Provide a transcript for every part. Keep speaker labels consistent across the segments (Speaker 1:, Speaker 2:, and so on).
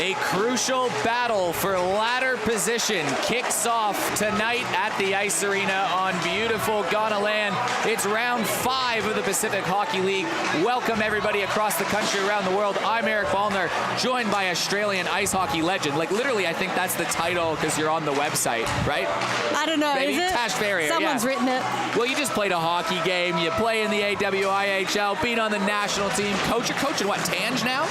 Speaker 1: A crucial battle for ladder position kicks off tonight at the Ice Arena on beautiful Ghana land. It's round 5 of the Pacific Hockey League. Welcome everybody across the country, around the world. I'm Eric Ballner, joined by Australian ice hockey legend. Like literally, I think that's the title because you're on the website, right?
Speaker 2: I don't know,
Speaker 1: Maybe.
Speaker 2: is it?
Speaker 1: Tash Farrier,
Speaker 2: Someone's written it.
Speaker 1: Well, you just played a hockey game. You play in the AWIHL, been on the national team. Coach, you're coaching what, Tange now?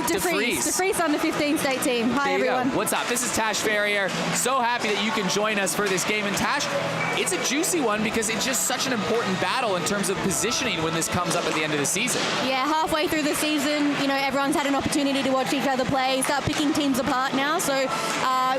Speaker 2: DeFreeze under 15 state team. Hi, everyone.
Speaker 1: What's up? This is Tash Farrier. So happy that you can join us for this game. And Tash, it's a juicy one because it's just such an important battle in terms of positioning when this comes up at the end of the season.
Speaker 2: Yeah, halfway through the season, you know, everyone's had an opportunity to watch each other play, start picking teams apart now. So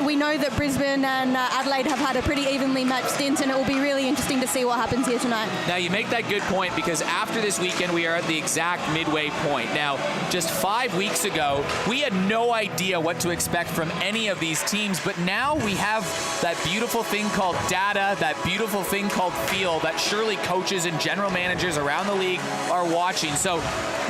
Speaker 2: we know that Brisbane and Adelaide have had a pretty evenly matched stint, and it will be really interesting to see what happens here tonight.
Speaker 1: Now, you make that good point because after this weekend, we are at the exact midway point. Now, just 5 weeks ago, we had no idea what to expect from any of these teams, but now we have that beautiful thing called data, that beautiful thing called feel that surely coaches and general managers around the league are watching. So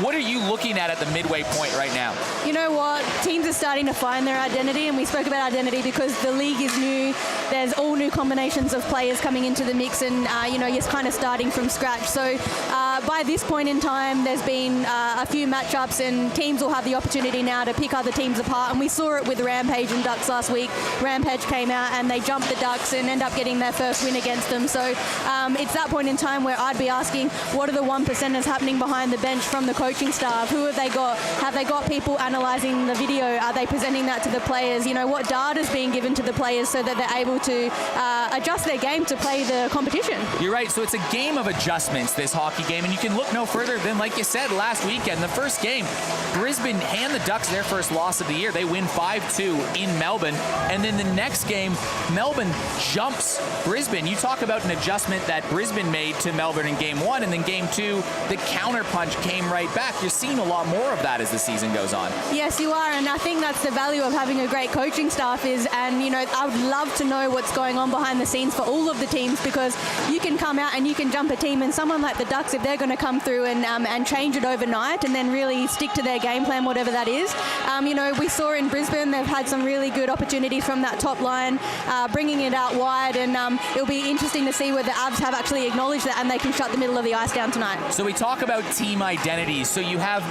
Speaker 1: what are you looking at the midway point right now?
Speaker 2: You know what? Teams are starting to find their identity, and we spoke about identity because the league is new. There's all new combinations of players coming into the mix, and you know, you're kind of starting from scratch. So by this point in time, there's been a few matchups, and teams will have the opportunity now to pick other teams apart, and we saw it with Rampage and Ducks last week. Rampage came out and they jumped the Ducks and end up getting their first win against them. So it's that point in time where I'd be asking, what are the 1%ers happening behind the bench from the coaching staff? Who have they got? Have they got people analysing the video? Are they presenting that to the players? You know, what data is being given to the players so that they're able to adjust their game to play the competition?
Speaker 1: You're right. So it's a game of adjustments, this hockey game, and you can look no further than, like you said, last weekend, the first game, Brisbane hand the Ducks their first loss of the year. They win 5-2 in Melbourne, and then the next game, Melbourne jumps Brisbane. You talk about an adjustment that Brisbane made to Melbourne in game 1, and then game 2, the counterpunch came right back. You're seeing a lot more of that as the season goes on.
Speaker 2: Yes, you are, and I think that's the value of having a great coaching staff is, and you know, I would love to know what's going on behind the scenes for all of the teams, because you can come out and you can jump a team, and someone like the Ducks, if they're going to come through and change it overnight and then really stick to their game plan, whatever that is. You know, we saw in Brisbane, they've had some really good opportunities from that top line, bringing it out wide, and it'll be interesting to see whether the Avs have actually acknowledged that and they can shut the middle of the ice down tonight.
Speaker 1: So we talk about team identities. So you have,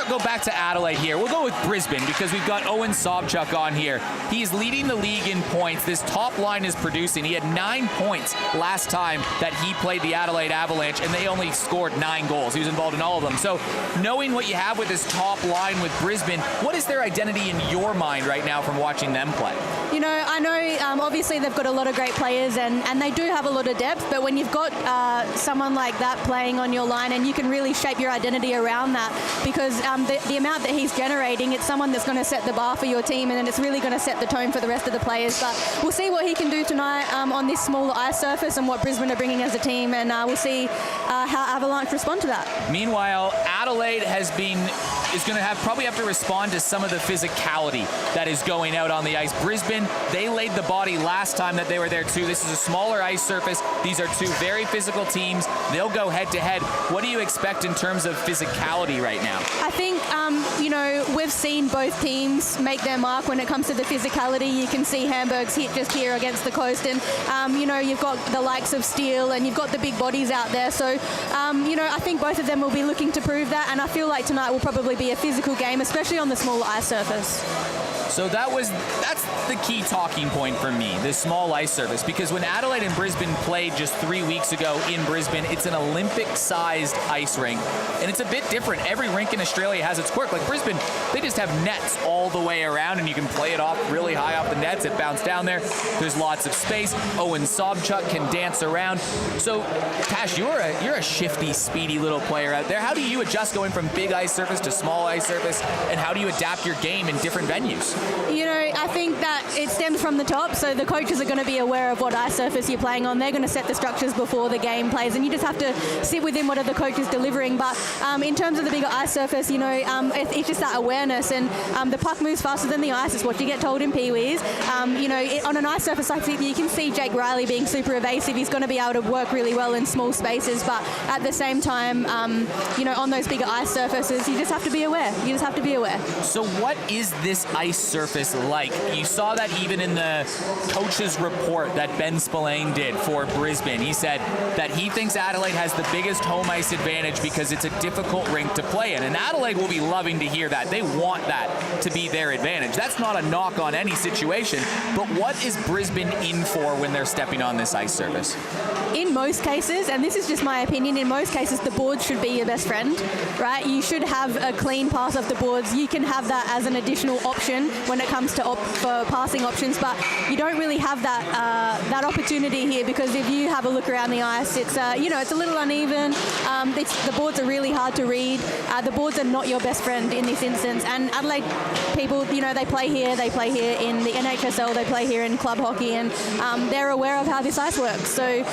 Speaker 1: go back to Adelaide here. We'll go with Brisbane because we've got Owen Sobchuk on here. He's leading the league in points. This top line is producing. He had 9 points last time that he played the Adelaide Avalanche, and they only scored 9 goals. He was involved in all of them. So knowing what you have with this top line with Brisbane, what is their identity in your mind right now from watching them play?
Speaker 2: You know, I know obviously they've got a lot of great players and they do have a lot of depth, but when you've got someone like that playing on your line, and you can really shape your identity around that, because the amount that he's generating, it's someone that's going to set the bar for your team, and then it's really going to set the tone for the rest of the players. But we'll see what he can do tonight on this smaller ice surface and what Brisbane are bringing as a team, and we'll see how Avalanche respond to that.
Speaker 1: Meanwhile, Adelaide is going to probably have to respond to some of the physicality that is going out on the ice. Brisbane, they laid the body last time that they were there too. This is a smaller ice surface. These are two very physical teams. They'll go head to head. What do you expect in terms of physicality right now?
Speaker 2: I think, you know, we've seen both teams make their mark when it comes to the physicality. You can see Hamburg's hit just here against the coast, and, you know, you've got the likes of Steele and you've got the big bodies out there. So, you know, I think both of them will be looking to prove that, and I feel like tonight will probably be a physical game, especially on the smaller ice surface.
Speaker 1: So that's the key talking point for me, this small ice surface, because when Adelaide and Brisbane played just 3 weeks ago in Brisbane, it's an Olympic-sized ice rink, and it's a bit different. Every rink in Australia has its quirk. Like Brisbane, they just have nets all the way around, and you can play it off really high off the nets. It bounced down there. There's lots of space. Owen Sobchuk can dance around. So, Tash, you're a shifty, speedy little player out there. How do you adjust going from big ice surface to small ice surface, and how do you adapt your game in different venues?
Speaker 2: You know, I think that it stems from the top, so the coaches are going to be aware of what ice surface you're playing on. They're going to set the structures before the game plays, and you just have to sit within what are the coaches delivering. But in terms of the bigger ice surface, you know, it's just that awareness, and the puck moves faster than the ice. It's what you get told in Pee-wees. You know, on an ice surface like this, you can see Jake Riley being super evasive. He's going to be able to work really well in small spaces, but at the same time, you know, on those bigger ice surfaces, you just have to be aware. You just have to be aware.
Speaker 1: So what is this ice surface like? You saw that even in the coach's report that Ben Spillane did for Brisbane. He said that he thinks Adelaide has the biggest home ice advantage because it's a difficult rink to play in. And Adelaide will be loving to hear that. They want that to be their advantage. That's not a knock on any situation, but what is Brisbane in for when they're stepping on this ice surface?
Speaker 2: In most cases, and this is just my opinion, in most cases the boards should be your best friend, right? You should have a clean pass off the boards. You can have that as an additional option when it comes to for passing options, but you don't really have that opportunity here, because if you have a look around the ice, it's it's a little uneven. The boards are really hard to read. The boards are not your best friend in this instance, and Adelaide people, they play here in the NHSL, they play here in club hockey, and they're aware of how this ice works. So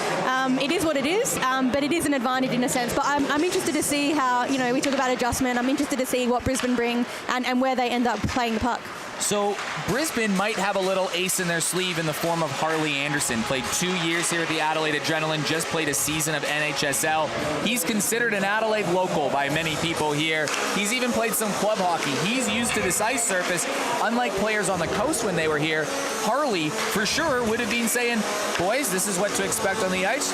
Speaker 2: it is what it is, but it is an advantage in a sense. But I'm interested to see how, we talk about adjustment. I'm interested to see what Brisbane bring and where they end up playing the puck.
Speaker 1: So Brisbane might have a little ace in their sleeve in the form of Harley Anderson. Played 2 years here at the Adelaide Adrenaline, just played a season of NHSL. He's considered an Adelaide local by many people here. He's even played some club hockey. He's used to this ice surface. Unlike players on the coast when they were here, Harley, for sure, would have been saying, boys, this is what to expect on the ice.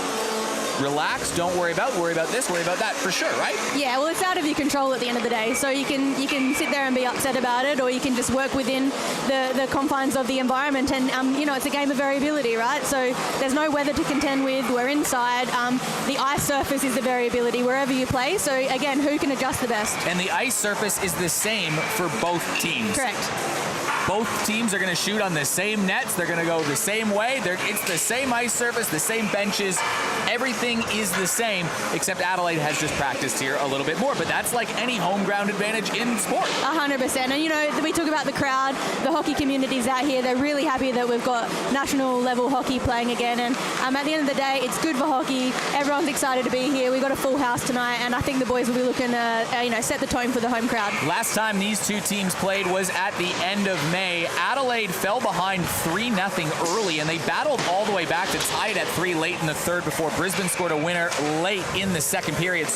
Speaker 1: Relax, don't worry about this, worry about that, for sure, right? Yeah,
Speaker 2: well, it's out of your control at the end of the day. So you can sit there and be upset about it, or you can just work within the confines of the environment. And, it's a game of variability, right? So there's no weather to contend with. We're inside. The ice surface is the variability wherever you play. So, again, who can adjust the best?
Speaker 1: And the ice surface is the same for both teams.
Speaker 2: Correct.
Speaker 1: Both teams are going to shoot on the same nets. They're going to go the same way. It's the same ice surface, the same benches. Everything is the same, except Adelaide has just practiced here a little bit more. But that's like any home ground advantage in sport.
Speaker 2: 100%. And, we talk about the crowd, the hockey community's out here. They're really happy that we've got national level hockey playing again. And at the end of the day, it's good for hockey. Everyone's excited to be here. We've got a full house tonight, and I think the boys will be looking to, set the tone for the home crowd.
Speaker 1: Last time these two teams played was at the end of May. Adelaide fell behind 3-0 early, and they battled all the way back to tie it at 3 late in the third before Brisbane scored a winner late in the second period.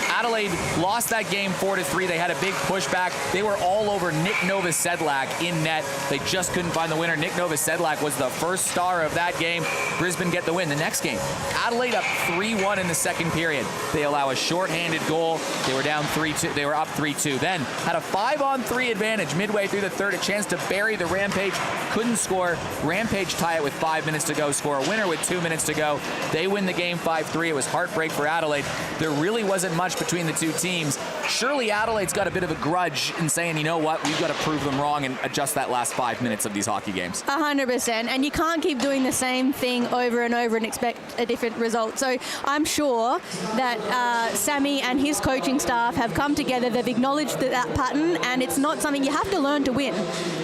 Speaker 1: Adelaide lost that game 4-3. They had a big pushback. They were all over Nick Novosedlak in net. They just couldn't find the winner. Nick Novosedlak was the first star of that game. Brisbane get the win. The next game, Adelaide up 3-1 in the second period. They allow a shorthanded goal. They were down 3-2. They were up 3-2. Then had a 5-on-3 advantage midway through the third. A chance to bury the Rampage. Couldn't score. Rampage tie it with 5 minutes to go. Score a winner with 2 minutes to go. They win the game 5-3. It was heartbreak for Adelaide. There really wasn't much between the two teams. Surely Adelaide's got a bit of a grudge in saying, you know what, we've got to prove them wrong and adjust that last 5 minutes of these hockey games.
Speaker 2: 100%. And you can't keep doing the same thing over and over and expect a different result. So I'm sure that Sammy and his coaching staff have come together. They've acknowledged that pattern, and it's not something you have to learn to win,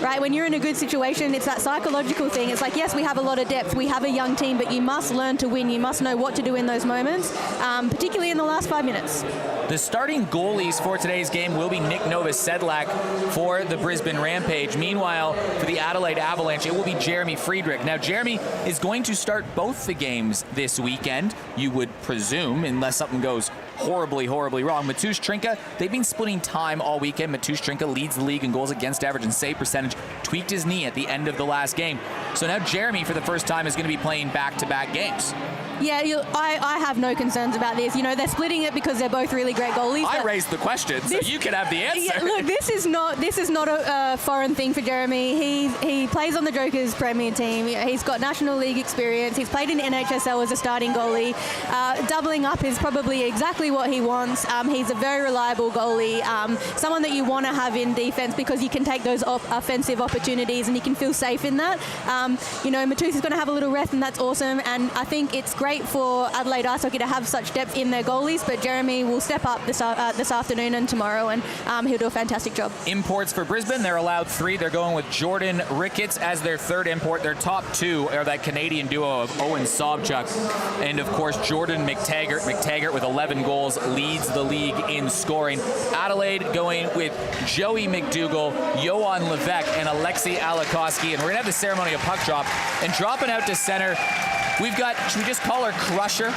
Speaker 2: right? When you're in a good situation, it's that psychological thing. It's like, yes, we have a lot of depth. We have a young team, but you must learn to win. You must know what to do in those moments, particularly in the last 5 minutes.
Speaker 1: The starting goalies for today's game will be Nick Novosedlak for the Brisbane Rampage. Meanwhile, for the Adelaide Avalanche, it will be Jeremy Friedrich. Now, Jeremy is going to start both the games this weekend, you would presume, unless something goes horribly, horribly wrong. Matusz Trinka, they've been splitting time all weekend. Matusz Trinka leads the league in goals against average and save percentage. Tweaked his knee at the end of the last game. So now Jeremy, for the first time, is going to be playing back-to-back games.
Speaker 2: Yeah, I have no concerns about this. They're splitting it because they're both really great goalies.
Speaker 1: I raised the question, so you can have the answer.
Speaker 2: Yeah, look, this is not a foreign thing for Jeremy. He plays on the Jokers Premier team. He's got National League experience. He's played in NHSL as a starting goalie. Doubling up is probably exactly what he wants. He's a very reliable goalie, someone that you want to have in defense because you can take those offensive opportunities and you can feel safe in that. Matusz is going to have a little rest, and that's awesome. And I think it's great for Adelaide Ice Hockey to have such depth in their goalies, but Jeremy will step up this afternoon and tomorrow, and he'll do a fantastic job. Imports
Speaker 1: for Brisbane, they're allowed 3. They're going with Jordan Ricketts as their third import. Their top 2 are that Canadian duo of Owen Sobchuk and, of course, Jordan McTaggart. McTaggart with 11 goals leads the league in scoring. Adelaide going with Joey McDougall, Johan Levesque, and Alexei Alakowski, and we're going to have the ceremony of puck drop, and dropping out to center, We've got, should we just call her Crusher?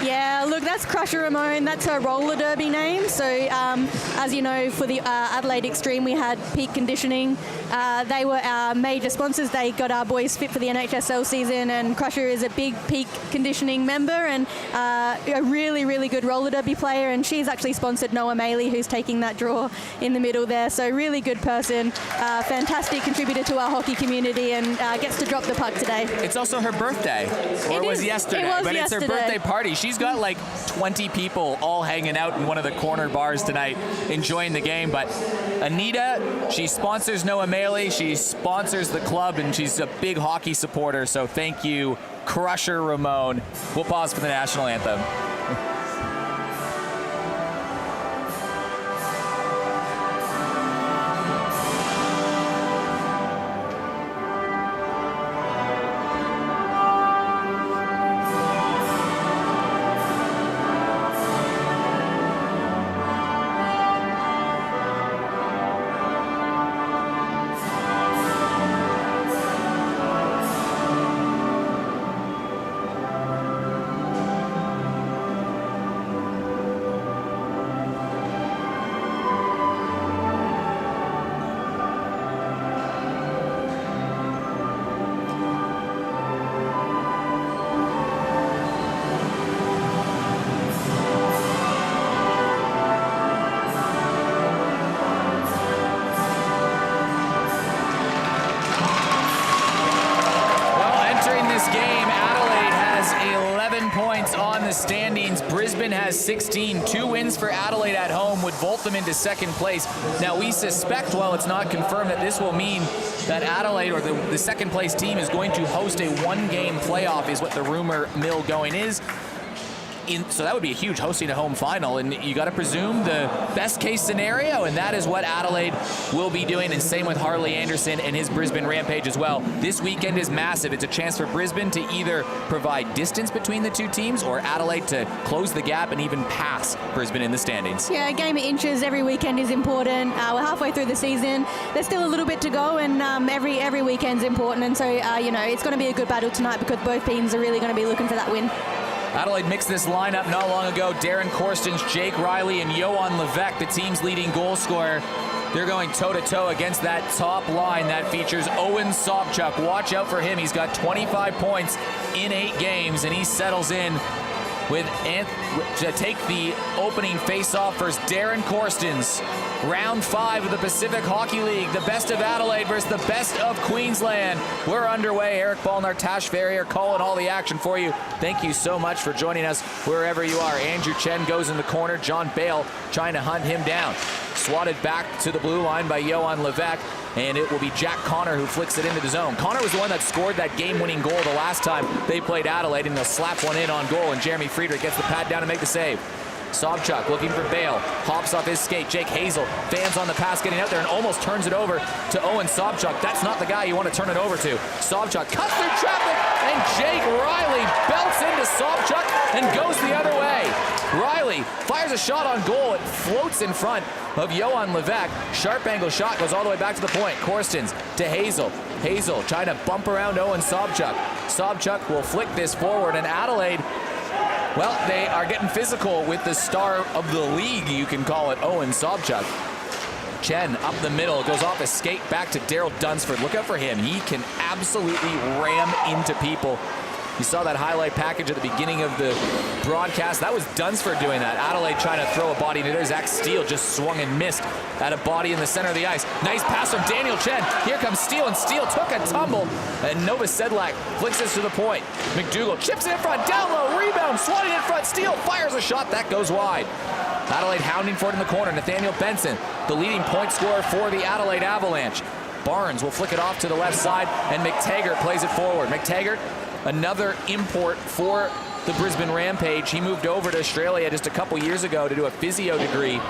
Speaker 2: Yeah, look, that's Crusher Ramon. That's her roller derby name. So, as you know, for the Adelaide Extreme, we had Peak Conditioning. They were our major sponsors. They got our boys fit for the NHSL season, and Crusher is a big Peak Conditioning member and a really, really good roller derby player. And she's actually sponsored Noah Maley, who's taking that draw in the middle there. So, really good person, fantastic contributor to our hockey community, and gets to drop the puck today.
Speaker 1: It's also her birthday, or it was yesterday, but it's her birthday party. She's got like 20 people all hanging out in one of the corner bars tonight, enjoying the game. But Anita, she sponsors Noah Maley, she sponsors the club, and she's a big hockey supporter. So thank you, Crusher Ramon. We'll pause for the national anthem. Standings. Brisbane has 16. 2 wins for Adelaide at home would vault them into second place. Now we suspect, while it's not confirmed, that this will mean that Adelaide, or the second place team, is going to host a 1-game playoff, is what the rumor mill going is. So that would be a huge hosting a home final, and you got to presume the best case scenario, and that is what Adelaide will be doing, and same with Harley Anderson and his Brisbane Rampage as well. This weekend is massive. It's a chance for Brisbane to either provide distance between the two teams, or Adelaide to close the gap and even pass Brisbane in the standings.
Speaker 2: Yeah, a game of inches every weekend is important. We're halfway through the season. There's still a little bit to go, and every weekend's important, and so it's going to be a good battle tonight because both teams are really going to be looking for that win.
Speaker 1: Adelaide mixed this lineup not long ago. Darren Corstens, Jake Riley, and Johan Levesque, the team's leading goal scorer. They're going toe-to-toe against that top line that features Owen Sobchuk. Watch out for him. He's got 25 points in 8 games, and he settles in with to take the opening face-off versus Darren Corstens. Round 5 of the Pacific Hockey League. The best of Adelaide versus the best of Queensland. We're underway. Eric Ballnar, Tash Ferrier calling all the action for you. Thank you so much for joining us wherever you are. Andrew Chen goes in the corner. John Bale trying to hunt him down. Swatted back to the blue line by Johan Levesque, and it will be Jack Connor who flicks it into the zone. Connor was the one that scored that game-winning goal the last time they played Adelaide, and they'll slap one in on goal, and Jeremy Friedrich gets the pad down to make the save. Sobchuk looking for Bale, hops off his skate. Jake Hazel fans on the pass, getting out there and almost turns it over to Owen Sobchuk. That's not the guy you want to turn it over to. Sobchuk cuts through traffic, and Jake Riley belts into Sobchuk and goes the other way. Riley fires a shot on goal. It floats in front of Johan Levesque. Sharp angle shot goes all the way back to the point. Corstens to Hazel. Hazel trying to bump around Owen Sobchuk. Sobchuk will flick this forward, and Adelaide, well, they are getting physical with the star of the league, you can call it, Owen Sobchuk. Chen up the middle, goes off his skate back to Daryl Dunsford. Look out for him. He can absolutely ram into people. You saw that highlight package at the beginning of the broadcast. That was Dunsford doing that. Adelaide trying to throw a body into there. Zach Steele just swung and missed at a body in the center of the ice. Nice pass from Daniel Chen. Here comes Steele, and Steele took a tumble. And Nova Sedlak flicks this to the point. McDougall chips it in front, down low, rebound, swatting in front. Steele fires a shot. That goes wide. Adelaide hounding for it in the corner. Nathaniel Benson, the leading point scorer for the Adelaide Avalanche. Barnes will flick it off to the left side, and McTaggart plays it forward. McTaggart, another import for the Brisbane Rampage. He moved over to Australia just a couple years ago to do a physio degree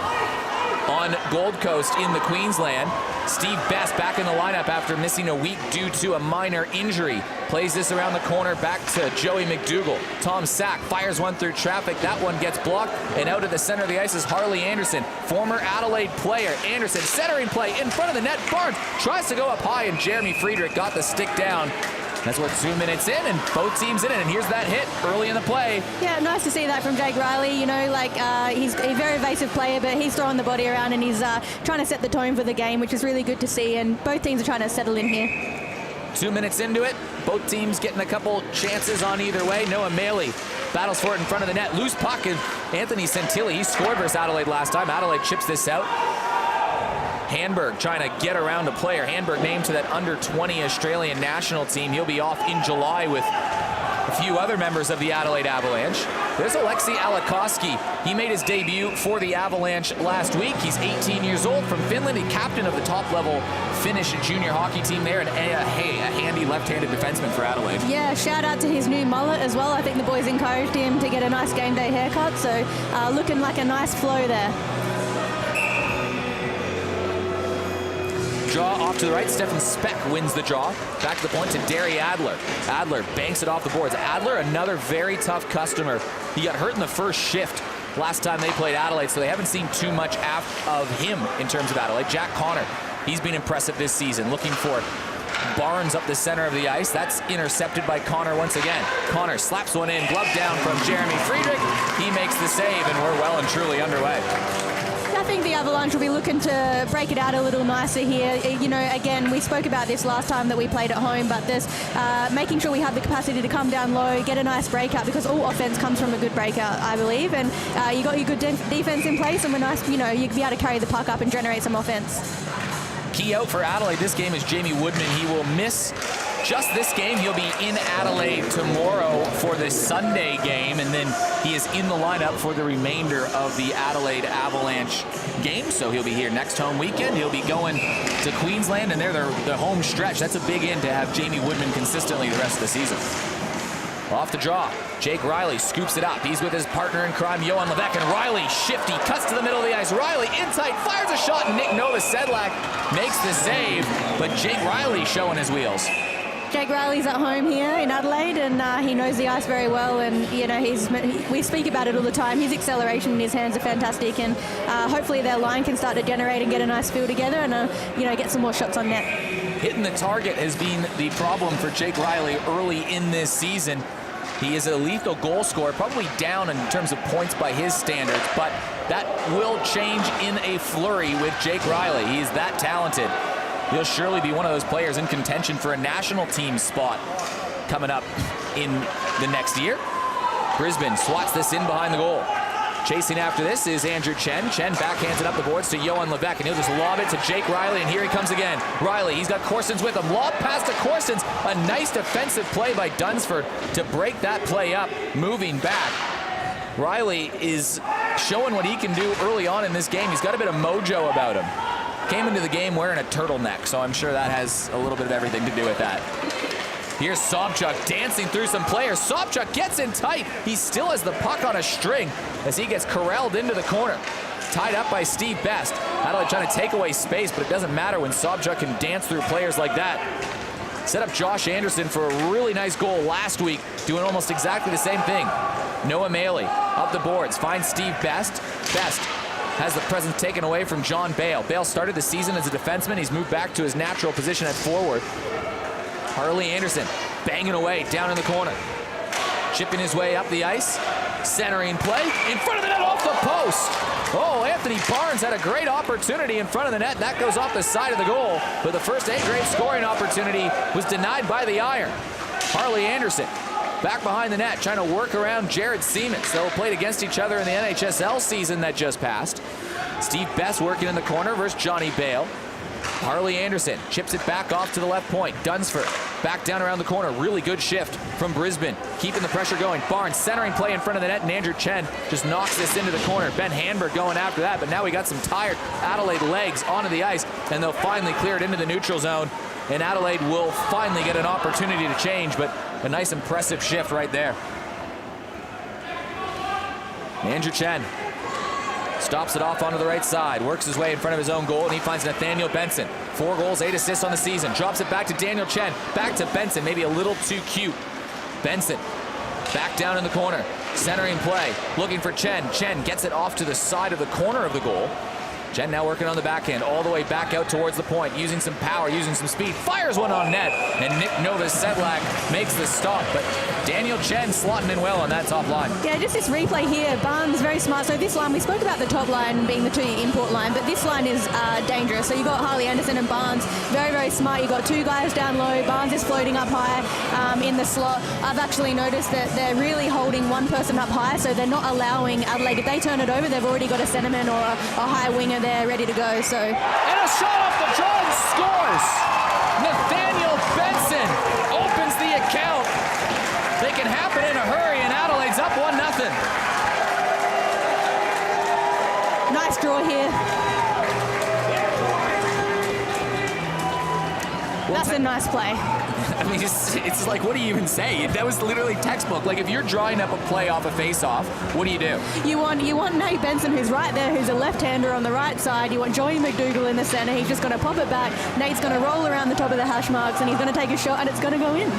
Speaker 1: on Gold Coast in the Queensland. Steve Best back in the lineup after missing a week due to a minor injury. Plays this around the corner back to Joey McDougall. Tom Sack fires one through traffic. That one gets blocked, and out of the center of the ice is Harley Anderson, former Adelaide player. Anderson centering play in front of the net. Barnes tries to go up high, and Jeremy Friedrich got the stick down That's what 2 minutes in, and both teams in it. And here's that hit early in the play.
Speaker 2: Yeah, nice to see that from Jake Riley. You know, like he's a very evasive player, but he's throwing the body around and he's trying to set the tone for the game, which is really good to see. And both teams are trying to settle in here.
Speaker 1: 2 minutes into it, both teams getting a couple chances on either way. Noah Maley battles for it in front of the net. Loose puck, and Anthony Santilli, he scored versus Adelaide last time. Adelaide chips this out. Hanberg trying to get around a player. Hanberg named to that under-20 Australian national team. He'll be off in July with a few other members of the Adelaide Avalanche. There's Alexei Alikoski. He made his debut for the Avalanche last week. He's 18 years old, from Finland. He's captain of the top-level Finnish junior hockey team there, and a handy left-handed defenseman for Adelaide.
Speaker 2: Yeah, shout out to his new mullet as well. I think the boys encouraged him to get a nice game day haircut, so looking like a nice flow there.
Speaker 1: Draw off to the right. Stefan Speck wins the draw. Back to the point to Derry Adler. Adler banks it off the boards. Adler, another very tough customer. He got hurt in the first shift last time they played Adelaide, so they haven't seen too much of him in terms of Adelaide. Jack Connor, he's been impressive this season. Looking for Barnes up the center of the ice. That's intercepted by Connor once again. Connor slaps one in. Glove down from Jeremy Friedrich. He makes the save, and we're well and truly underway.
Speaker 2: I think the Avalanche will be looking to break it out a little nicer here. You know, again, we spoke about this last time that we played at home, but this making sure we have the capacity to come down low, get a nice breakout, because all offense comes from a good breakout, I believe. And you got your good defense in place, and we're nice, you know, you'd be able to carry the puck up and generate some offense.
Speaker 1: Key out for Adelaide this game is Jamie Woodman. He will miss just this game. He'll be in Adelaide tomorrow for the Sunday game, and then he is in the lineup for the remainder of the Adelaide Avalanche game. So he'll be here next home weekend. He'll be going to Queensland, and they're the home stretch. That's a big in to have Jamie Woodman consistently the rest of the season. Off the draw, Jake Riley scoops it up. He's with his partner in crime, Johan Levesque, and Riley shifty, cuts to the middle of the ice. Riley in tight, fires a shot, and Nick Novosedlak makes the save, but Jake Riley showing his wheels.
Speaker 2: Jake Riley's at home here in Adelaide, and he knows the ice very well, and you know we speak about it all the time. His acceleration in his hands are fantastic, and hopefully their line can start to generate and get a nice feel together, and you know, get some more shots on net.
Speaker 1: Hitting the target has been the problem for Jake Riley early in this season. He is a lethal goal scorer, probably down in terms of points by his standards, but that will change in a flurry with Jake Riley. He's that talented. He'll surely be one of those players in contention for a national team spot coming up in the next year. Brisbane swats this in behind the goal. Chasing after this is Andrew Chen. Chen backhands it up the boards to Johan Levesque, and he'll just lob it to Jake Riley, and here he comes again. Riley, he's got Corsons with him. Lob pass to Corsons. A nice defensive play by Dunsford to break that play up, moving back. Riley is showing what he can do early on in this game. He's got a bit of mojo about him. Came into the game wearing a turtleneck, so I'm sure that has a little bit of everything to do with that. Here's Sobchuk dancing through some players. Sobchuk gets in tight. He still has the puck on a string as he gets corralled into the corner. Tied up by Steve Best. Adelaide trying to take away space, but it doesn't matter when Sobchuk can dance through players like that. Set up Josh Anderson for a really nice goal last week, doing almost exactly the same thing. Noah Maley up the boards, finds Steve Best. Best has the presence taken away from John Bale. Bale started the season as a defenseman. He's moved back to his natural position at forward. Harley Anderson banging away down in the corner. Chipping his way up the ice. Centering play in front of the net, off the post. Oh, Anthony Barnes had a great opportunity in front of the net. That goes off the side of the goal. But the first A-grade scoring opportunity was denied by the iron. Harley Anderson back behind the net, trying to work around Jared Siemens. They'll played against each other in the NHSL season that just passed. Steve Best working in the corner versus Johnny Bale. Harley Anderson chips it back off to the left point. Dunsford back down around the corner. Really good shift from Brisbane, keeping the pressure going. Barnes centering play in front of the net, and Andrew Chen just knocks this into the corner. Ben Hanberg going after that, but now we got some tired Adelaide legs onto the ice, and they'll finally clear it into the neutral zone. And Adelaide will finally get an opportunity to change, but a nice impressive shift right there. Andrew Chen stops it off onto the right side, works his way in front of his own goal, and he finds Nathaniel Benson. 4 goals, 8 assists on the season. Drops it back to Daniel Chen. Back to Benson, maybe a little too cute. Benson back down in the corner. Centering play, looking for Chen. Chen gets it off to the side of the corner of the goal. Jen now working on the backhand, all the way back out towards the point, using some power, using some speed, fires one on net, and Nick Novosedlak makes the stop, but Daniel Chen slotting in well on that top line.
Speaker 2: Yeah, just this replay here, Barnes very smart. So this line, we spoke about the top line being the 2 import line, but this line is dangerous. So you got Harley Anderson and Barnes, very, very smart. You got 2 guys down low, Barnes is floating up high in the slot. I've actually noticed that they're really holding one person up high, so they're not allowing Adelaide. If they turn it over, they've already got a centerman or a high winger there ready to go. So,
Speaker 1: and a shot off the draw and scores. Nathaniel Benson opens the account. They can happen in a hurry, and Adelaide's up 1-0.
Speaker 2: Nice draw here. That's a nice play.
Speaker 1: I mean, it's like, what do you even say? That was literally textbook. Like, if you're drawing up a play off a face-off, what do?
Speaker 2: You want Nate Benson, who's right there, who's a left-hander on the right side. You want Joey McDougall in the center. He's just going to pop it back. Nate's going to roll around the top of the hash marks, and he's going to take a shot, and it's going to go in.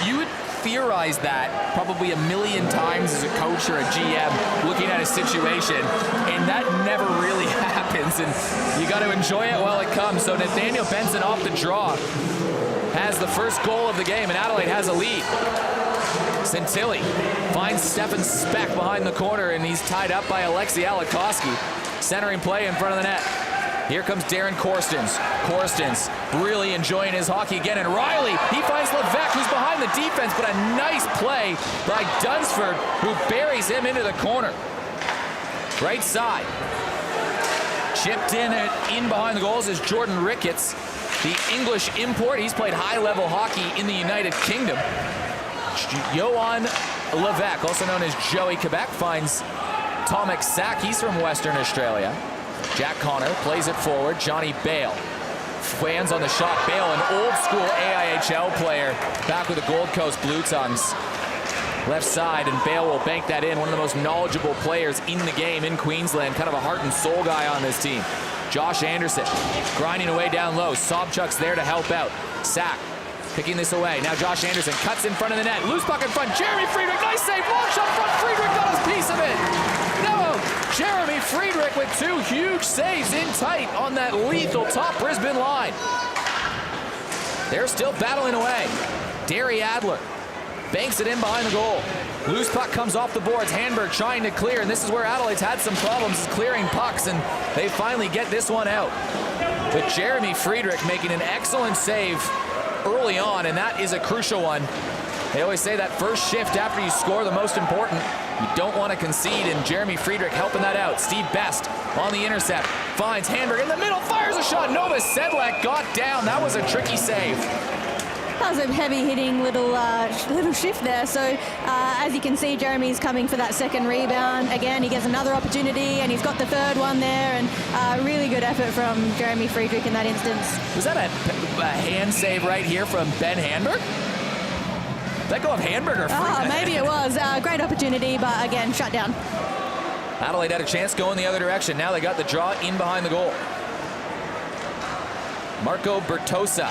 Speaker 1: You would theorize that probably a million times as a coach or a GM looking at a situation, and that never really happens, and you got to enjoy it while it comes. So Nathaniel Benson off the draw has the first goal of the game, and Adelaide has a lead. Santilli finds Stefan Speck behind the corner, and he's tied up by Alexei Alakowski. Centering play in front of the net. Here comes Darren Korstens. Korstens really enjoying his hockey again, and Riley, he finds Levesque, who's behind the defense, but a nice play by Dunsford, who buries him into the corner. Right side. Chipped in behind the goals is Jordan Ricketts, the English import. He's played high-level hockey in the United Kingdom. Johan Levesque, also known as Joey Quebec, finds Tomek Sak. He's from Western Australia. Jack Connor plays it forward. Johnny Bale fans on the shot. Bale, an old-school AIHL player, back with the Gold Coast Blue Tongues. Left side, and Bale will bank that in. One of the most knowledgeable players in the game in Queensland. Kind of a heart and soul guy on this team. Josh Anderson grinding away down low. Sobchuk's there to help out. Sack picking this away. Now Josh Anderson cuts in front of the net. Loose puck in front. Jeremy Friedrich, nice save. Long shot front. Friedrich got his piece of it. No, Jeremy Friedrich with 2 huge saves in tight on that lethal top Brisbane line. They're still battling away. Derry Adler banks it in behind the goal. Loose puck comes off the boards. Handberg trying to clear, and this is where Adelaide's had some problems, is clearing pucks, and they finally get this one out. But Jeremy Friedrich making an excellent save early on, and that is a crucial one. They always say that first shift after you score, the most important. You don't want to concede, and Jeremy Friedrich helping that out. Steve Best on the intercept, finds Handberg in the middle, fires a shot. Novosedlak got down. That was a tricky save.
Speaker 2: That was a heavy-hitting little shift there. So as you can see, Jeremy's coming for that second rebound. Again, he gets another opportunity, and he's got the third one there. And really good effort from Jeremy Friedrich in that instance.
Speaker 1: Was that a hand save right here from Ben Handberg? Did that go off Handberg or Friedrich?
Speaker 2: Oh, maybe it was. Great opportunity, but again, shut down.
Speaker 1: Adelaide had a chance going the other direction. Now they got the draw in behind the goal. Marco Bertosa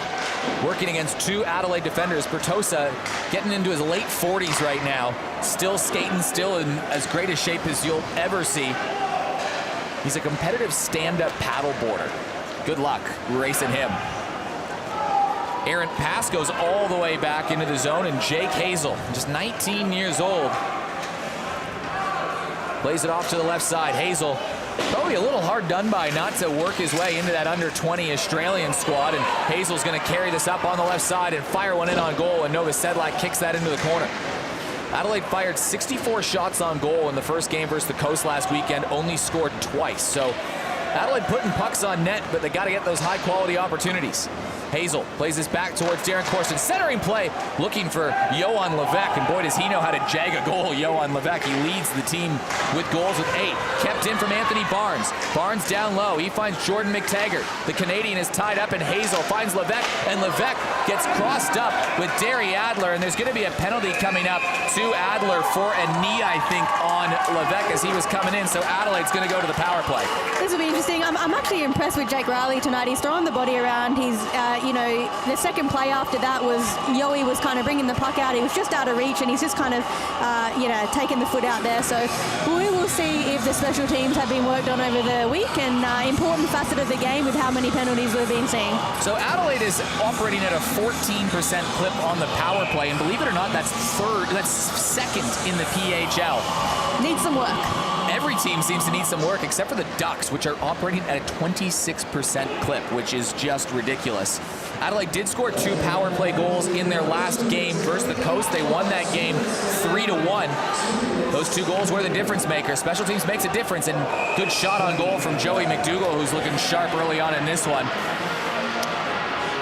Speaker 1: working against 2 Adelaide defenders. Bertosa getting into his late 40s right now. Still skating, still in as great a shape as you'll ever see. He's a competitive stand-up paddleboarder. Good luck racing him. Errant pass goes all the way back into the zone, and Jake Hazel, just 19 years old, plays it off to the left side. Hazel, probably a little hard done by not to work his way into that under 20 Australian squad, and Hazel's going to carry this up on the left side and fire one in on goal, and Novosedlak kicks that into the corner. Adelaide fired 64 shots on goal in the first game versus the Coast last weekend, only scored twice. So Adelaide putting pucks on net, but they got to get those high-quality opportunities. Hazel plays this back towards Darren Korstens. Centering play, looking for Johan Levesque, and boy, does he know how to jag a goal, Johan Levesque. He leads the team with goals with 8. Kept in from Anthony Barnes. Barnes down low. He finds Jordan McTaggart. The Canadian is tied up, and Hazel finds Levesque, and Levesque gets crossed up with Derry Adler, and there's going to be a penalty coming up to Adler for a knee, I think, on Levesque as he was coming in, so Adelaide's going to go to the power play.
Speaker 2: This will be interesting. I'm actually impressed with Jake Riley tonight. He's throwing the body around. He's the second play after that was Yoey was kind of bringing the puck out. He was just out of reach, and he's just kind of, taking the foot out there. So we will we'll see if the special teams have been worked on over the week, and important facet of the game with how many penalties we've been seeing.
Speaker 1: So Adelaide is operating at a 14% clip on the power play, and believe it or not, that's second in the PHL.
Speaker 2: Needs some work.
Speaker 1: Every team seems to need some work except for the Ducks, which are operating at a 26% clip, which is just ridiculous. Adelaide did score 2 power play goals in their last game versus the Coast. They won that game 3-1. Those 2 goals were the difference maker. Special teams makes a difference, and good shot on goal from Joey McDougall, who's looking sharp early on in this one.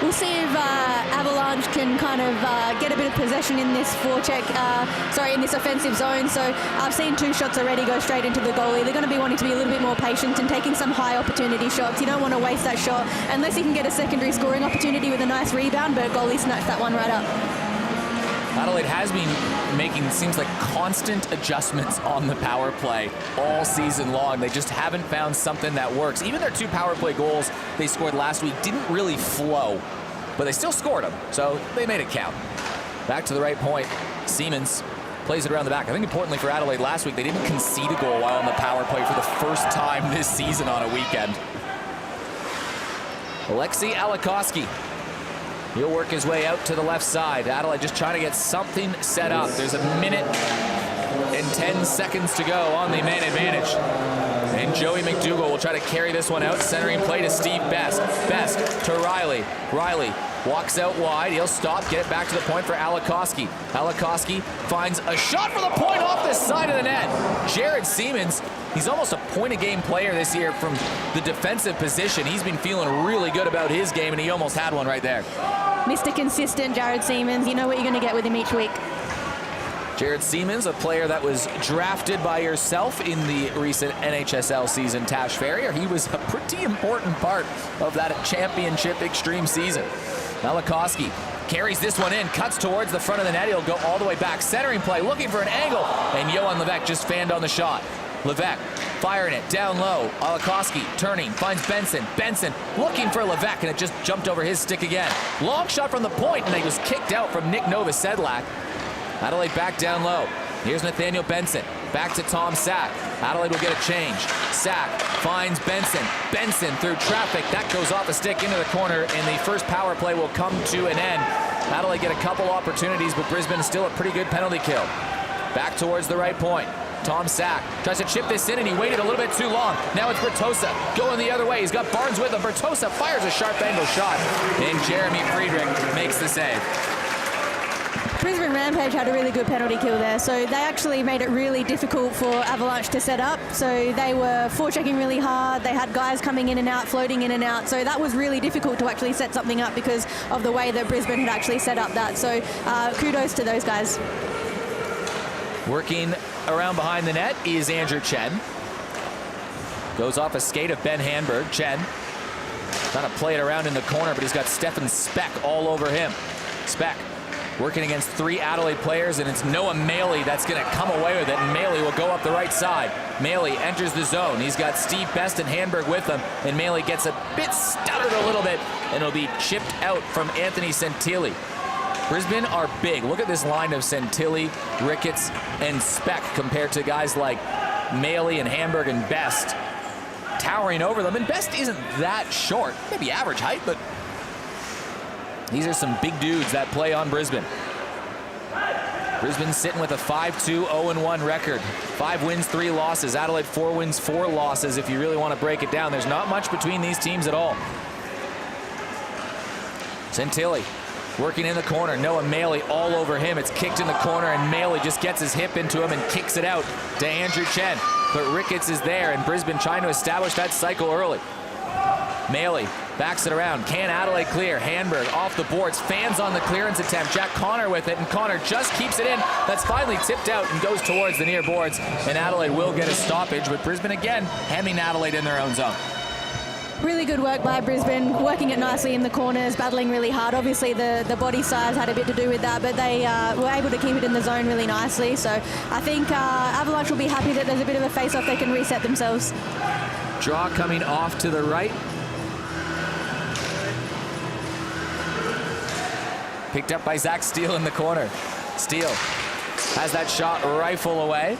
Speaker 2: We'll see if Avalanche can kind of get a bit of possession in this in this offensive zone. So I've seen 2 shots already go straight into the goalie. They're going to be wanting to be a little bit more patient and taking some high opportunity shots. You don't want to waste that shot unless you can get a secondary scoring opportunity with a nice rebound, but goalie snatched that one right up.
Speaker 1: Adelaide has been making, seems like, constant adjustments on the power play all season long. They just haven't found something that works. Even their 2 power play goals they scored last week didn't really flow, but they still scored them, so they made it count. Back to the right point. Siemens plays it around the back. I think importantly for Adelaide last week, they didn't concede a goal while on the power play for the first time this season on a weekend. Alexei Alikoski. He'll work his way out to the left side. Adelaide just trying to get something set up. There's a minute and 10 seconds to go on the man advantage. And Joey McDougall will try to carry this one out. Centering play to Steve Best. Best to Riley. Riley walks out wide. He'll stop, get it back to the point for Alikoski. Alikoski finds a shot for the point off the side of the net. Jared Siemens, he's almost a point-a-game player this year from the defensive position. He's been feeling really good about his game, and he almost had one right there.
Speaker 2: Mr. Consistent, Jared Siemens. You know what you're going to get with him each week.
Speaker 1: Jared Siemens, a player that was drafted by yourself in the recent NHSL season, Tash Farrier. He was a pretty important part of that championship extreme season. Alikoski carries this one in, cuts towards the front of the net. He'll go all the way back. Centering play, looking for an angle. And Johan Levesque just fanned on the shot. Levesque firing it down low. Alikoski turning, finds Benson. Benson looking for Levesque, and it just jumped over his stick again. Long shot from the point, and he was kicked out from Nick Novosedlak. Adelaide back down low. Here's Nathaniel Benson. Back to Tom Sack. Adelaide will get a change. Sack finds Benson. Benson through traffic. That goes off a stick into the corner, and the first power play will come to an end. Adelaide get a couple opportunities, but Brisbane is still a pretty good penalty kill. Back towards the right point. Tom Sack tries to chip this in, and he waited a little bit too long. Now it's Bertosa going the other way. He's got Barnes with him. Bertosa fires a sharp angle shot, and Jeremy Friedrich makes the save.
Speaker 2: Brisbane Rampage had a really good penalty kill there, so they actually made it really difficult for Avalanche to set up. So they were forechecking really hard. They had guys coming in and out, floating in and out. So that was really difficult to actually set something up because of the way that Brisbane had actually set up that. So kudos to those guys.
Speaker 1: Working around behind the net is Andrew Chen. Goes off a skate of Ben Hanberg. Chen trying to play it around in the corner, but he's got Stefan Speck all over him. Speck working against 3 Adelaide players, and it's Noah Maley that's going to come away with it, and Maley will go up the right side. Maley enters the zone. He's got Steve Best and Hanberg with him, and Maley gets a bit stuttered a little bit, and it'll be chipped out from Anthony Santilli. Brisbane are big. Look at this line of Santilli, Ricketts, and Speck compared to guys like Maley and Hanberg and Best towering over them. And Best isn't that short. Maybe average height, but these are some big dudes that play on Brisbane. Brisbane sitting with a 5-2, 0-1 record. 5 wins, 3 losses. Adelaide 4 wins, 4 losses if you really want to break it down. There's not much between these teams at all. Santilli working in the corner. Noah Maley all over him. It's kicked in the corner, and Maley just gets his hip into him and kicks it out to Andrew Chen. But Ricketts is there, and Brisbane trying to establish that cycle early. Maley backs it around. Can Adelaide clear? Hanberg off the boards. Fans on the clearance attempt. Jack Connor with it, and Connor just keeps it in. That's finally tipped out and goes towards the near boards, and Adelaide will get a stoppage, but Brisbane again hemming Adelaide in their own zone.
Speaker 2: Really good work by Brisbane, working it nicely in the corners, battling really hard. Obviously, the body size had a bit to do with that, but they were able to keep it in the zone really nicely. So I think Avalanche will be happy that there's a bit of a face-off. They can reset themselves.
Speaker 1: Draw coming off to the right. Picked up by Zach Steele in the corner. Steele has that shot rifle away.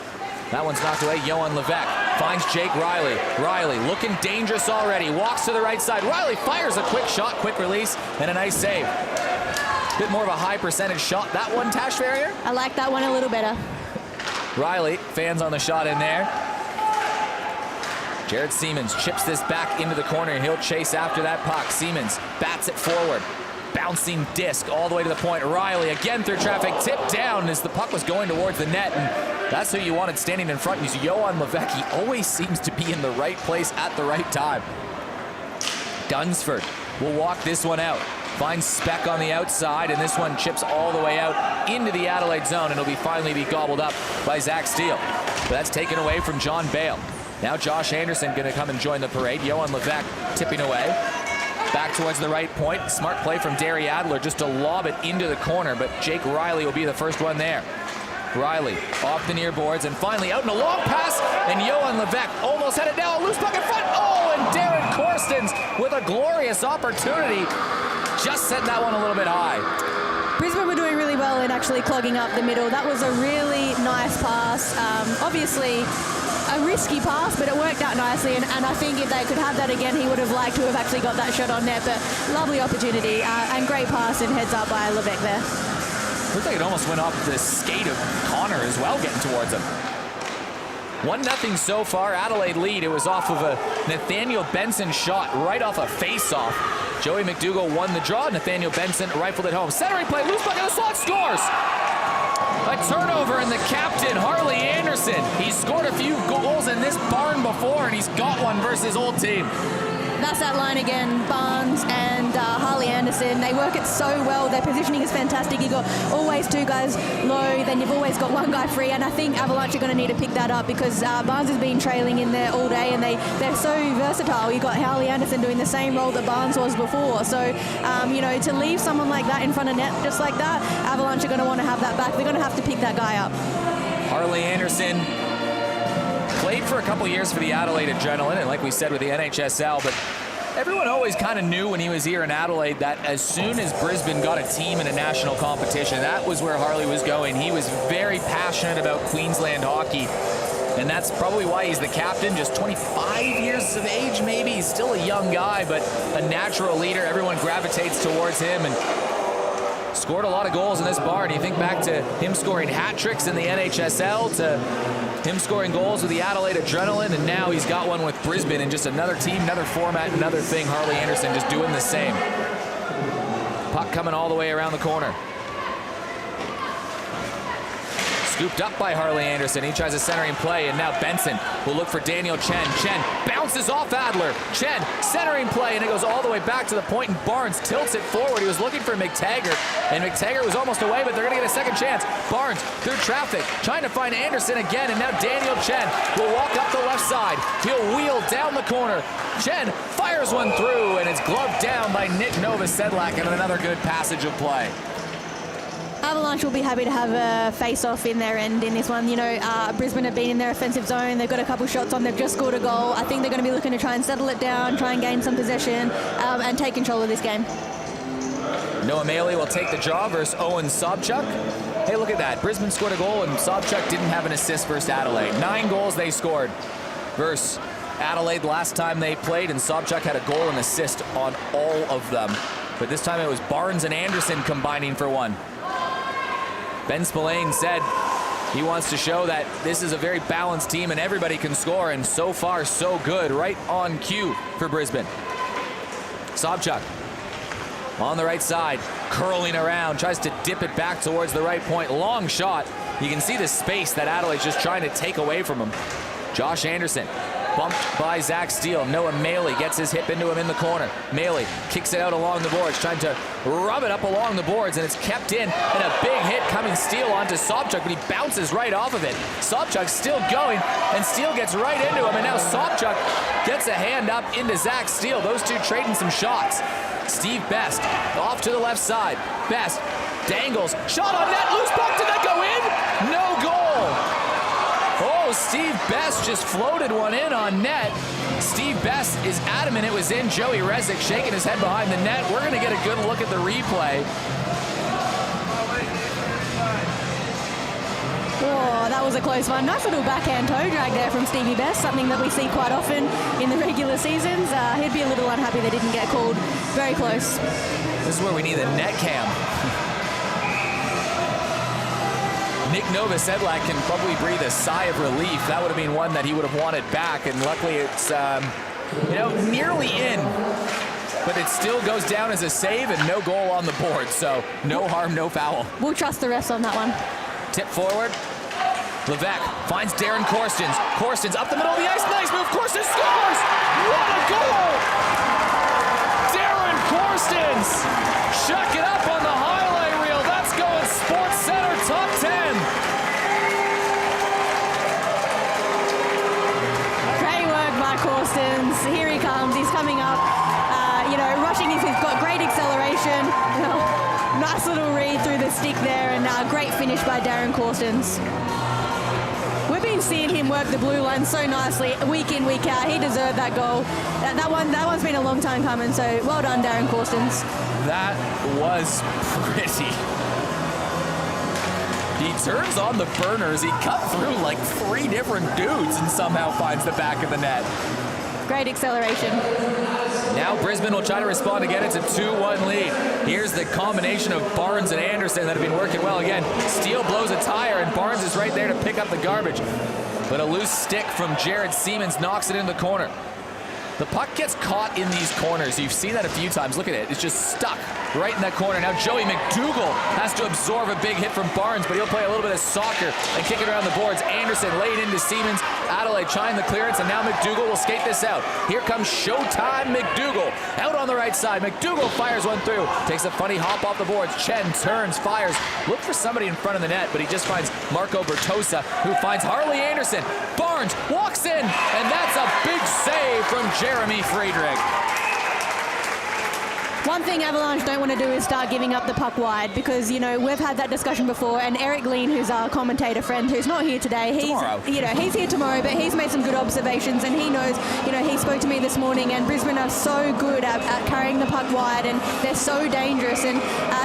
Speaker 1: That one's knocked away. Johan Levesque finds Jake Riley. Riley looking dangerous already. Walks to the right side. Riley fires a quick shot, quick release, and a nice save. Bit more of a high percentage shot. That one, Tash Farrier?
Speaker 2: I like that one a little better.
Speaker 1: Riley, fans on the shot in there. Jared Siemens chips this back into the corner. He'll chase after that puck. Siemens bats it forward. Bouncing disc all the way to the point. Riley again through traffic, tipped down as the puck was going towards the net, and that's who you wanted standing in front. He's Johan Levesque. He always seems to be in the right place at the right time. Dunsford will walk this one out. Finds Speck on the outside, and this one chips all the way out into the Adelaide zone, and it'll finally be gobbled up by Zach Steele. But that's taken away from John Bale. Now Josh Anderson going to come and join the parade. Johan Levesque tipping away. Back towards the right point. Smart play from Derry Adler just to lob it into the corner, but Jake Riley will be the first one there. Riley off the near boards and finally out in a long pass, and Johan Levesque almost had it down. Loose puck in front. Oh, and Darren Corstens with a glorious opportunity. Just set that one a little bit high.
Speaker 2: Brisbane were doing really well in actually clogging up the middle. That was a really nice pass. Obviously, a risky pass, but it worked out nicely, and I think if they could have that again, he would have liked to have actually got that shot on net, but lovely opportunity, and great pass and heads up by Levesque there.
Speaker 1: Looked like it almost went off the skate of Connor as well, getting towards him. 1-0 so far, Adelaide lead. It was off of a Nathaniel Benson shot right off a face-off. Joey McDougall won the draw. Nathaniel Benson rifled it home. Centering play, loose puck in the slot, scores! A turnover, and the captain, Harley Anderson. He's scored a few goals in this barn before, and he's got one versus his old team.
Speaker 2: That's that line again, Barnes and Harley Anderson. They work it so well. Their positioning is fantastic. You've got always two guys low, then you've always got one guy free, and I think Avalanche are going to need to pick that up because Barnes has been trailing in there all day, and they're so versatile. You've got Harley Anderson doing the same role that Barnes was before. So, to leave someone like that in front of net just like that, Avalanche are going to want to have that back. They're going to have to pick that guy up.
Speaker 1: Harley Anderson played for a couple years for the Adelaide Adrenaline, and like we said with the NHSL, but everyone always kind of knew when he was here in Adelaide that as soon as Brisbane got a team in a national competition, that was where Harley was going. He was very passionate about Queensland hockey, and that's probably why he's the captain, just 25 years of age maybe. He's still a young guy, but a natural leader. Everyone gravitates towards him, and scored a lot of goals in this barn. You think back to him scoring hat tricks in the NHSL, to him scoring goals with the Adelaide Adrenaline, and now he's got one with Brisbane in just another team, another format, another thing. Harley Anderson just doing the same. Puck coming all the way around the corner. Scooped up by Harley Anderson. He tries a centering play, and now Benson will look for Daniel Chen. Chen bounces off Adler. Chen centering play, and it goes all the way back to the point, and Barnes tilts it forward. He was looking for McTaggart, and McTaggart was almost away, but they're going to get a second chance. Barnes through traffic, trying to find Anderson again, and now Daniel Chen will walk up the left side. He'll wheel down the corner. Chen fires one through, and it's gloved down by Nick Novosedlak, and another good passage of play.
Speaker 2: Avalanche will be happy to have a face-off in their end in this one. Brisbane have been in their offensive zone. They've got a couple shots on. They've just scored a goal. I think they're going to be looking to try and settle it down, try and gain some possession, and take control of this game.
Speaker 1: Noah Maley will take the draw versus Owen Sobchuk. Hey, look at that. Brisbane scored a goal, and Sobchuk didn't have an assist versus Adelaide. 9 goals they scored versus Adelaide last time they played, and Sobchuk had a goal and assist on all of them. But this time it was Barnes and Anderson combining for one. Ben Spillane said he wants to show that this is a very balanced team and everybody can score, and so far so good, right on cue for Brisbane. Sobchuk on the right side, curling around, tries to dip it back towards the right point. Long shot. You can see the space that Adelaide's just trying to take away from him. Josh Anderson bumped by Zach Steele. Noah Maley gets his hip into him in the corner. Maley kicks it out along the boards, trying to rub it up along the boards, and it's kept in, and a big hit coming Steele onto Sobchuk, but he bounces right off of it. Sobchuk still going, and Steele gets right into him, and now Sobchuk gets a hand up into Zach Steele. Those two trading some shots. Steve Best off to the left side. Best dangles, shot on net, loose puck, did that go in? No goal. Oh, Steve Best just floated one in on net. Steve Best is adamant it was in. Joey Rezick shaking his head behind the net. We're going to get a good look at the replay.
Speaker 2: Oh, that was was a close one. Nice little backhand toe drag there from Stevie Best, something that we see quite often in the regular seasons. He'd be a little unhappy they didn't get called. Very close.
Speaker 1: This is where we need a net cam. Nick Novosedlak can probably breathe a sigh of relief. That would have been one that he would have wanted back, and luckily it's nearly in. But it still goes down as a save and no goal on the board, so no harm, no foul.
Speaker 2: We'll trust the refs on that one.
Speaker 1: Tip forward. Levesque finds Darren Corstens. Corstens up the middle of the ice. Nice move. Corstens scores! What a goal! Darren Corstens! Chuck it up on the highlight reel. That's going Sports Center top 10.
Speaker 2: Great work by Corstens. Here he comes. He's coming up. Rushing, he's got great acceleration. Nice little read through the stick there, and great finish by Darren Corstens. We've been seeing him work the blue line so nicely, week in, week out. He deserved that goal. That one's been a long time coming, so well done, Darren Corstens.
Speaker 1: That was pretty. He turns on the burners. He cut through like 3 different dudes and somehow finds the back of the net.
Speaker 2: Great acceleration.
Speaker 1: Now Brisbane will try to respond again. It's a 2-1 lead. Here's the combination of Barnes and Anderson that have been working well. Again, Steele blows a tire, and Barnes is right there to pick up the garbage. But a loose stick from Jared Siemens knocks it in the corner. The puck gets caught in these corners. You've seen that a few times. Look at it. It's just stuck right in that corner. Now Joey McDougall has to absorb a big hit from Barnes, but he'll play a little bit of soccer and kick it around the boards. Anderson laid into Siemens. Adelaide trying the clearance, and now McDougall will skate this out. Here comes Showtime McDougall. Out on the right side. McDougall fires one through. Takes a funny hop off the boards. Chen turns, fires. Look for somebody in front of the net, but he just finds Marco Bertosa, who finds Harley Anderson. Barnes walks in, and that's a big save from Jeremy Friedrich.
Speaker 2: One thing Avalanche don't want to do is start giving up the puck wide, because, we've had that discussion before, and Eric Lean, who's our commentator friend, who's not here today, he's here tomorrow, but he's made some good observations, and he knows, he spoke to me this morning, and Brisbane are so good at carrying the puck wide, and they're so dangerous, and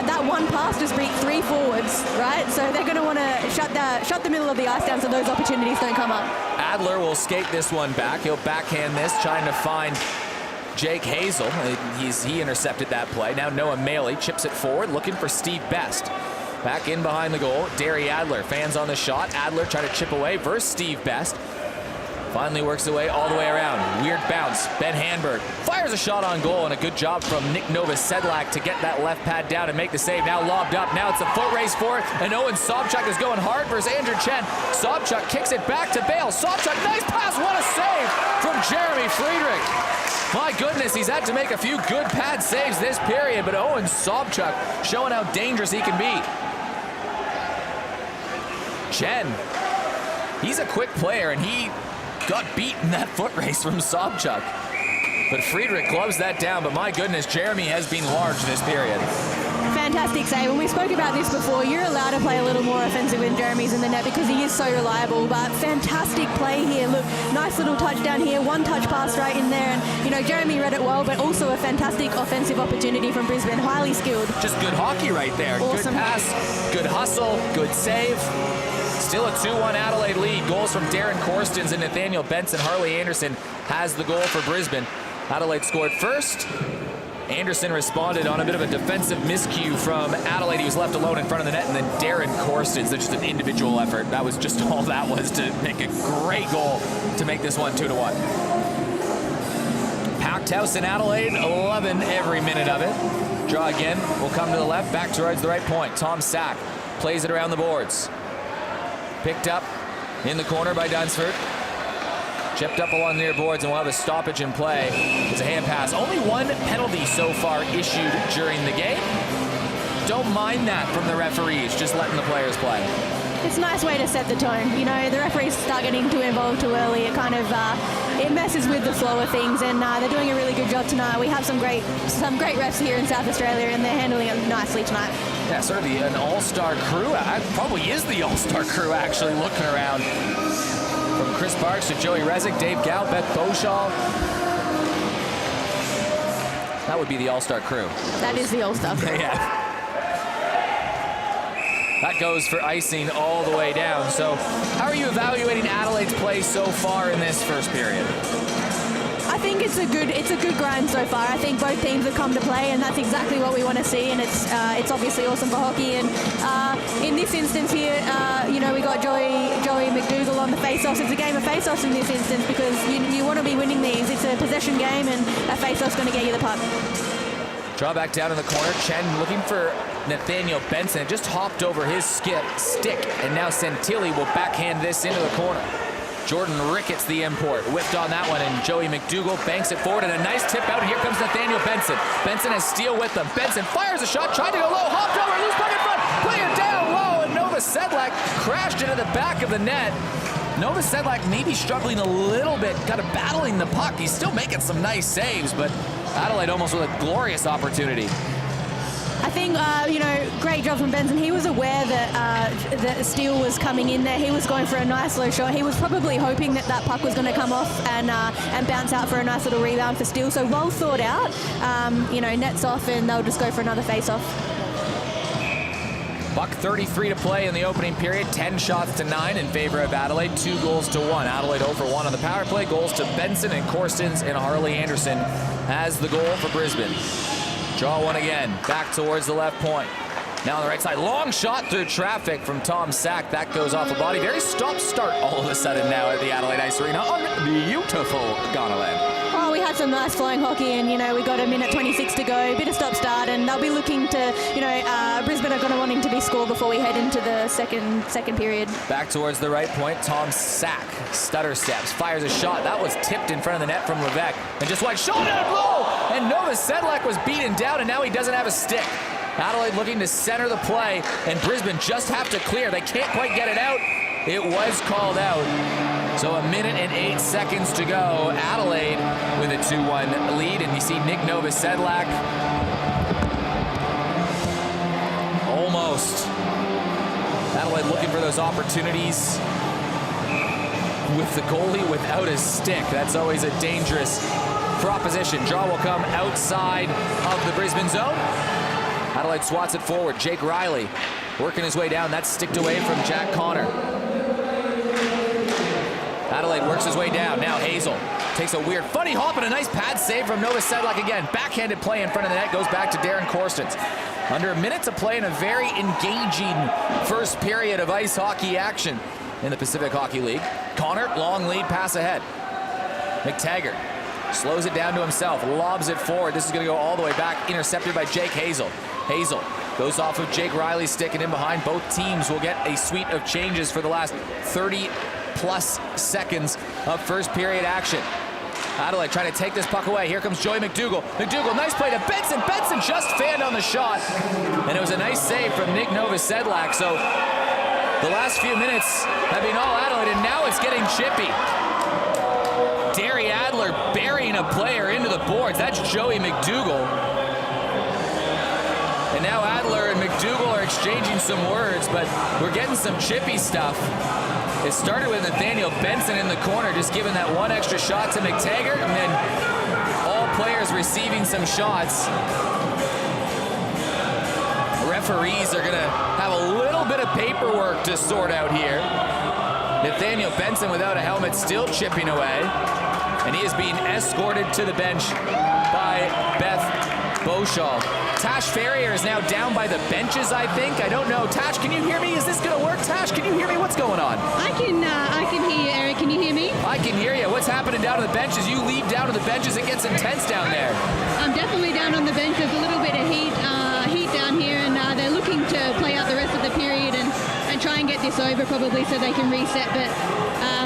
Speaker 2: that one pass just beat 3 forwards, right? So they're going to want to shut the middle of the ice down so those opportunities don't come up.
Speaker 1: Adler will skate this one back. He'll backhand this, trying to find Jake Hazel. He intercepted that play. Now Noah Maley chips it forward, looking for Steve Best. Back in behind the goal, Derry Adler. Fans on the shot. Adler trying to chip away versus Steve Best. Finally works away all the way around. Weird bounce. Ben Hanberg fires a shot on goal, and a good job from Nick Novosedlak to get that left pad down and make the save. Now lobbed up. Now it's a foot race for it, and Owen Sobchuk is going hard versus Andrew Chen. Sobchuk kicks it back to Bale. Sobchuk, nice pass. What a save from Jeremy Friedrich. My goodness, he's had to make a few good pad saves this period, but Owen Sobchuk showing how dangerous he can be. Chen, he's a quick player, and he got beat in that foot race from Sobchuk. But Friedrich gloves that down, but my goodness, Jeremy has been large this period.
Speaker 2: Fantastic save. When we spoke about this before, you're allowed to play a little more offensive when Jeremy's in the net because he is so reliable, but fantastic play here. Look, nice little touchdown here, one touch pass right in there, and Jeremy read it well, but also a fantastic offensive opportunity from Brisbane, highly skilled.
Speaker 1: Just good hockey right there.
Speaker 2: Awesome.
Speaker 1: Good pass, good hustle, good save. Still a 2-1 Adelaide lead. Goals from Darren Corstens and Nathaniel Benson. Harley Anderson has the goal for Brisbane. Adelaide scored first. Anderson responded on a bit of a defensive miscue from Adelaide. He was left alone in front of the net, and then Darren Corstens, just an individual effort. That was just all that was to make a great goal to make this one 2-1. Packed house in Adelaide, 11 every minute of it. Draw again, will come to the left, back towards the right point. Tom Sack plays it around the boards. Picked up in the corner by Dunsford. Chipped up along near boards, and we'll have a stoppage in play. It's a hand pass. Only one penalty so far issued during the game. Don't mind that from the referees, just letting the players play.
Speaker 2: It's a nice way to set the tone. The referees start getting too involved too early. It kind of it messes with the flow of things, and they're doing a really good job tonight. We have some great refs here in South Australia, and they're handling it nicely tonight.
Speaker 1: Yeah, sort of an all-star crew. Probably is the all-star crew, actually, looking around. From Chris Parks to Joey Rezick, Dave Gow, Beth Beauchal. That would be the all-star crew.
Speaker 2: That is the all-star crew.
Speaker 1: Yeah. That goes for icing all the way down. So how are you evaluating Adelaide's play so far in this first period?
Speaker 2: I think it's a good grind so far. I think both teams have come to play, and that's exactly what we want to see. And it's obviously awesome for hockey. And in this instance here, we got Joey McDougall on the face-offs. It's a game of face-offs in this instance because you want to be winning these. It's a possession game, and a face-off's going to get you the puck.
Speaker 1: Draw back down in the corner. Chen looking for Nathaniel Benson. It just hopped over his stick, and now Santilli will backhand this into the corner. Jordan Ricketts, the import, whipped on that one, and Joey McDougall banks it forward, and a nice tip out, and here comes Nathaniel Benson. Benson has Steele with them. Benson fires a shot, tried to go low, hopped over, loose puck in front, play it down low, and Nova Sedlak crashed into the back of the net. Nova Sedlak maybe struggling a little bit, kind of battling the puck. He's still making some nice saves, but Adelaide almost with a glorious opportunity.
Speaker 2: I think, great job from Benson. He was aware that Steele was coming in there. He was going for a nice low shot. He was probably hoping that puck was going to come off and bounce out for a nice little rebound for Steele. So well thought out. Nets off, and they'll just go for another face-off.
Speaker 1: Buck 33 to play in the opening period. 10 shots to 9 in favor of Adelaide. 2 goals to 1. Adelaide 0 for 1 on the power play. Goals to Benson and Corstens, and Harley Anderson has the goal for Brisbane. Draw one again, back towards the left point. Now on the right side, long shot through traffic from Tom Sack. That goes off the body. Very stop-start all of a sudden now at the Adelaide Ice Arena on beautiful Ghanaland.
Speaker 2: Oh, we had some nice flying hockey, and we got a minute 26 to go. Bit of stop-start, and they'll be looking to, Brisbane are going to wanting to be scored before we head into the second period. Back
Speaker 1: towards the right point, Tom Sack stutter steps, fires a shot. That was tipped in front of the net from Levesque, and just wide shot out low. And Nova Sedlak was beaten down, and now he doesn't have a stick. Adelaide looking to center the play, and Brisbane just have to clear. They can't quite get it out. It was called out. So a minute and 8 seconds to go. Adelaide with a 2-1 lead, and you see Nick Nova Sedlak almost. Adelaide looking for those opportunities with the goalie without a stick. That's always a dangerous proposition. Draw will come outside of the Brisbane zone. Adelaide swats it forward. Jake Riley working his way down. That's sticked away from Jack Connor. Adelaide works his way down. Now Hazel takes a weird funny hop and a nice pad save from Nova Sedlak again. Backhanded play in front of the net goes back to Darren Corstens. Under a minute to play in a very engaging first period of ice hockey action in the Pacific Hockey League. Connor, long lead pass ahead. McTaggart slows it down to himself, lobs it forward. This is going to go all the way back, intercepted by Jake Hazel. Hazel goes off of Jake Riley's stick and in behind. Both teams will get a suite of changes for the last 30-plus seconds of first period action. Adelaide trying to take this puck away. Here comes Joey McDougall. McDougall, nice play to Benson. Benson just fanned on the shot. And it was a nice save from Nick Nova Sedlak. So the last few minutes have been all Adelaide, and now it's getting chippy. Derry Adler burying a player into the boards. That's Joey McDougall. And now Adler and McDougall are exchanging some words, but we're getting some chippy stuff. It started with Nathaniel Benson in the corner, just giving that one extra shot to McTaggart, and then all players receiving some shots. Referees are going to have a little bit of paperwork to sort out here. Nathaniel Benson without a helmet still chipping away, and he is being escorted to the bench by Beth Beauchal. Tash Ferrier is now down by the benches, I think. I don't know. Tash, can you hear me? Is this going to work? Tash, can you hear me? What's going on?
Speaker 3: I can hear you, Eric. Can you hear me?
Speaker 1: I can hear you. What's happening down to the benches? You leave down to the benches. It gets intense down there.
Speaker 3: I'm definitely down on the bench. There's a little bit of heat down here, and they're looking to play out the rest of the period and try and get this over probably so they can reset, but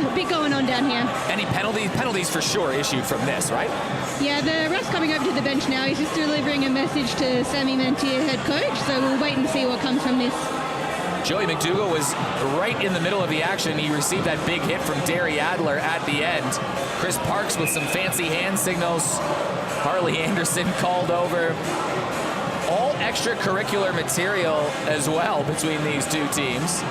Speaker 3: a bit going on down here.
Speaker 1: Any penalties? Penalties for sure issued from this, right?
Speaker 3: Yeah, the ref's coming over to the bench now. He's just delivering a message to Sammy Mantier, head coach, so we'll wait and see what comes from this.
Speaker 1: Joey McDougall was right in the middle of the action. He received that big hit from Derry Adler at the end. Chris Parks with some fancy hand signals. Harley Anderson called over. All extracurricular material as well between these two teams.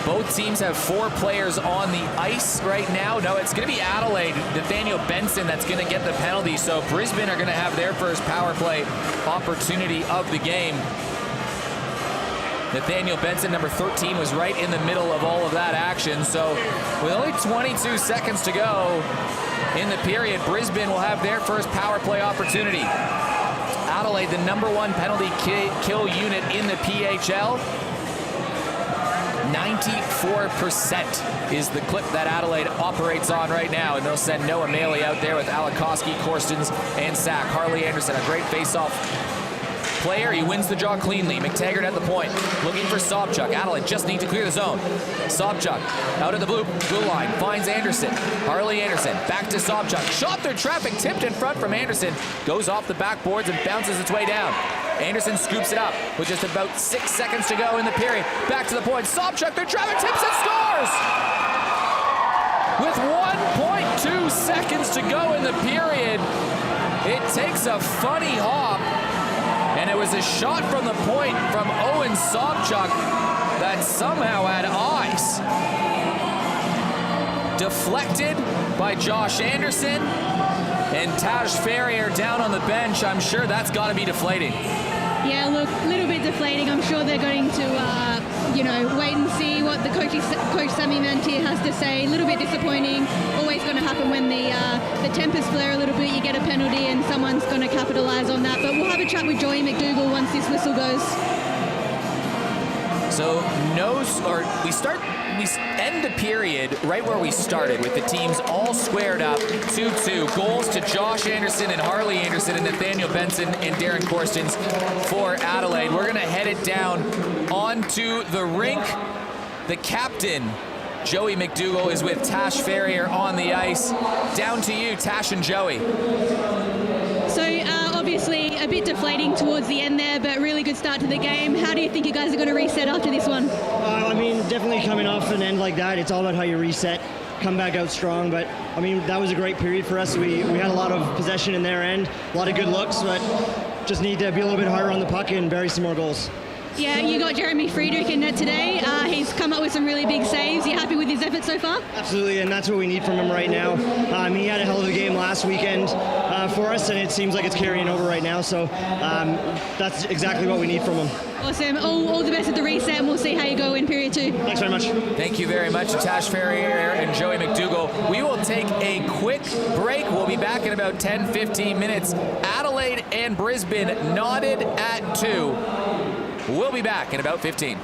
Speaker 1: Both teams have 4 players on the ice right now. No, it's going to be Adelaide, Nathaniel Benson, that's going to get the penalty. So Brisbane are going to have their first power play opportunity of the game. Nathaniel Benson, number 13, was right in the middle of all of that action. So with only 22 seconds to go in the period, Brisbane will have their first power play opportunity. Adelaide, the number 1 penalty kill unit in the PHL. 94% is the clip that Adelaide operates on right now, and they'll send Noah Maley out there with Alakowski, Korstens, and Sack. Harley Anderson, a great face-off player. He wins the draw cleanly. McTaggart at the point, looking for Sobchuk. Adelaide just need to clear the zone. Sobchuk out of the blue line, finds Anderson. Harley Anderson back to Sobchuk. Shot through traffic, tipped in front from Anderson. Goes off the backboards and bounces its way down. Anderson scoops it up with just about 6 seconds to go in the period. Back to the point. Sobchuk through traffic, tips and scores! With 1.2 seconds to go in the period, it takes a funny hop. And it was a shot from the point from Owen Sobchuk that somehow had eyes. Deflected by Josh Anderson, and Taj Ferrier down on the bench. I'm sure that's got to be deflating.
Speaker 3: Yeah, look, a little bit deflating. I'm sure they're going to, wait and see what the coach Sammy Mantier has to say. A little bit disappointing. Always going to happen when the tempers flare a little bit. You get a penalty and someone's going to capitalise on that. But we'll have a chat with Joey McDougall once this whistle goes.
Speaker 1: So we end the period right where we started, with the teams all squared up, 2-2. Goals to Josh Anderson and Harley Anderson and Nathaniel Benson and Darren Korstens for Adelaide. We're going to head it down onto the rink. The captain, Joey McDougall, is with Tash Ferrier on the ice. Down to you, Tash and Joey.
Speaker 3: So obviously a bit deflating towards the end there, but really good start to the game. How do you think you guys are going to reset after this one?
Speaker 4: Definitely coming off an end like that, it's all about how you reset, come back out strong. But that was a great period for us. We had a lot of possession in their end, a lot of good looks, but just need to be a little bit harder on the puck and bury some more goals.
Speaker 3: Yeah, you got Jeremy Friedrich in net today. He's come up with some really big saves. You happy with his effort so far?
Speaker 4: Absolutely, and that's what we need from him right now. He had a hell of a game last weekend for us, and it seems like it's carrying over right now. So that's exactly what we need from him.
Speaker 3: Awesome. All the best at the reset, and we'll see how you go in period 2.
Speaker 4: Thanks very much.
Speaker 1: Thank you very much to Tash Ferrier and Joey McDougall. We will take a quick break. We'll be back in about 10-15 minutes. Adelaide and Brisbane knotted at 2. We'll be back in about 15.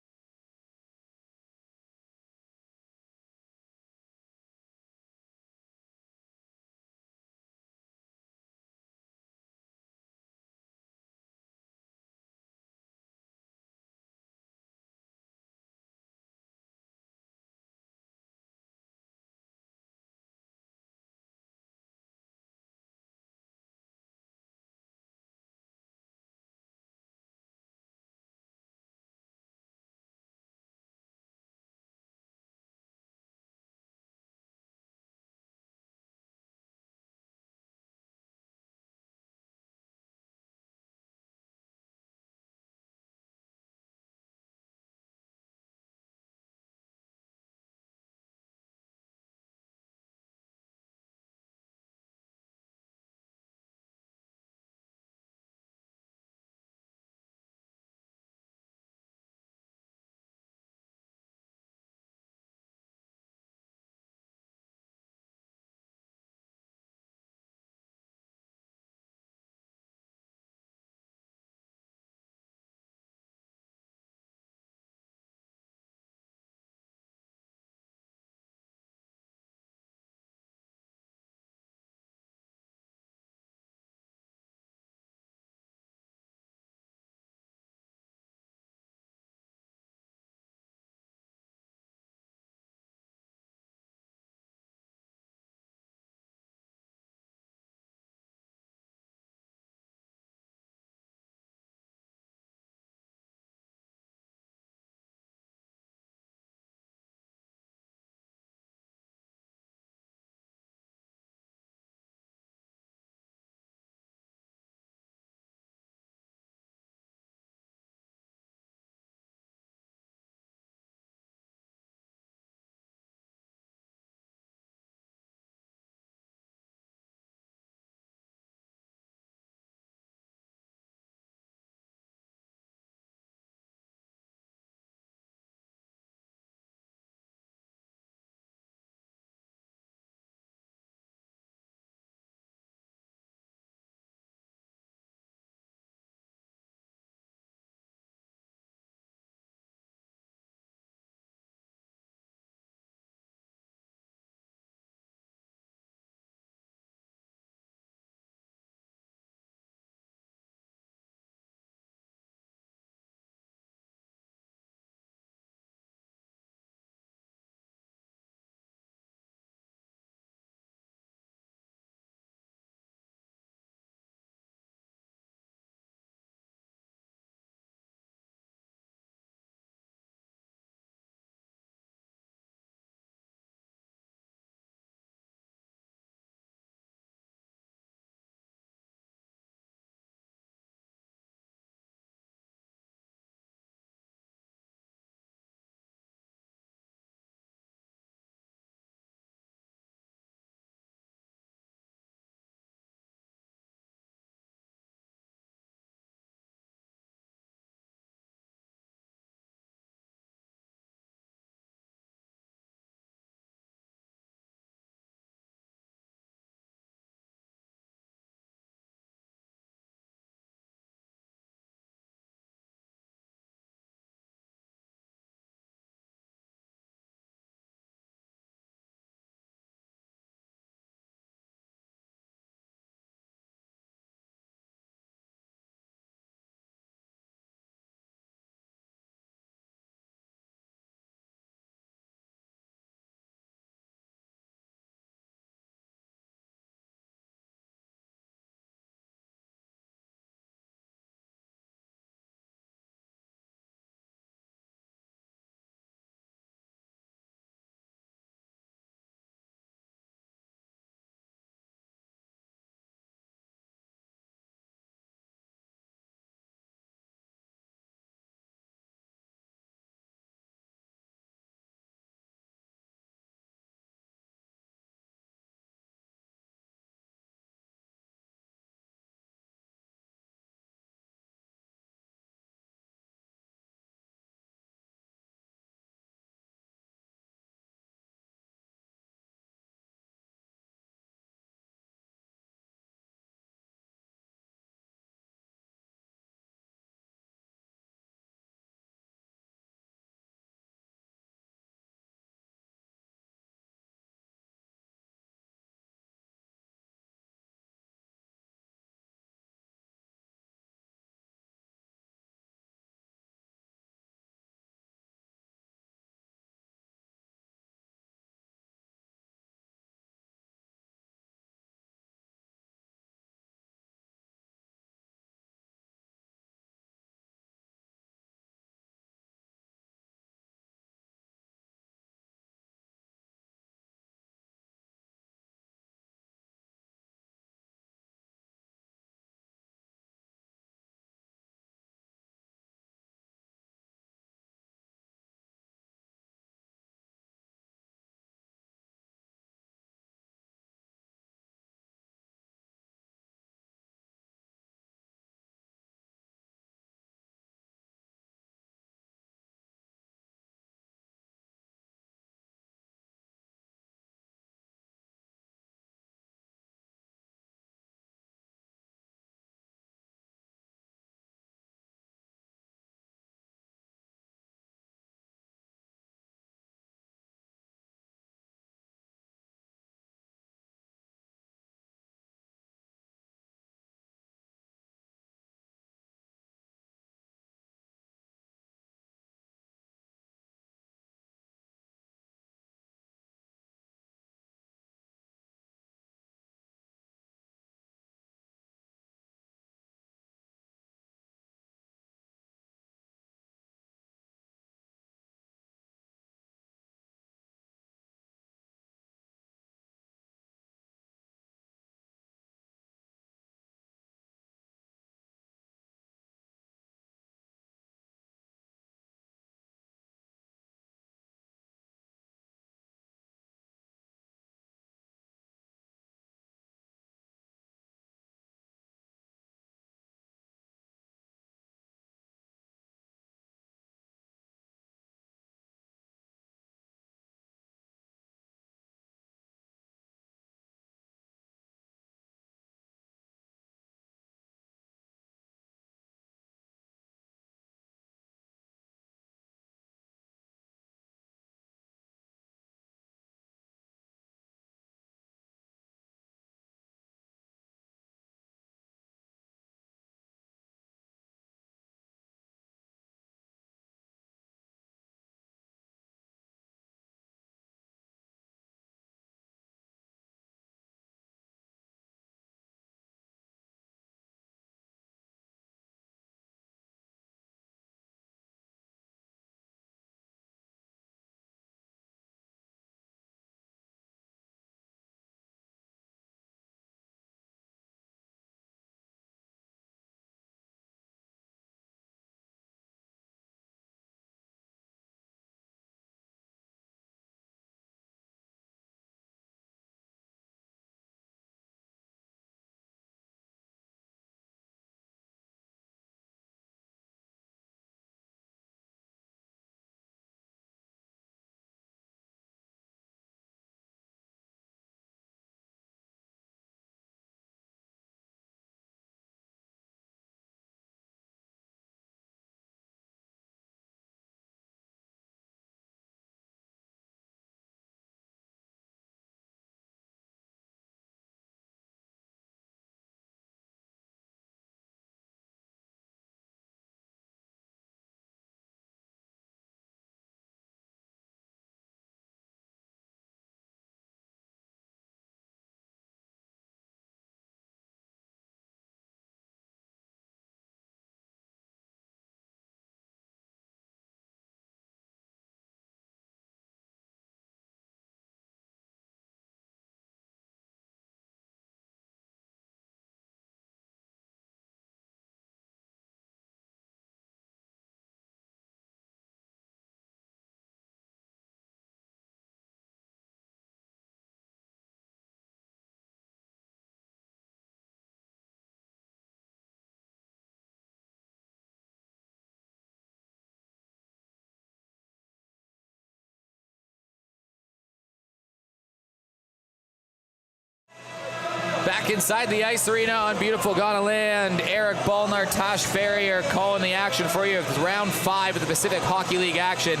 Speaker 1: Back inside the ice arena on beautiful Ghana land. Eric Balnar, Tash Farrier calling the action for you. It's round 5 of the Pacific Hockey League action.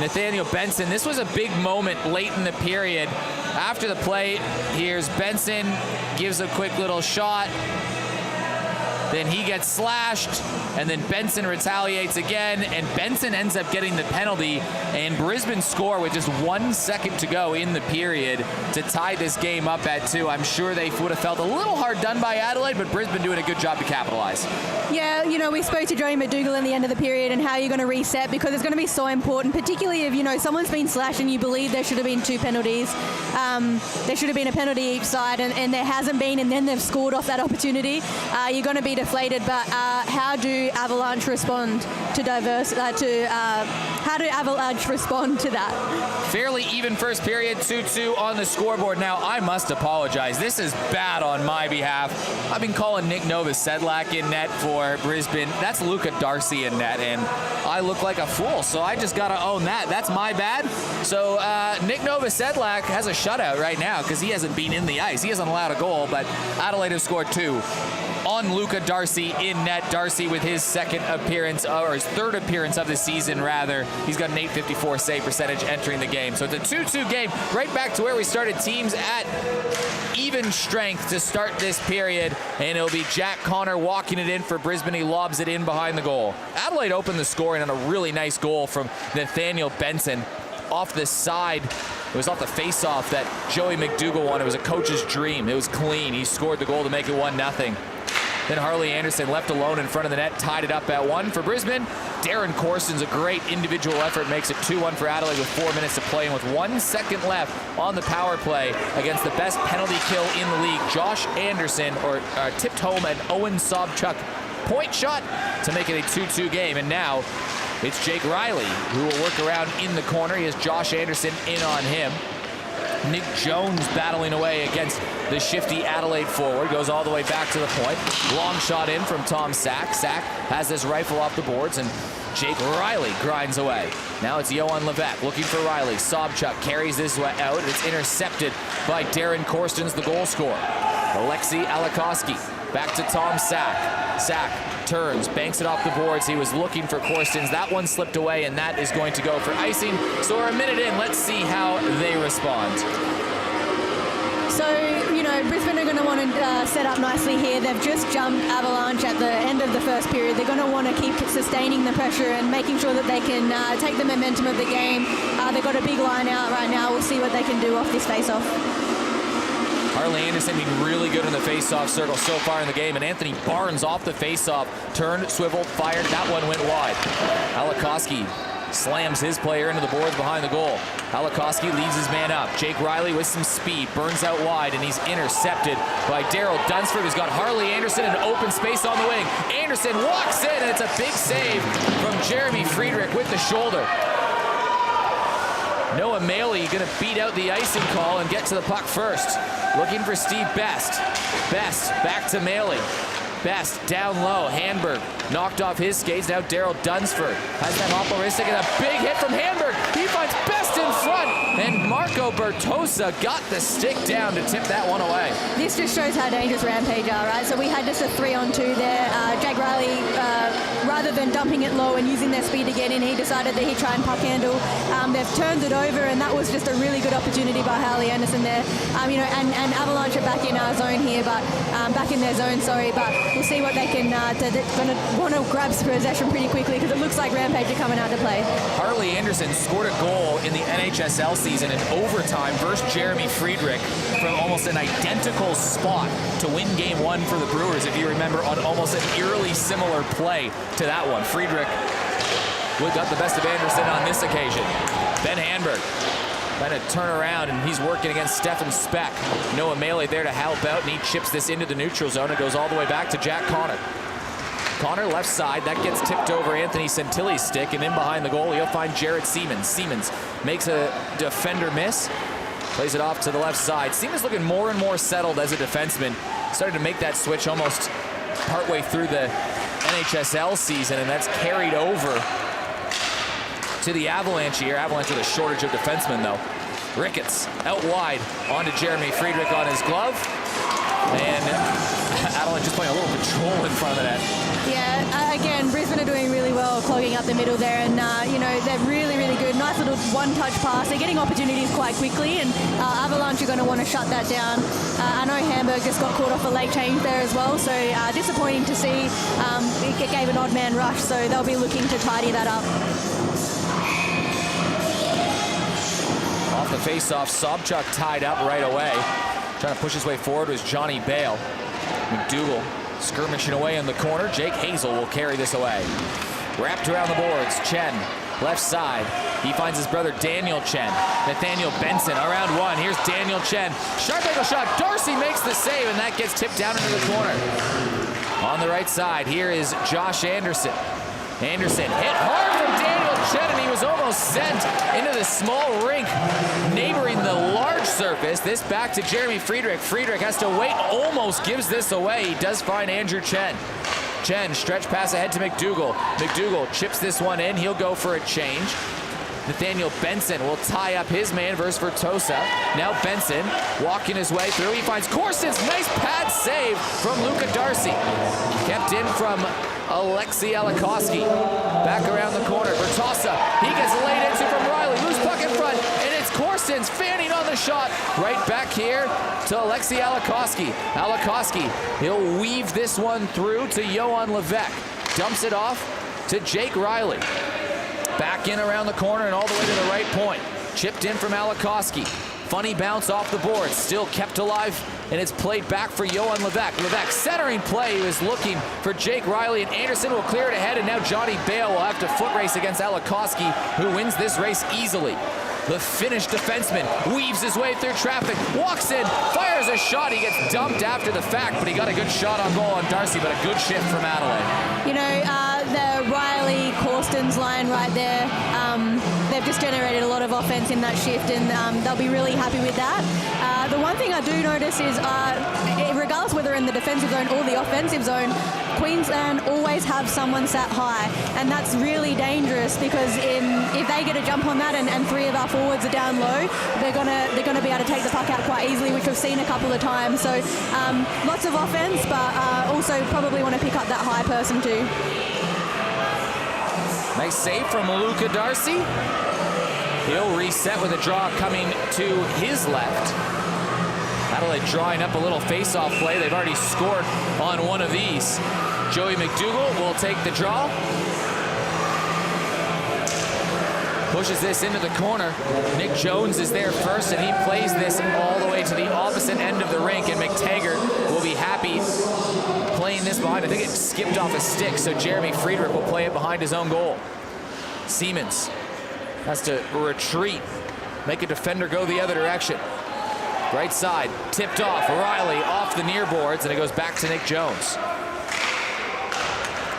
Speaker 1: Nathaniel Benson, this was a big moment late in the period. After the play, here's Benson, gives a quick little shot. Then he gets slashed, and then Benson retaliates again, and Benson ends up getting the penalty, and Brisbane score with just 1 second to go in the period to tie this game up at 2. I'm sure they would have felt a little hard done by Adelaide, but Brisbane doing a good job to capitalize.
Speaker 2: Yeah, you know, we spoke to Joey McDougall in the end of the period and how you're going to reset, because it's going to be so important, particularly if, you know, someone's been slashed and you believe there should have been 2 penalties. There should have been a penalty each side, and there hasn't been, and then they've scored off that opportunity. You're going to be deflated, but how do Avalanche respond to how do Avalanche respond to that?
Speaker 1: Fairly even first period, 2-2 on the scoreboard. Now, I must apologize. This is bad on my behalf. I've been calling Nick Novosedlak in net for Brisbane. That's Luca Darcy in net, and I look like a fool, so I just got to own that. That's my bad. So Nick Novosedlak has a shutout right now because he hasn't been in the ice. He hasn't allowed a goal, but Adelaide has scored 2 on Luca Darcy in net. Darcy with his second appearance, or his third appearance of the season, rather. He's got an .854 save percentage entering the game. So it's a 2-2 game, right back to where we started. Teams at even strength to start this period, and it'll be Jack Connor walking it in for Brisbane. He lobs it in behind the goal. Adelaide opened the scoring on a really nice goal from Nathaniel Benson off the side. It was off the face-off that Joey McDougall won. It was a coach's dream. It was clean. He scored the goal to make it 1-0. Then Harley Anderson left alone in front of the net, tied it up at 1 for Brisbane. Darren Corsten's a great individual effort, makes it 2-1 for Adelaide with 4 minutes to play, and with 1 second left on the power play against the best penalty kill in the league, Josh Anderson, tipped home an Owen Sobchuk point shot to make it a 2-2 game. And now it's Jake Riley who will work around in the corner. He has Josh Anderson in on him. Nick Jones battling away against the shifty Adelaide forward. Goes all the way back to the point. Long shot in from Tom Sack. Sack has this rifle off the boards, and Jake Riley grinds away. Now it's Johan Levesque looking for Riley. Sobchuk carries this out. It's intercepted by Darren Corstens, the goal scorer. Alexei Alikoski back to Tom Sack. Sack turns, banks it off the boards. He was looking for Corstens. That one slipped away, and that is going to go for icing. So we're a minute in. Let's see how they respond.
Speaker 2: So, you know, Brisbane are going to want to set up nicely here. They've just jumped Avalanche at the end of the first period. They're going to want to keep sustaining the pressure and making sure that they can take the momentum of the game. They've got a big line out right now. We'll see what they can do off this face-off.
Speaker 1: Harley Anderson being really good in the face-off circle so far in the game, and Anthony Barnes off the face-off. Turned, swiveled, fired. That one went wide. Alikoski slams his player into the boards behind the goal. Alikoski leads his man up. Jake Riley with some speed, burns out wide, and he's intercepted by Daryl Dunsford, who's got Harley Anderson in open space on the wing. Anderson walks in, and it's a big save from Jeremy Friedrich with the shoulder. Noah Maley going to beat out the icing call and get to the puck first. Looking for Steve Best. Best back to Maley. Best down low. Handberg knocked off his skates. Now Daryl Dunsford has that hoppleristic, and a big hit from Handberg. He finds Best in front, and Marco Bertosa got the stick down to tip that one away.
Speaker 2: This just shows how dangerous Rampage are, right? So we had just a 3-on-2 there. Jake Riley, rather than dumping it low and using their speed to get in, he decided that he'd try and puck handle. They've turned it over, and that was just a really good opportunity by Harley Anderson there. You know, and Avalanche are back in our zone here, but back in their zone, sorry, but we'll see what they can. They're going to want to grab possession pretty quickly because it looks like Rampage are coming out to play.
Speaker 1: Harley Anderson scored a goal in the NHSL season in overtime versus Jeremy Friedrich from almost an identical spot to win game 1 for the Brewers, if you remember, on almost an eerily similar play to that one. Friedrich got the best of Anderson on this occasion. Ben Handberg trying to turn around, and he's working against Stefan Speck. Noah Maley there to help out, and he chips this into the neutral zone. It goes all the way back to Jack Connor. Connor left side, that gets tipped over Anthony Santilli's stick, and in behind the goal you'll find Jared Siemens. Siemens makes a defender miss, plays it off to the left side. Siemens looking more and more settled as a defenseman. Started to make that switch almost partway through the NHSL season, and that's carried over to the Avalanche here. Avalanche with a shortage of defensemen, though. Ricketts out wide onto Jeremy Friedrich on his glove. And Adelaide just playing a little patrol in front of the net.
Speaker 2: Yeah, again, Brisbane are doing really well clogging up the middle there, and they're really, really good. Nice little one-touch pass. They're getting opportunities quite quickly, and Avalanche are going to want to shut that down. I know Hamburg just got caught off a late change there as well, so disappointing to see. It gave an odd man rush, so they'll be looking to tidy that up.
Speaker 1: Off the face-off, Sobchuk tied up right away. Trying to push his way forward was Johnny Bale. McDougall skirmishing away in the corner. Jake Hazel will carry this away. Wrapped around the boards, Chen, left side. He finds his brother Daniel Chen. Nathaniel Benson around one. Here's Daniel Chen. Sharp angle shot. Darcy makes the save, and that gets tipped down into the corner. On the right side, here is Josh Anderson. Anderson hit hard from Daniel Chen, and he was almost sent into the small rink neighboring the large surface. This back to Jeremy Friedrich. Friedrich has to wait, almost gives this away. He does find Andrew Chen. Chen, stretch pass ahead to McDougall. McDougall chips this one in. He'll go for a change. Nathaniel Benson will tie up his man versus Vertosa. Now Benson walking his way through. He finds Corstens. Nice pad save from Luca Darcy. Kept in from Alexei Alakowski. Back around the corner. Vertosa. He gets laid into from Riley. Loose puck in front. And it's Corstens fanning on the shot. Right back here to Alexei Alakowski. Alakowski. He'll weave this one through to Johan Levesque. Dumps it off to Jake Riley. Back in around the corner and all the way to the right point. Chipped in from Alakowski. Funny bounce off the board. Still kept alive, and it's played back for Johan Levesque. Levesque centering play. He was looking for Jake Riley, and Anderson will clear it ahead, and now Johnny Bale will have to foot race against Alakowski, who wins this race easily. The Finnish defenseman weaves his way through traffic, walks in, fires a shot. He gets dumped after the fact, but he got a good shot on goal on Darcy, but a good shift from Adelaide.
Speaker 2: The Riley Corstens line right there, they've just generated a lot of offense in that shift, and they'll be really happy with that. The one thing I do notice is, regardless whether in the defensive zone or the offensive zone, Queensland always have someone sat high, and that's really dangerous because if they get a jump on that and three of our forwards are down low, they're gonna be able to take the puck out quite easily, which we've seen a couple of times. So lots of offense, but also probably want to pick up that high person too.
Speaker 1: Nice save from Luca Darcy. He'll reset with a draw coming to his left. Adelaide drawing up a little face-off play. They've already scored on one of these. Joey McDougall will take the draw. Pushes this into the corner. Nick Jones is there first, and he plays this all the way to the opposite end of the rink, and McTaggart will be happy playing this behind. I think it skipped off a stick, so Jeremy Friedrich will play it behind his own goal. Siemens has to retreat, make a defender go the other direction. Right side, tipped off. Riley off the near boards, and it goes back to Nick Jones.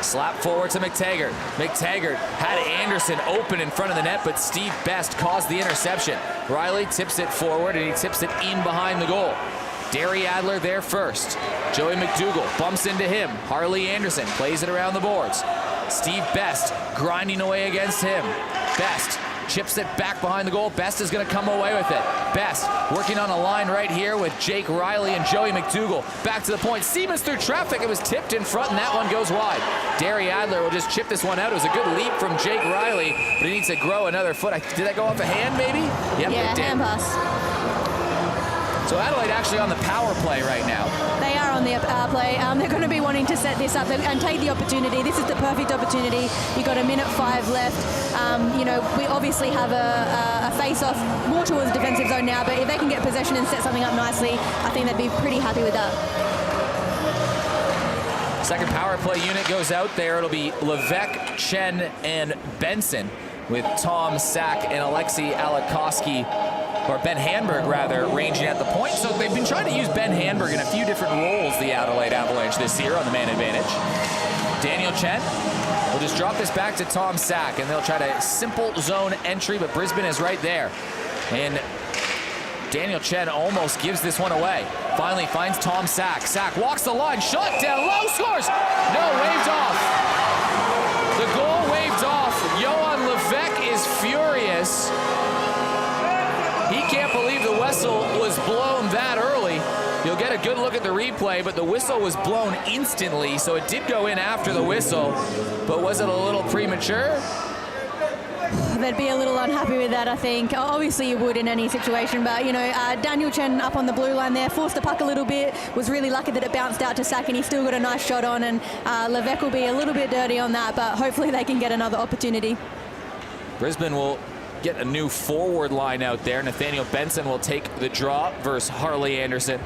Speaker 1: Slap forward to McTaggart. McTaggart had Anderson open in front of the net, but Steve Best caused the interception. Riley tips it forward, and he tips it in behind the goal. Derry Adler there first. Joey McDougall bumps into him. Harley Anderson plays it around the boards. Steve Best grinding away against him. Best chips it back behind the goal. Best is going to come away with it. Best working on a line right here with Jake Riley and Joey McDougall. Back to the point. Siemens through traffic. It was tipped in front, and that one goes wide. Derry Adler will just chip this one out. It was a good leap from Jake Riley, but he needs to grow another foot. Did that go off a hand, maybe? Yep,
Speaker 2: yeah,
Speaker 1: it did.
Speaker 2: hand pass.
Speaker 1: So Adelaide actually on the power play right now.
Speaker 2: They are on the power play. They're going to be wanting to set this up and take the opportunity. This is the perfect opportunity. You've got 1:05 left. We obviously have a face-off more towards the defensive zone now, but if they can get possession and set something up nicely, I think they'd be pretty happy with that.
Speaker 1: Second power play unit goes out there. It'll be Levesque, Chen, and Benson, with Tom Sack and Alexei Alakowski, or Ben Hanberg rather, ranging at the point. So they've been trying to use Ben Hanberg in a few different roles, the Adelaide Avalanche, this year on the man advantage. Daniel Chen will just drop this back to Tom Sack, and they'll try to simple zone entry, but Brisbane is right there. And Daniel Chen almost gives this one away. Finally finds Tom Sack. Sack walks the line, shot down low, scores! No, waved off. The goal waved off. Johan Levesque is furious. He can't believe the whistle was blown that early. You'll get a good look at the replay, but the whistle was blown instantly, so it did go in after the whistle. But was it a little premature?
Speaker 2: They'd be a little unhappy with that, I think. Obviously, you would in any situation, but, you know, Daniel Chen up on the blue line there, forced the puck a little bit, was really lucky that it bounced out to Sack, and he still got a nice shot on, and Levesque will be a little bit dirty on that, but hopefully they can get another opportunity. Brisbane
Speaker 1: will get a new forward line out there. Nathaniel Benson will take the draw versus Harley Anderson.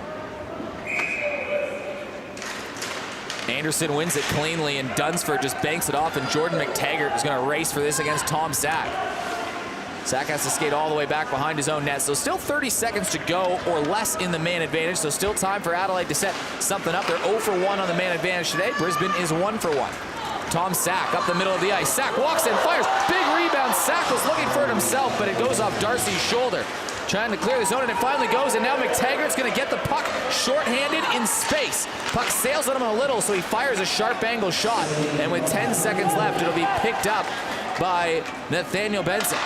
Speaker 1: Anderson wins it cleanly, and Dunsford just banks it off, and Jordan McTaggart is going to race for this against Tom Sack. Sack has to skate all the way back behind his own net, so still 30 seconds to go or less in the man advantage, so still time for Adelaide to set something up. They're 0 for 1 on the man advantage today. Brisbane is 1 for 1. Tom Sack up the middle of the ice. Sack walks in, fires, big rebound. Sack was looking for it himself, but it goes off Darcy's shoulder. Trying to clear the zone, and it finally goes, and now McTaggart's going to get the puck shorthanded in space. Puck sails on him a little, so he fires a sharp angle shot, and with 10 seconds left, it'll be picked up by Nathaniel Benson.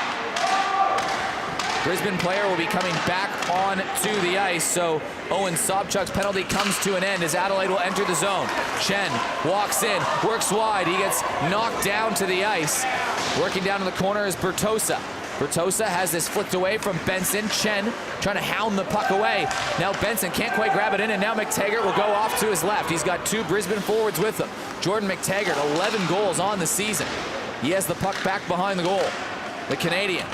Speaker 1: Brisbane player will be coming back onto the ice, so Owen Sobchuk's penalty comes to an end as Adelaide will enter the zone. Chen walks in, works wide, he gets knocked down to the ice. Working down in the corner is Bertosa. Bertosa has this flicked away from Benson. Chen trying to hound the puck away. Now Benson can't quite grab it in, and now McTaggart will go off to his left. He's got 2 Brisbane forwards with him. Jordan McTaggart, 11 goals on the season. He has the puck back behind the goal. The Canadian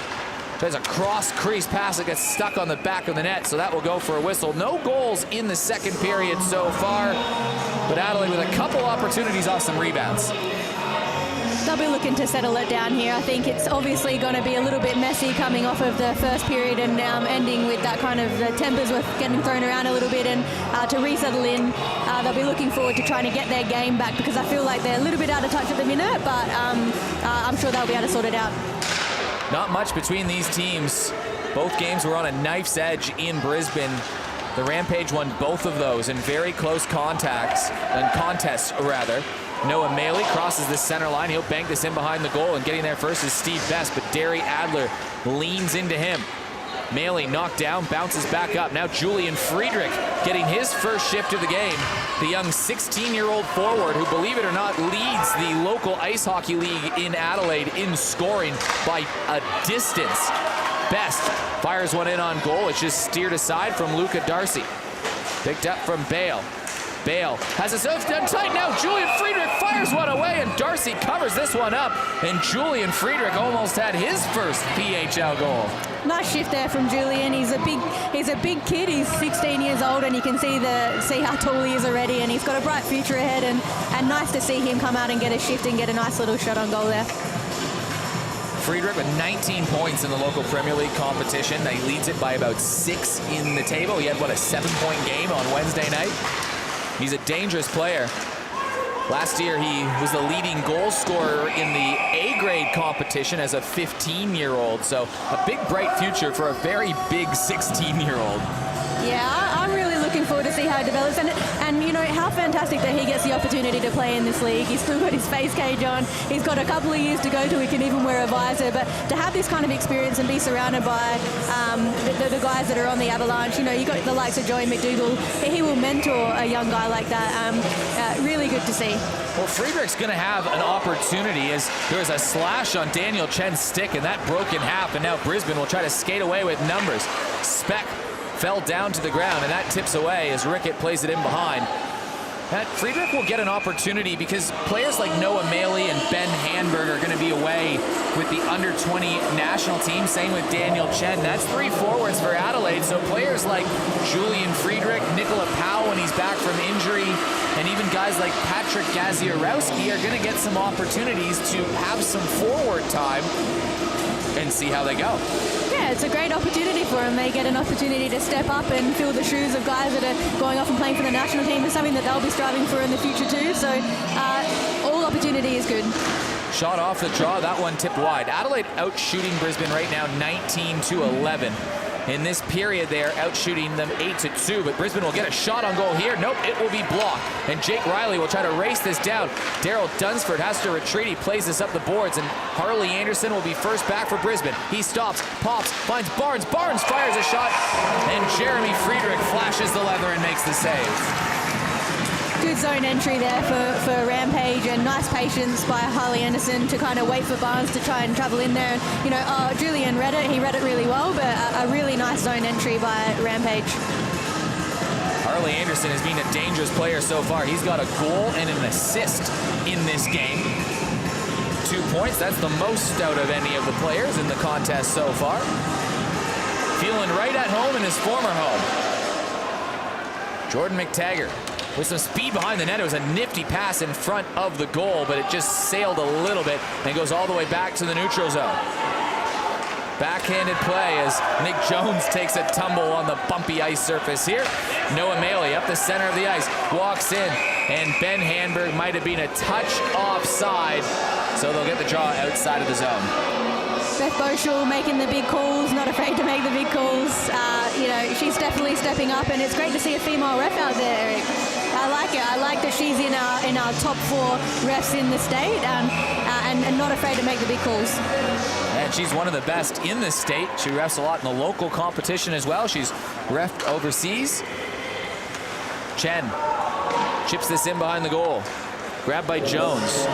Speaker 1: tries a cross-crease pass that gets stuck on the back of the net, so that will go for a whistle. No goals in the second period so far, but Adelaide with a couple opportunities off some rebounds.
Speaker 2: They'll be looking to settle it down here. I think it's obviously going to be a little bit messy coming off of the first period and ending with that kind of the tempers with getting thrown around a little bit, and to resettle in, they'll be looking forward to trying to get their game back, because I feel like they're a little bit out of touch at the minute, but I'm sure they'll be able to sort it out.
Speaker 1: Not much between these teams. Both games were on a knife's edge in Brisbane. The Rampage won both of those in very close contests. Noah Maley crosses the center line. He'll bank this in behind the goal, and getting there first is Steve Best, but Derry Adler leans into him. Maley knocked down, bounces back up. Now Julian Friedrich getting his first shift of the game. The young 16-year-old forward who, believe it or not, leads the local ice hockey league in Adelaide in scoring by a distance. Best fires one in on goal. It's just steered aside from Luca Darcy. Picked up from Bale. Bale has himself done tight now. Julian Friedrich fires one away, and Darcy covers this one up. And Julian Friedrich almost had his first PHL goal.
Speaker 2: Nice shift there from Julian. He's a big kid. He's 16 years old, and you can see how tall he is already. And he's got a bright future ahead. And nice to see him come out and get a shift and get a nice little shot on goal there.
Speaker 1: Friedrich with 19 points in the local Premier League competition. He leads it by about 6 in the table. He had, a 7-point game on Wednesday night. He's a dangerous player. Last year, he was the leading goal scorer in the A-grade competition as a 15-year-old. So a big, bright future for a very big 16-year-old.
Speaker 2: Yeah, I'm really looking forward to see how it develops. And you know, how fantastic that he gets the opportunity to play in this league. He's still got his face cage on. He's got a couple of years to go till he can even wear a visor. But to have this kind of experience and be surrounded by the guys that are on the Avalanche, you know, you got the likes of Joey McDougall. He will mentor a young guy like that. Really good to see.
Speaker 1: Well, Friedrich's going to have an opportunity as there's a slash on Daniel Chen's stick, and that broke in half. And now Brisbane will try to skate away with numbers. Speck fell down to the ground, and that tips away as Rickett plays it in behind. That Friedrich will get an opportunity because players like Noah Maley and Ben Hanberg are going to be away with the under-20 national team. Same with Daniel Chen. That's 3 forwards for Adelaide. So players like Julian Friedrich, Nicola Powell when he's back from injury, and even guys like Patrick Gaziarowski are going to get some opportunities to have some forward time and see how they go.
Speaker 2: Yeah, it's a great opportunity for them. They get an opportunity to step up and fill the shoes of guys that are going off and playing for the national team. It's something that they'll be striving for in the future too. So all opportunity is good.
Speaker 1: Shot off the draw, that one tipped wide. Adelaide out shooting Brisbane right now 19-11. In this period, they are outshooting them 8-2, but Brisbane will get a shot on goal here. Nope, it will be blocked. And Jake Riley will try to race this down. Daryl Dunsford has to retreat. He plays this up the boards, and Harley Anderson will be first back for Brisbane. He stops, pops, finds Barnes. Barnes fires a shot, and Jeremy Friedrich flashes the leather and makes the save.
Speaker 2: Good zone entry there for Rampage, and nice patience by Harley Anderson to kind of wait for Barnes to try and travel in there. And, Julian read it. He read it really well, but a really nice zone entry by Rampage.
Speaker 1: Harley Anderson has been a dangerous player so far. He's got a goal and an assist in this game. 2 points, that's the most out of any of the players in the contest so far. Feeling right at home in his former home. Jordan McTaggart with some speed behind the net. It was a nifty pass in front of the goal, but it just sailed a little bit and goes all the way back to the neutral zone. Backhanded play as Nick Jones takes a tumble on the bumpy ice surface here. Noah Maley up the center of the ice, walks in, and Ben Handberg might have been a touch offside, so they'll get the draw outside of the zone.
Speaker 2: Beth Boschel making the big calls, not afraid to make the big calls. She's definitely stepping up, and it's great to see a female ref out there, Eric. I like it. I like that she's in our top 4 refs in the state, and not afraid to make the big calls.
Speaker 1: And she's one of the best in the state. She refs a lot in the local competition as well. She's refed overseas. Chen chips this in behind the goal. Grabbed by Jones.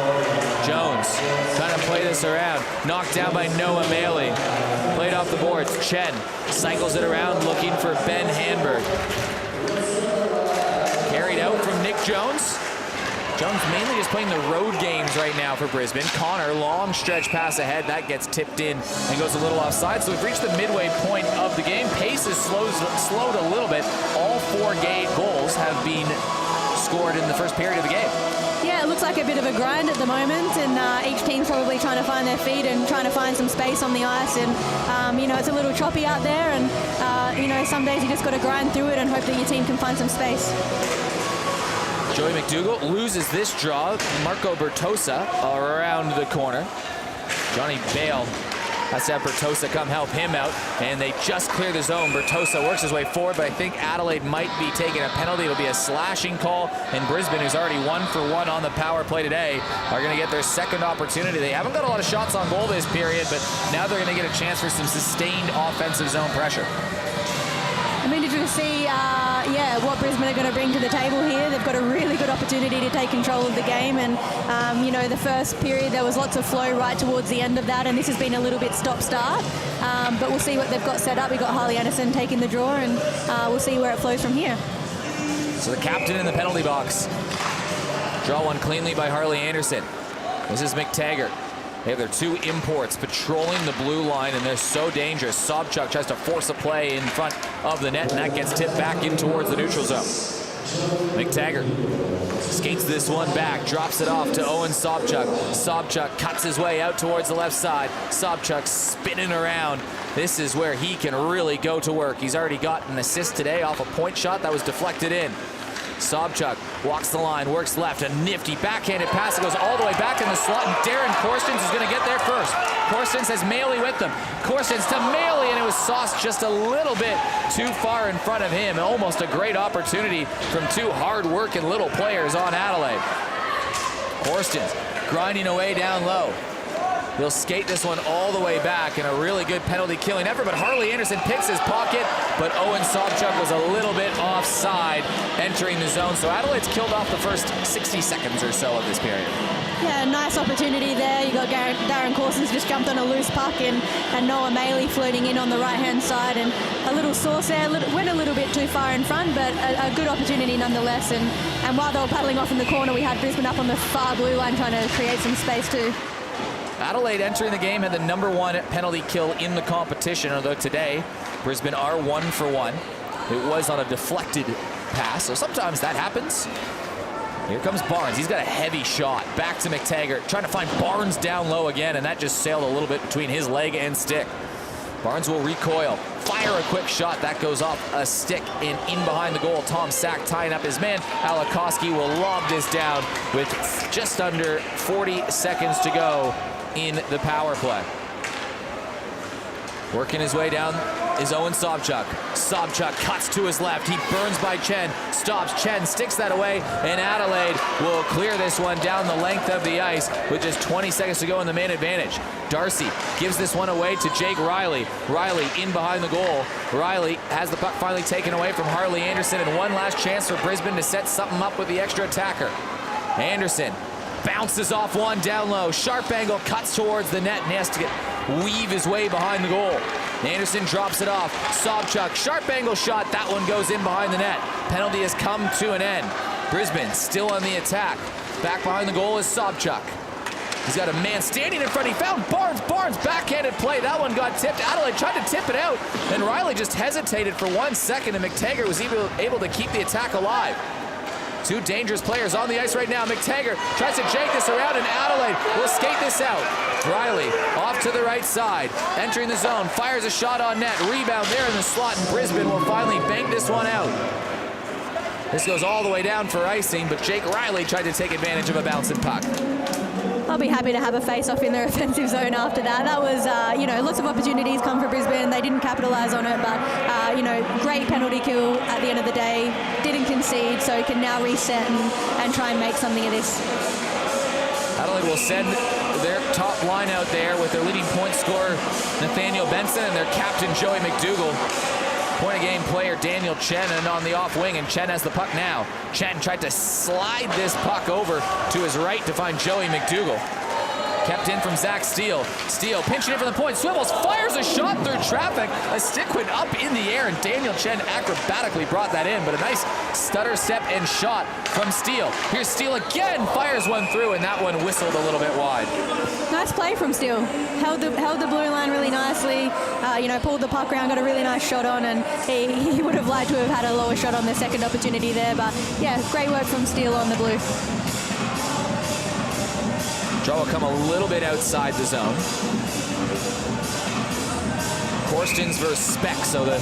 Speaker 1: Jones trying to play this around. Knocked down by Noah Maley. Played off the boards. Chen cycles it around looking for Ben Handberg. Carried out from Nick Jones. Jones mainly just playing the road games right now for Brisbane. Connor, long stretch pass ahead. That gets tipped in and goes a little offside. So we've reached the midway point of the game. Pace is slowed a little bit. All 4 goals have been scored in the first period of the game.
Speaker 2: Yeah, it looks like a bit of a grind at the moment, and each team's probably trying to find their feet and trying to find some space on the ice. And, it's a little choppy out there, and, some days you just got to grind through it and hope that your team can find some space.
Speaker 1: Joey McDougall loses this draw. Marco Bertosa around the corner. Johnny Bale has to have Bertosa come help him out, and they just clear the zone. Bertosa works his way forward, but I think Adelaide might be taking a penalty. It'll be a slashing call, and Brisbane, who's already 1 for 1 on the power play today, are going to get their second opportunity. They haven't got a lot of shots on goal this period, but now they're going to get a chance for some sustained offensive zone pressure.
Speaker 2: I'm interested to see what Brisbane are going to bring to the table here. They've got a really good opportunity to take control of the game, and the first period there was lots of flow right towards the end of that, and this has been a little bit stop-start, but we'll see what they've got set up. We've got Harley Anderson taking the draw, and we'll see where it flows from here.
Speaker 1: So the captain in the penalty box. Draw one cleanly by Harley Anderson. This is McTaggart. They have their 2 imports patrolling the blue line, and they're so dangerous. Sobchuk tries to force a play in front of the net, and that gets tipped back in towards the neutral zone. McTaggart skates this one back, drops it off to Owen Sobchuk. Sobchuk cuts his way out towards the left side. Sobchuk spinning around. This is where he can really go to work. He's already got an assist today off a point shot that was deflected in. Sobchuk walks the line, works left, a nifty backhanded pass that goes all the way back in the slot, and Darren Korstens is going to get there first. Korstens has Maley with them. Korstens to Maley, and it was sauced just a little bit too far in front of him. Almost a great opportunity from 2 hard-working little players on Adelaide. Korstens grinding away down low. He'll skate this one all the way back in a really good penalty-killing effort, but Harley Anderson picks his pocket, but Owen Sobchuk was a little bit offside entering the zone, so Adelaide's killed off the first 60 seconds or so of this period.
Speaker 2: Yeah, nice opportunity there. You got Darren Korstens just jumped on a loose puck, and Noah Maley floating in on the right-hand side, and a little sauce there, went a little bit too far in front, but a good opportunity nonetheless. And while they were paddling off in the corner, we had Brisbane up on the far blue line trying to create some space too.
Speaker 1: Adelaide entering the game had the #1 penalty kill in the competition, although today Brisbane are 1 for 1. It was on a deflected pass, so sometimes that happens. Here comes Barnes. He's got a heavy shot. Back to McTaggart, trying to find Barnes down low again, and that just sailed a little bit between his leg and stick. Barnes will recoil, fire a quick shot. That goes off a stick and in behind the goal. Tom Sack tying up his man. Alakowski will lob this down with just under 40 seconds to go in the power play. Working his way down is Owen Sobchuk. Sobchuk cuts to his left. He burns by Chen. Stops. Chen sticks that away, and Adelaide will clear this one down the length of the ice with just 20 seconds to go in the man advantage. Darcy gives this one away to Jake Riley. Riley in behind the goal. Riley has the puck finally taken away from Harley Anderson, and one last chance for Brisbane to set something up with the extra attacker. Anderson bounces off one down low. Sharp angle, cuts towards the net, and he has to weave his way behind the goal. Anderson drops it off. Sobchuk, sharp angle shot. That one goes in behind the net. Penalty has come to an end. Brisbane still on the attack. Back behind the goal is Sobchuk. He's got a man standing in front. He found Barnes. Barnes, backhanded play. That one got tipped. Adelaide tried to tip it out, and Riley just hesitated for 1 second, and McTaggart was able to keep the attack alive. Two dangerous players on the ice right now. McTaggart tries to jake this around, and Adelaide will skate this out. Riley off to the right side, entering the zone, fires a shot on net. Rebound there in the slot, and Brisbane will finally bank this one out. This goes all the way down for icing, but Jake Riley tried to take advantage of a bouncing puck.
Speaker 2: I'll be happy to have a face-off in their offensive zone after that. That was, lots of opportunities come for Brisbane. They didn't capitalise on it, but, great penalty kill at the end of the day. Didn't concede, so can now reset and try and make something of this.
Speaker 1: Adelaide will send their top line out there with their leading point scorer, Nathaniel Benson, and their captain, Joey McDougall. Point-of-game player Daniel Chen, and on the off wing, and Chen has the puck now. Chen tried to slide this puck over to his right to find Joey McDougall. Kept in from Zach Steele. Steele pinching in from the point, swivels, fires a shot through traffic. A stick went up in the air, and Daniel Chen acrobatically brought that in, but a nice stutter step and shot from Steele. Here's Steele again, fires one through, and that one whistled a little bit wide.
Speaker 2: Nice play from Steele. Held the blue line really nicely. Pulled the puck around, got a really nice shot on, and he would have liked to have had a lower shot on the second opportunity there. But yeah, great work from Steele on the blue.
Speaker 1: Draw will come a little bit outside the zone. Corstens versus Speck, so the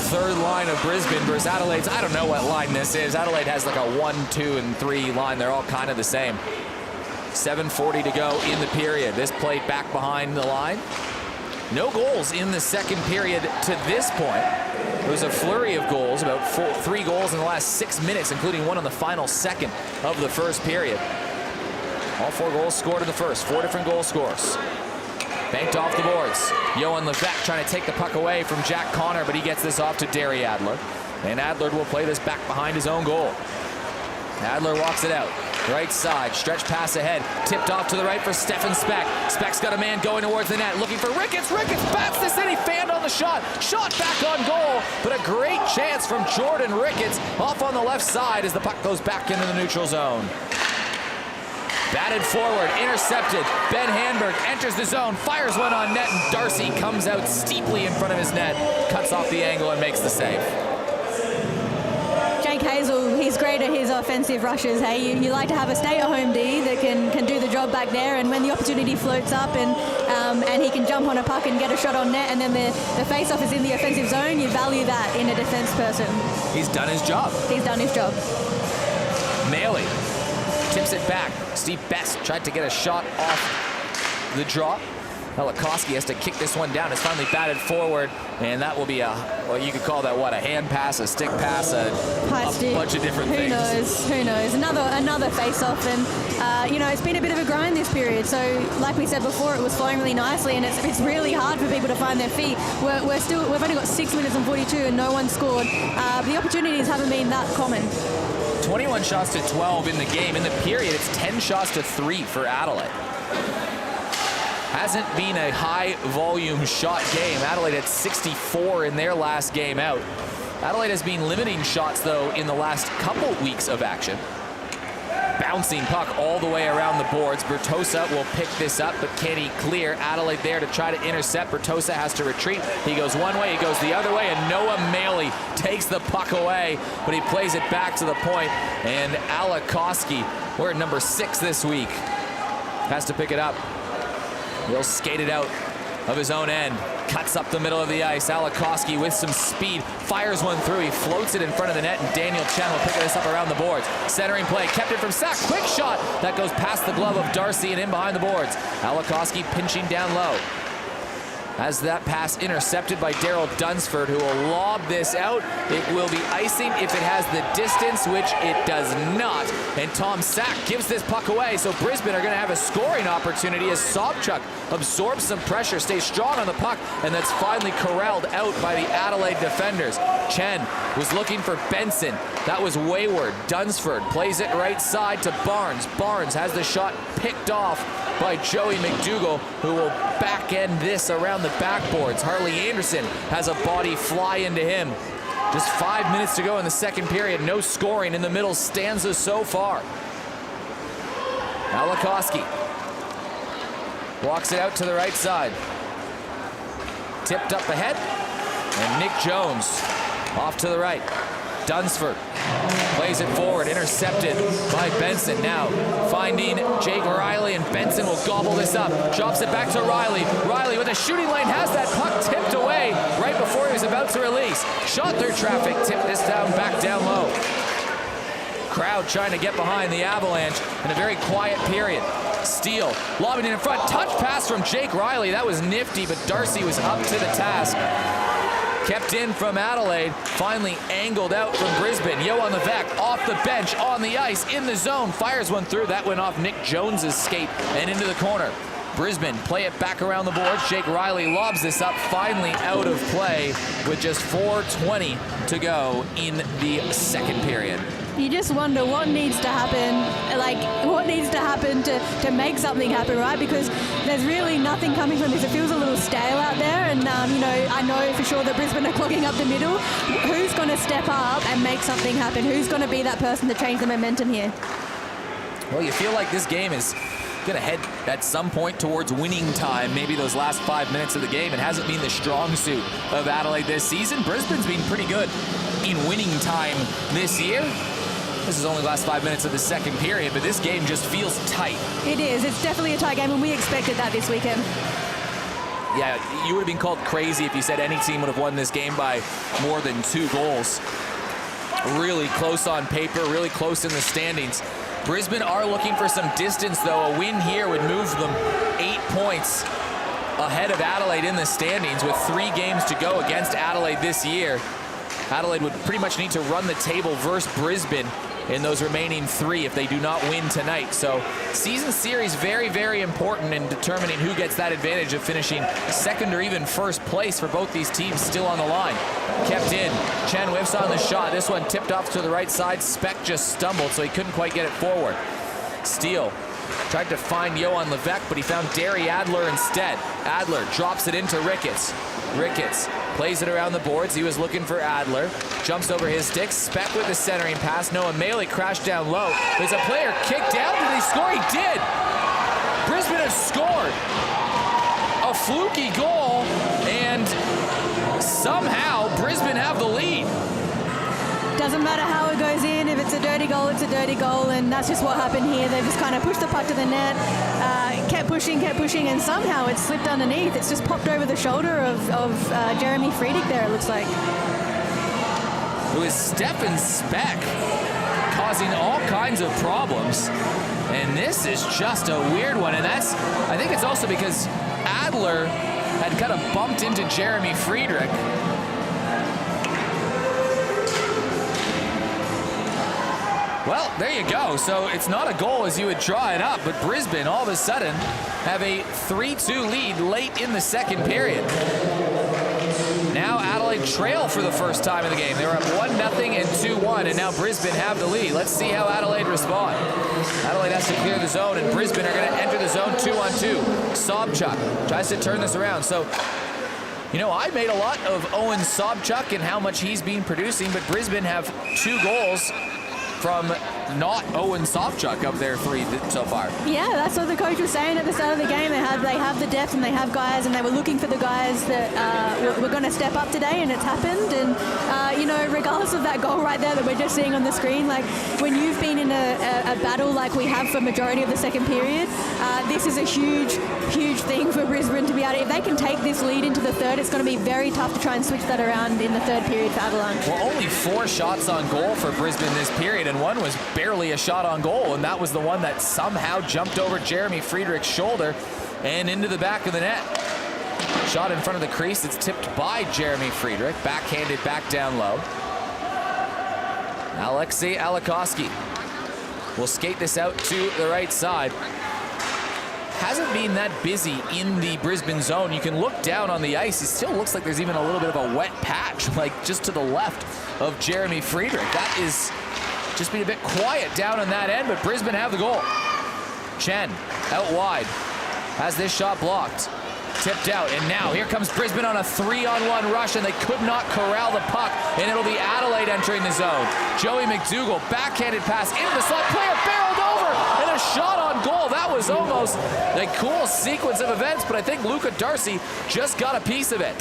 Speaker 1: third line of Brisbane versus Adelaide's. I don't know what line this is. Adelaide has like a 1, 2, and 3 line. They're all kind of the same. 7:40 to go in the period. This played back behind the line. No goals in the second period to this point. There was a flurry of goals, about 3 goals in the last 6 minutes, including one on the final second of the first period. All 4 goals scored in the first. 4 different goal scorers. Banked off the boards. Johan Levesque trying to take the puck away from Jack Connor, but he gets this off to Derry Adler. And Adler will play this back behind his own goal. Adler walks it out. Right side, stretch pass ahead. Tipped off to the right for Stefan Speck. Speck's got a man going towards the net, looking for Ricketts. Ricketts bats this in. He fanned on the shot. Shot back on goal, but a great chance from Jordan Ricketts off on the left side as the puck goes back into the neutral zone. Batted forward, intercepted. Ben Handberg enters the zone, fires one on net, and Darcy comes out steeply in front of his net, cuts off the angle and makes the save.
Speaker 2: Jake Hazel, he's great at his offensive rushes. Hey, you like to have a stay-at-home D that can do the job back there, and when the opportunity floats up and he can jump on a puck and get a shot on net, and then the face-off is in the offensive zone, you value that in a defense person.
Speaker 1: He's done his job.
Speaker 2: He's done his job.
Speaker 1: Maley tips it back. Steve Best tried to get a shot off the draw. Helakoski has to kick this one down. It's finally batted forward, and that will be you could call that what, a hand pass, a stick pass, a bunch of different things.
Speaker 2: Who knows? Another face-off, and it's been a bit of a grind this period. So, like we said before, it was flowing really nicely, and it's really hard for people to find their feet. We've only got 6 minutes and 42, and no one scored. The opportunities haven't been that common.
Speaker 1: 21 shots to 12 in the game. In the period, it's 10 shots to 3 for Adelaide. Hasn't been a high-volume shot game. Adelaide had 64 in their last game out. Adelaide has been limiting shots, though, in the last couple weeks of action. Bouncing puck all the way around the boards. Bertosa will pick this up, but can he clear? Adelaide there to try to intercept. Bertosa has to retreat. He goes one way, he goes the other way, and Noah Maley takes the puck away, but he plays it back to the point, and Alikoski, we're at number 6 this week, has to pick it up. He'll skate it out of his own end. Cuts up the middle of the ice. Alikoski with some speed fires one through. He floats it in front of the net, and Daniel Chen will pick this up around the boards. Centering play, kept it from Sack. Quick shot that goes past the glove of Darcy and in behind the boards. Alikoski pinching down low. Has that pass intercepted by Daryl Dunsford, who will lob this out. It will be icing if it has the distance, which it does not. And Tom Sack gives this puck away, so Brisbane are going to have a scoring opportunity as Sobchuk absorbs some pressure, stays strong on the puck, and that's finally corralled out by the Adelaide defenders. Chen was looking for Benson. That was wayward. Dunsford plays it right side to Barnes. Barnes has the shot picked off by Joey McDougall, who will back end this around the backboards. Harley Anderson has a body fly into him. Just 5 minutes to go in the second period. No scoring in the middle stanza so far. Malakowski walks it out to the right side. Tipped up ahead. And Nick Jones off to the right. Dunsford plays it forward, intercepted by Benson. Now finding Jake Riley, and Benson will gobble this up. Drops it back to Riley. Riley with a shooting lane has that puck tipped away right before he was about to release. Shot through traffic, tipped this down, back down low. Crowd trying to get behind the Avalanche in a very quiet period. Steele lobbing it in front, touch pass from Jake Riley. That was nifty, but Darcy was up to the task. Kept in from Adelaide, finally angled out from Brisbane. Johan Levesque off the bench, on the ice, in the zone, fires one through. That went off Nick Jones's skate and into the corner. Brisbane play it back around the boards. Jake Riley lobs this up, finally out of play with just 4:20 to go in the second period.
Speaker 2: You just wonder what needs to happen, what needs to happen to make something happen, right? Because there's really nothing coming from this. It feels a little stale out there, and I know for sure that Brisbane are clogging up the middle. Who's going to step up and make something happen? Who's going to be that person to change the momentum here?
Speaker 1: Well, you feel like this game is going to head at some point towards winning time. Maybe those last 5 minutes of the game. It hasn't been the strong suit of Adelaide this season. Brisbane's been pretty good in winning time this year. This is only the last 5 minutes of the second period, but this game just feels tight.
Speaker 2: It is. It's definitely a tight game, and we expected that this weekend.
Speaker 1: Yeah, you would have been called crazy if you said any team would have won this game by more than 2 goals. Really close on paper, really close in the standings. Brisbane are looking for some distance, though. A win here would move them 8 points ahead of Adelaide in the standings with 3 games to go against Adelaide this year. Adelaide would pretty much need to run the table versus Brisbane in those remaining 3 if they do not win tonight. So season series very, very important in determining who gets that advantage of finishing second or even first place for both these teams still on the line. Kept in. Chen whiffs on the shot. This one tipped off to the right side. Speck just stumbled, so he couldn't quite get it forward. Steele tried to find Johan Levesque, but he found Derry Adler instead. Adler drops it into Ricketts. Ricketts plays it around the boards. He was looking for Adler. Jumps over his stick. Speck with the centering pass. Noah Maley crashed down low. There's a player kicked down. Did he score? He did. Brisbane has scored a fluky goal, and somehow Brisbane have the lead.
Speaker 2: Doesn't matter how it goes in. If it's a dirty goal, it's a dirty goal, and that's just what happened here. They just kind of pushed the puck to the net, kept pushing, and somehow it slipped underneath. It's just popped over the shoulder of Jeremy Friedrich there, it looks like.
Speaker 1: It was Stefan Speck causing all kinds of problems, and this is just a weird one, and I think it's also because Adler had kind of bumped into Jeremy Friedrich. Well, there you go. So it's not a goal as you would draw it up, but Brisbane all of a sudden have a 3-2 lead late in the second period. Now Adelaide trail for the first time in the game. They were up 1-0 and 2-1, and now Brisbane have the lead. Let's see how Adelaide respond. Adelaide has to clear the zone, and Brisbane are going to enter the zone 2-on-2. Sobchuk tries to turn this around. So, I made a lot of Owen Sobchuk and how much he's been producing, but Brisbane have 2 goals from not Owen Sobchuk of their 3 so far.
Speaker 2: Yeah, that's what the coach was saying at the start of the game. They have the depth and they have guys, and they were looking for the guys that were going to step up today, and it's happened. And regardless of that goal right there that we're just seeing on the screen, like when you've been in a battle like we have for majority of the second period, this is a huge thing for Brisbane to be able to. If they can take this lead into the third, it's going to be very tough to try and switch that around in the third period for Avalanche.
Speaker 1: Well, only 4 shots on goal for Brisbane this period, and one was barely a shot on goal, and that was the one that somehow jumped over Jeremy Friedrich's shoulder and into the back of the net. Shot in front of the crease. It's tipped by Jeremy Friedrich. Backhanded back down low. Alexei Alikoski will skate this out to the right side. Hasn't been that busy in the Brisbane zone. You can look down on the ice. It still looks like there's even a little bit of a wet patch, like just to the left of Jeremy Friedrich. That is just been a bit quiet down on that end, but Brisbane have the goal. Chen out wide, has this shot blocked. Tipped out, and now here comes Brisbane on a 3-on-1 rush, and they could not corral the puck, and it'll be Adelaide entering the zone. Joey McDougall, backhanded pass into the slot, player barreled over, and a shot on goal. That was almost a cool sequence of events, but I think Luca Darcy just got a piece of it.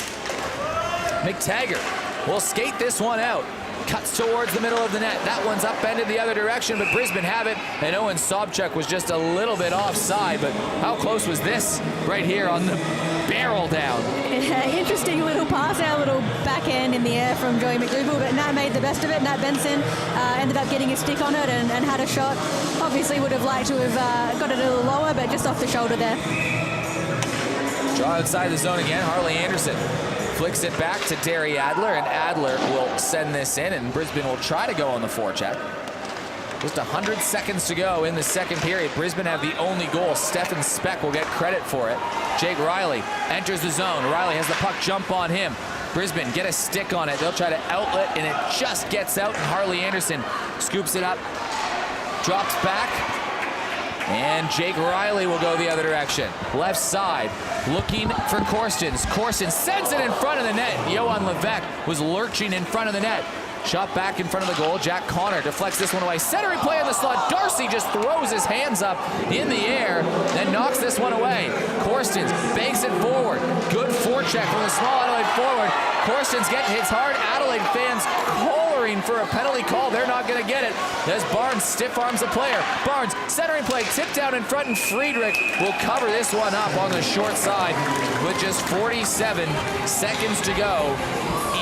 Speaker 1: McTaggart will skate this one out. Cuts towards the middle of the net. That one's upended the other direction, but Brisbane have it, and Owen Sobchuk was just a little bit offside, but how close was this right here on the barrel down?
Speaker 2: Interesting little pass, our little backhand in the air from Joey McDougall, but Nat made the best of it. Nat Benson ended up getting his stick on it and had a shot. Obviously would have liked to have got it a little lower, but just off the shoulder there.
Speaker 1: Draw outside the zone again, Harley Anderson. Flicks it back to Derry Adler, and Adler will send this in, and Brisbane will try to go on the forecheck. Just 100 seconds to go in the second period. Brisbane have the only goal. Stefan Speck will get credit for it. Jake Riley enters the zone. Riley has the puck jump on him. Brisbane get a stick on it. They'll try to outlet, and it just gets out, and Harley Anderson scoops it up, drops back, and Jake Riley will go the other direction. Left side, looking for Korstens. Korstens sends it in front of the net. Johan Levesque was lurching in front of the net. Shot back in front of the goal. Jack Connor deflects this one away. Centering play in the slot. Darcy just throws his hands up in the air, then knocks this one away. Korstens banks it forward. Good forecheck from the small Adelaide forward. Korstens getting hits hard. Adelaide fans hollering for a penalty call. They're not going to get it as Barnes stiff arms the player. Barnes centering play, tipped down in front, and Friedrich will cover this one up on the short side with just 47 seconds to go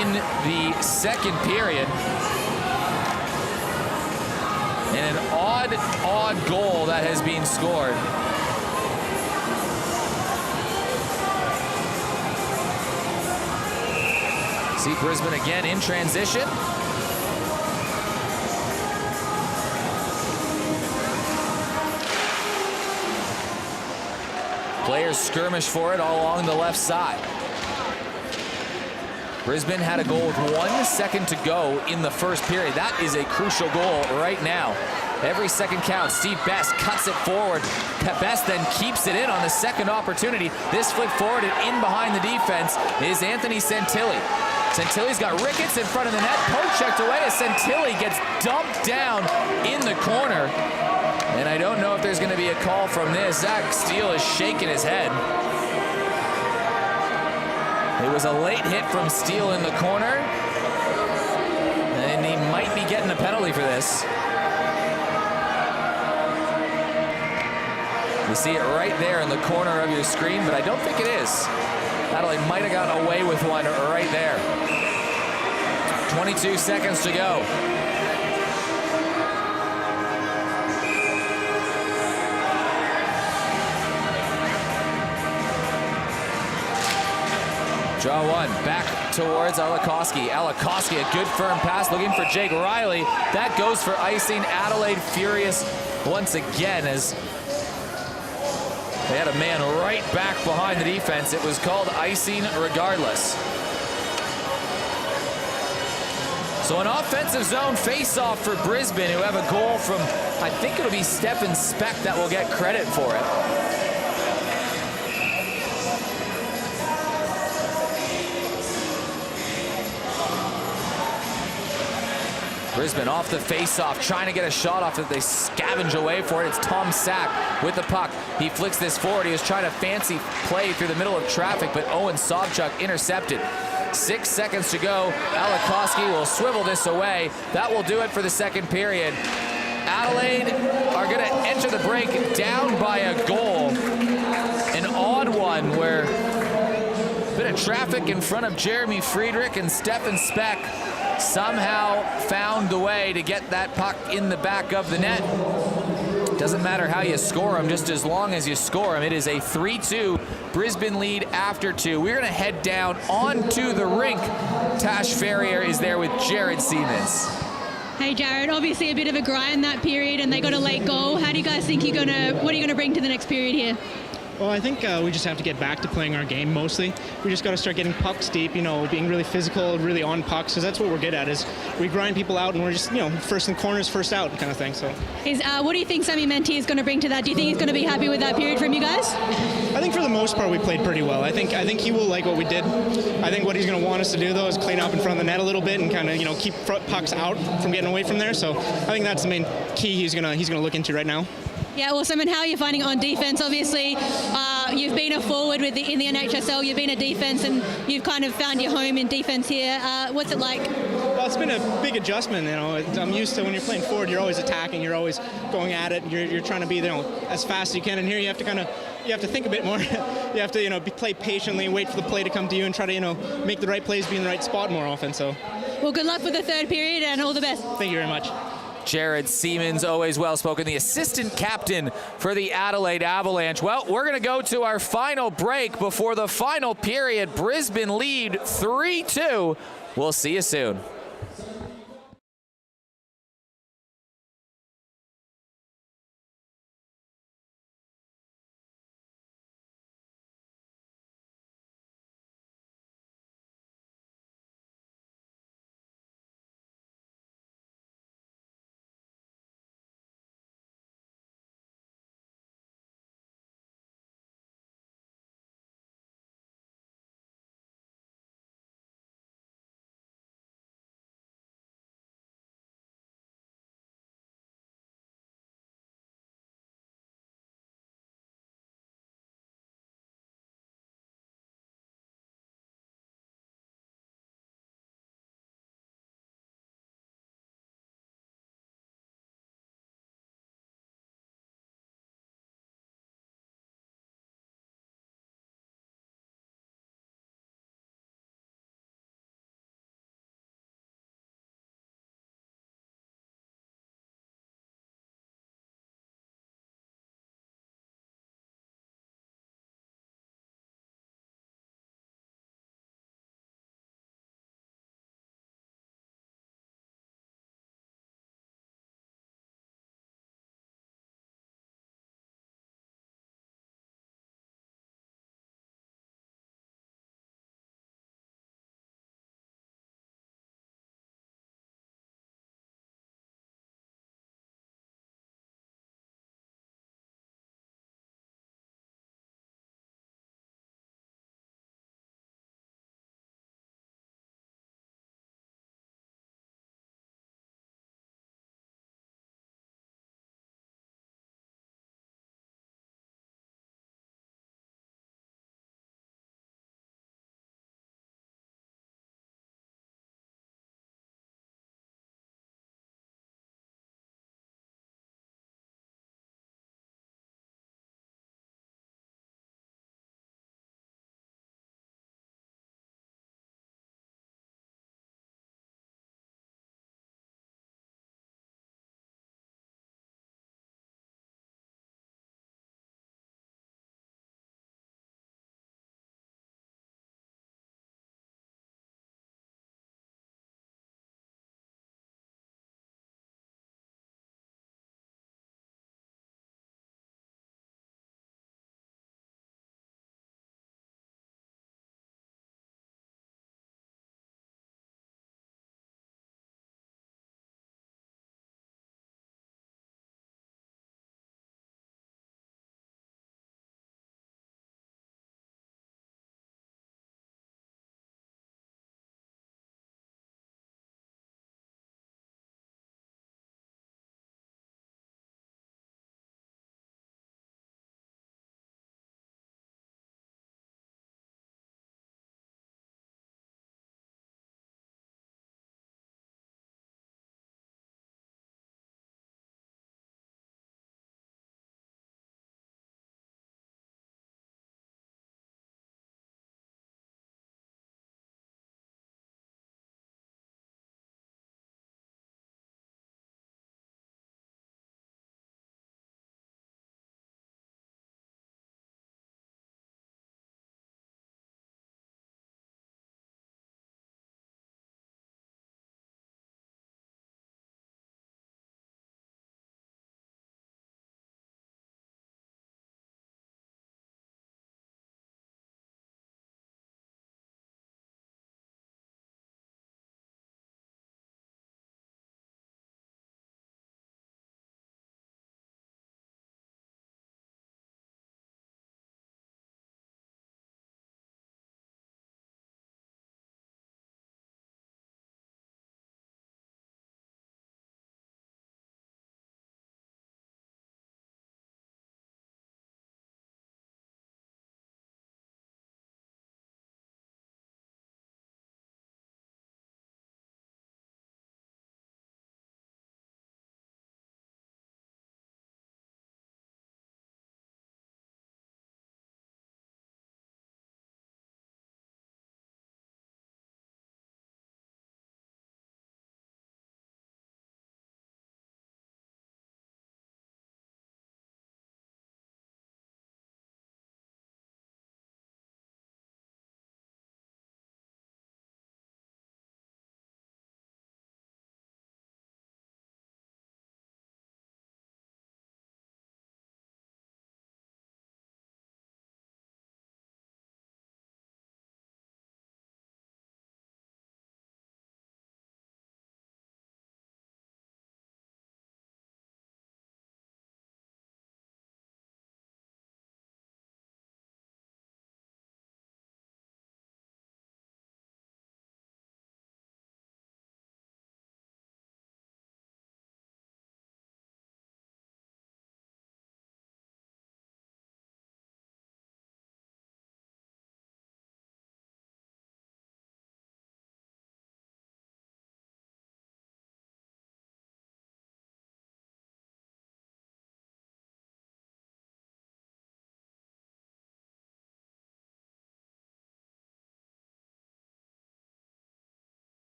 Speaker 1: in the second period. And an odd goal that has been scored. See Brisbane again in transition. Players skirmish for it all along the left side. Brisbane had a goal with 1 second to go in the first period. That is a crucial goal right now. Every second counts. Steve Best cuts it forward. Best then keeps it in on the second opportunity. This flick forward and in behind the defense is Anthony Santilli. Santilli's got Ricketts in front of the net. Poke checked away as Santilli gets dumped down in the corner. And I don't know if there's going to be a call from this. Zach Steele is shaking his head. It was a late hit from Steele in the corner, and he might be getting a penalty for this. You see it right there in the corner of your screen, but I don't think it is. Adelaide might have gotten away with one right there. 22 seconds to go. Draw one, back towards Alikoski. Alikoski, a good firm pass, looking for Jake Riley. That goes for icing. Adelaide furious once again as they had a man right back behind the defense. It was called icing regardless. So an offensive zone face-off for Brisbane, who have a goal from, I think it'll be Stefan Speck that will get credit for it. Brisbane off the face-off, trying to get a shot off that they scavenge away for it. It's Tom Sack with the puck. He flicks this forward. He was trying to fancy play through the middle of traffic, but Owen Sobchuk intercepted. 6 seconds to go. Alikoski will swivel this away. That will do it for the second period. Adelaide are going to enter the break down by a goal. An odd one where a bit of traffic in front of Jeremy Friedrich, and Stefan Speck somehow found the way to get that puck in the back of the net. Doesn't matter how you score them, just as long as you score them. It is a 3-2 Brisbane lead after 2. We're going to head down onto the rink. Tash Ferrier is there with Jared Siemens.
Speaker 3: Hey Jared, obviously a bit of a grind that period and they got a late goal. How do you guys think what are you going to bring to the next period here?
Speaker 5: Well, I think we just have to get back to playing our game mostly. We just got to start getting pucks deep, being really physical, really on pucks, because that's what we're good at, is we grind people out and we're just, first in corners, first out kind of thing. So,
Speaker 3: what do you think Sammy Menti is going to bring to that? Do you think he's going to be happy with that period from you guys?
Speaker 5: I think for the most part we played pretty well. I think he will like what we did. I think what he's going to want us to do, though, is clean up in front of the net a little bit and kind of, keep pucks out from getting away from there. So I think that's the main key he's going to look into right now.
Speaker 3: Yeah, awesome. And how are you finding it on defense? Obviously, you've been a forward in the NHSL, you've been a defense, and you've kind of found your home in defense here. What's it like?
Speaker 5: Well, it's been a big adjustment. I'm used to when you're playing forward, you're always attacking, you're always going at it, you're trying to be as fast as you can. And here you have to think a bit more. You have to play patiently, wait for the play to come to you, and try to make the right plays, be in the right spot more often. So,
Speaker 3: well, good luck for the third period, and all the best.
Speaker 5: Thank you very much.
Speaker 1: Jared Siemens, always well-spoken, the assistant captain for the Adelaide Avalanche. Well, we're going to go to our final break before the final period. Brisbane lead 3-2. We'll see you soon.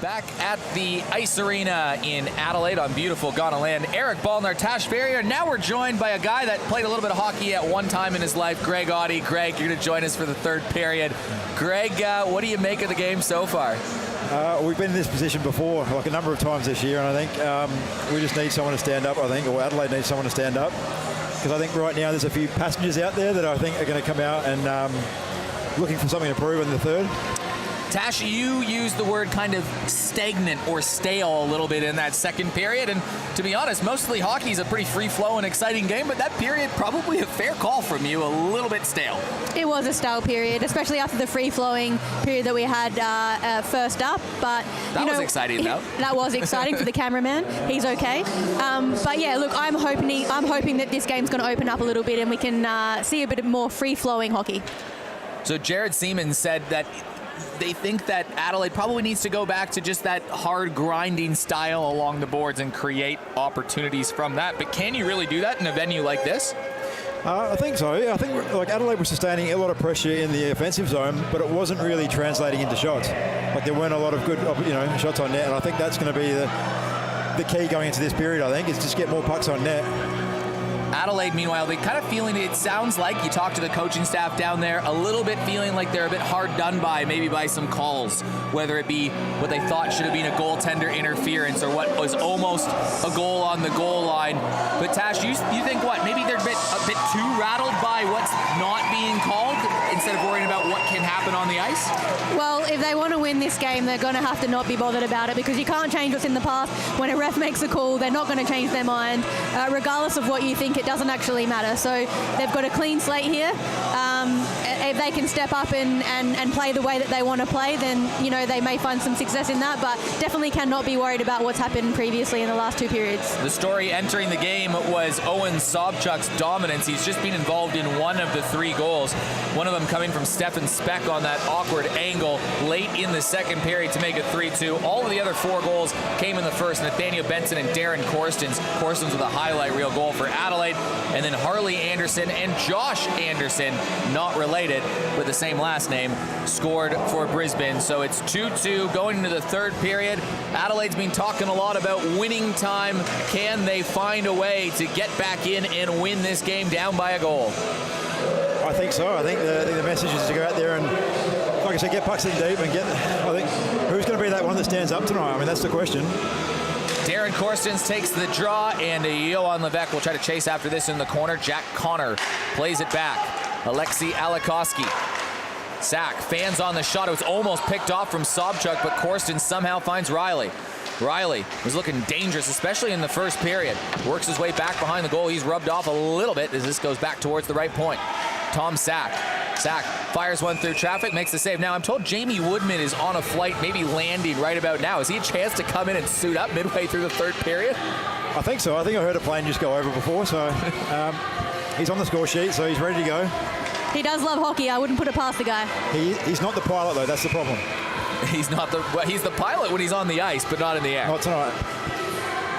Speaker 1: Back at the Ice Arena in Adelaide on beautiful Ghana land, Eric Ballner, Tash Farrier. Now we're joined by a guy that played a little bit of hockey at one time in his life, Greg Audie. Greg, you're going to join us for the third period. Greg, what do you make of the game so far?
Speaker 6: We've been in this position before, like a number of times this year, and I think we just need someone to stand up, I think, or Adelaide needs someone to stand up. Because I think right now there's a few passengers out there that I think are going to come out and looking for something to prove in the third.
Speaker 1: Tash, you used the word kind of stagnant or stale a little bit in that second period, and to be honest, mostly hockey is a pretty free-flowing, exciting game, but that period, probably a fair call from you, a little bit stale.
Speaker 2: It was a stale period, especially after the free-flowing period that we had first up. But
Speaker 1: that was exciting, though.
Speaker 2: That was exciting for the cameraman. He's okay. But yeah, look, I'm hoping that this game's going to open up a little bit and we can see a bit more free-flowing hockey.
Speaker 1: So Jared Seaman said that they think that Adelaide probably needs to go back to just that hard grinding style along the boards and create opportunities from that. But can you really do that in a venue like this?
Speaker 6: I think so. I think like Adelaide was sustaining a lot of pressure in the offensive zone, but it wasn't really translating into shots. Like there weren't a lot of good, shots on net, and I think that's going to be the key going into this period. I think is just get more pucks on net.
Speaker 1: Adelaide, meanwhile, they kind of feeling, it sounds like, you talk to the coaching staff down there, a little bit feeling like they're a bit hard done by, maybe by some calls, whether it be what they thought should have been a goaltender interference or what was almost a goal on the goal line. But Tash, you think what? Maybe they're a bit too rattled by what's not being called instead of worrying about what can happen on the ice?
Speaker 2: Well, if they want to win this game, they're going to have to not be bothered about it because you can't change what's in the past. When a ref makes a call, they're not going to change their mind. Regardless of what you think, it doesn't actually matter. So they've got a clean slate here. If they can step up and play the way that they want to play, then, they may find some success in that, but definitely cannot be worried about what's happened previously in the last two periods.
Speaker 1: The story entering the game was Owen Sobchuk's dominance. He's just been involved in one of the three goals, one of them coming from Stefan Speck on that awkward angle late in the second period to make it 3-2. All of the other four goals came in the first. Nathaniel Benson and Darren Corstens. Corstens with a highlight reel goal for Adelaide. And then Harley Anderson and Josh Anderson, not related, with the same last name, scored for Brisbane. So it's 2-2 going into the third period. Adelaide's been talking a lot about winning time. Can they find a way to get back in and win this game down by a goal?
Speaker 6: I think so. I think the message is to go out there and, like I said, get pucks in deep and I think, who's going to be that one that stands up tonight? I mean, that's the question.
Speaker 1: Darren Corstens takes the draw, and Johan Levesque will try to chase after this in the corner. Jack Connor plays it back. Alexei Alikoski. Sack, fans on the shot. It was almost picked off from Sobchuk, but Corstens somehow finds Riley. Riley was looking dangerous, especially in the first period. Works his way back behind the goal. He's rubbed off a little bit as this goes back towards the right point. Tom Sack. Sack fires one through traffic, makes the save. Now, I'm told Jamie Woodman is on a flight, maybe landing right about now. Is he a chance to come in and suit up midway through the third period?
Speaker 6: I think so. I think I heard a plane just go over before, so he's on the score sheet, so he's ready to go.
Speaker 2: He does love hockey. I wouldn't put it past the guy.
Speaker 6: He's not the pilot, though. That's the problem.
Speaker 1: He's the pilot when he's on the ice, but not in the air.
Speaker 6: Not tonight.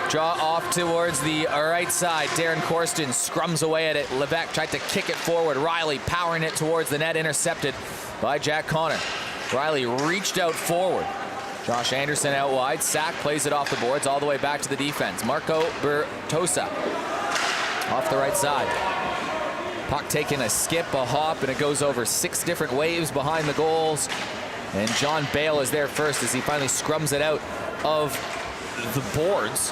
Speaker 1: Draw off towards the right side. Darren Corstens scrums away at it. Levesque tried to kick it forward. Riley powering it towards the net, intercepted by Jack Connor. Riley reached out forward. Josh Anderson out wide. Sack plays it off the boards all the way back to the defense. Marco Bertosa off the right side. Puck taking a skip, a hop, and it goes over 6 different waves behind the goals. And John Bale is there first as he finally scrums it out of the boards.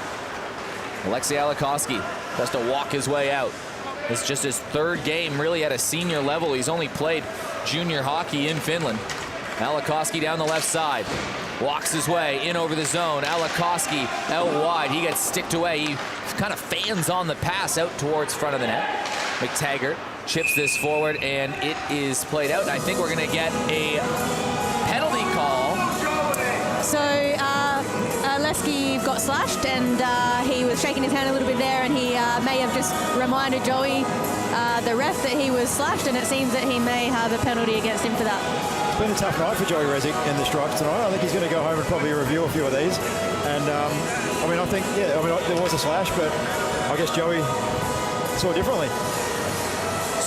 Speaker 1: Alexei Alikoski has to walk his way out. It's just his third game really at a senior level. He's only played junior hockey in Finland. Alikoski down the left side. Walks his way in over the zone. Alikoski out wide. He gets sticked away. He kind of fans on the pass out towards front of the net. McTaggart chips this forward, and it is played out. And I think we're going to get a penalty call.
Speaker 2: So Lesky got slashed, and he was shaking his hand a little bit there, and he may have just reminded Joey, the ref, that he was slashed, and it seems that he may have a penalty against him for that.
Speaker 6: It's been a tough night for Joey Rezic in the strikes tonight. I think he's going to go home and probably review a few of these. And I think there was a slash, but I guess Joey saw differently.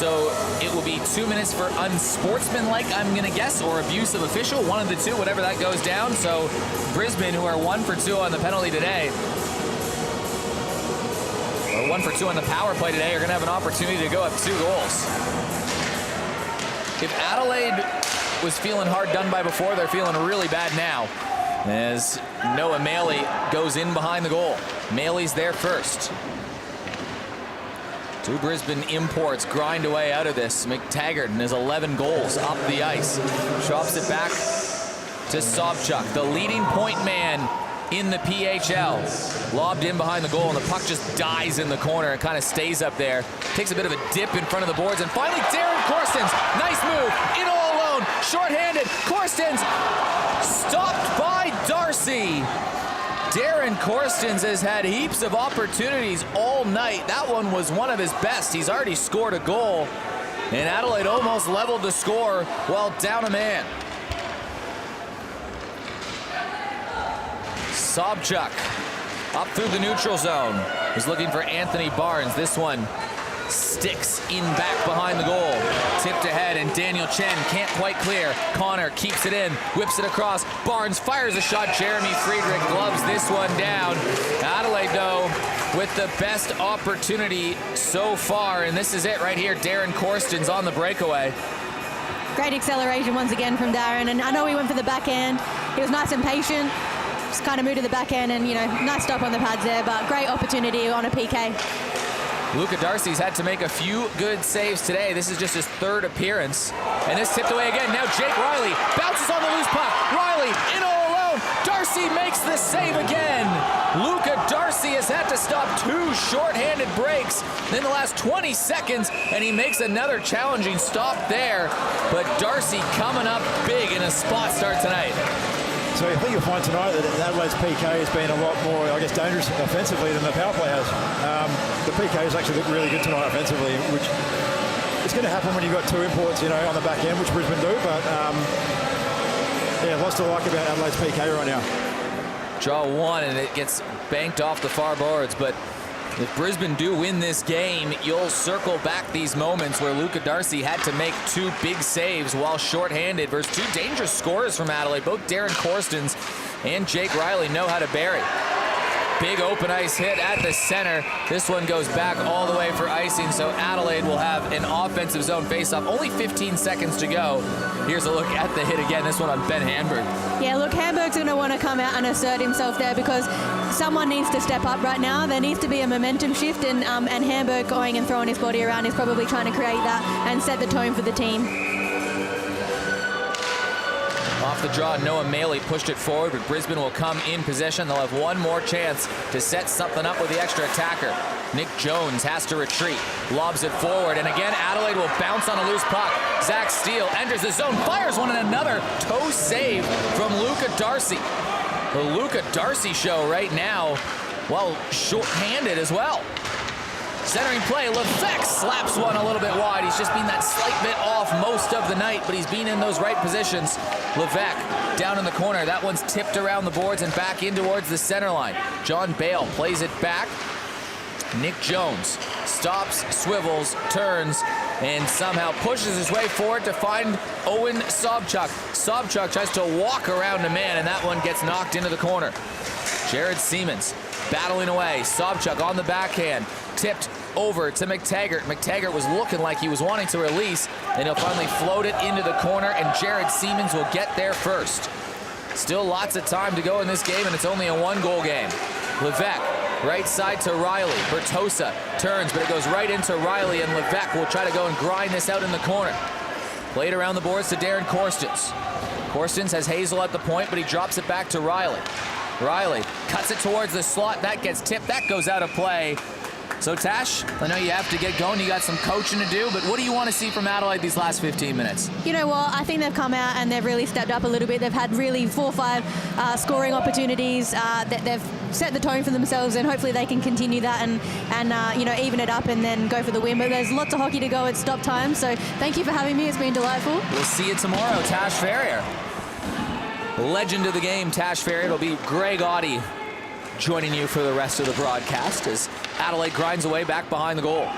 Speaker 1: So it will be 2 minutes for unsportsmanlike, I'm going to guess, or abusive official, one of the two, whatever that goes down. So Brisbane, who are 1 for 2 on the penalty today, or 1 for 2 on the power play today, are going to have an opportunity to go up 2 goals. If Adelaide was feeling hard done by before, they're feeling really bad now, as Noah Maley goes in behind the goal. Maley's there first. 2 Brisbane imports grind away out of this. McTaggart and his 11 goals up the ice. Drops it back to Sobchuk, the leading point man in the PHL. Lobbed in behind the goal, and the puck just dies in the corner and kind of stays up there. Takes a bit of a dip in front of the boards, and finally Darren Corstens. Nice move, in all alone, shorthanded. Corstens stopped by Darcy. Darren Corstens has had heaps of opportunities all night. That one was one of his best. He's already scored a goal, and Adelaide almost leveled the score while down a man. Sobchuk up through the neutral zone. He's looking for Anthony Barnes. This one sticks in back behind the goal. Tipped ahead, and Daniel Chen can't quite clear. Connor keeps it in, whips it across. Barnes fires a shot. Jeremy Friedrich gloves this one down. Adelaide, though, with the best opportunity so far, and this is it right here. Darren Corstens on the breakaway.
Speaker 2: Great acceleration once again from Darren, and I know he went for the backhand. He was nice and patient. Just kind of moved to the backhand, and, nice stop on the pads there, but great opportunity on a PK.
Speaker 1: Luca Darcy's had to make a few good saves today. This is just his 3rd appearance. And this tipped away again. Now Jake Riley bounces on the loose puck. Riley in all alone. Darcy makes the save again. Luca Darcy has had to stop 2 shorthanded breaks in the last 20 seconds, and he makes another challenging stop there. But Darcy coming up big in a spot start tonight.
Speaker 6: So I think you'll find tonight that Adelaide's PK has been a lot more, dangerous offensively than the power play has. The PK has actually looked really good tonight offensively, which is going to happen when you've got 2 imports, on the back end, which Brisbane do. But lots to like about Adelaide's PK right now.
Speaker 1: Draw 1, and it gets banked off the far boards, but if Brisbane do win this game, you'll circle back these moments where Luca Darcy had to make 2 big saves while shorthanded versus 2 dangerous scorers from Adelaide. Both Darren Corstens and Jake Riley know how to bury. Big open ice hit at the center. This one goes back all the way for icing, so Adelaide will have an offensive zone faceoff. Only 15 seconds to go. Here's a look at the hit again, this one on Ben Hamburg.
Speaker 2: Yeah, look, Hamburg's going to want to come out and assert himself there, because someone needs to step up right now. There needs to be a momentum shift, and Hamburg going and throwing his body around is probably trying to create that and set the tone for the team.
Speaker 1: Off the draw, Noah Maley pushed it forward, but Brisbane will come in possession. They'll have one more chance to set something up with the extra attacker. Nick Jones has to retreat, lobs it forward, and again Adelaide will bounce on a loose puck. Zach Steele enters the zone, fires one, and another toe save from Luca Darcy. The Luca Darcy show right now, well, short-handed as well. Centering play, Lefebvre slaps one a little bit wide. He's just been that slight bit off most of the night, but he's been in those right positions. Lefebvre down in the corner. That one's tipped around the boards and back in towards the center line. John Bale plays it back. Nick Jones stops, swivels, turns, and somehow pushes his way forward to find Owen Sobchuk. Sobchuk tries to walk around a man, and that one gets knocked into the corner. Jared Siemens battling away. Sobchuk on the backhand. Tipped over to McTaggart. McTaggart was looking like he was wanting to release, and he'll finally float it into the corner, and Jared Siemens will get there first. Still lots of time to go in this game, and it's only a 1-goal game. Levesque, right side to Riley. Bertosa turns, but it goes right into Riley, and Levesque will try to go and grind this out in the corner. Played around the boards to Darren Corstens. Corstens has Hazel at the point, but he drops it back to Riley. Riley cuts it towards the slot. That gets tipped. That goes out of play. So, Tash, I know you have to get going. You got some coaching to do, but what do you want to see from Adelaide these last 15 minutes?
Speaker 2: You know what? I think they've come out and they've really stepped up a little bit. They've had really 4 or 5 scoring opportunities. They've set the tone for themselves, and hopefully they can continue that and even it up and then go for the win. But there's lots of hockey to go at stop time. So thank you for having me. It's been delightful.
Speaker 1: We'll see you tomorrow, Tash Ferrier. Legend of the game, Tash Ferrier. It'll be Greg Audie joining you for the rest of the broadcast as Adelaide grinds away back behind the goal.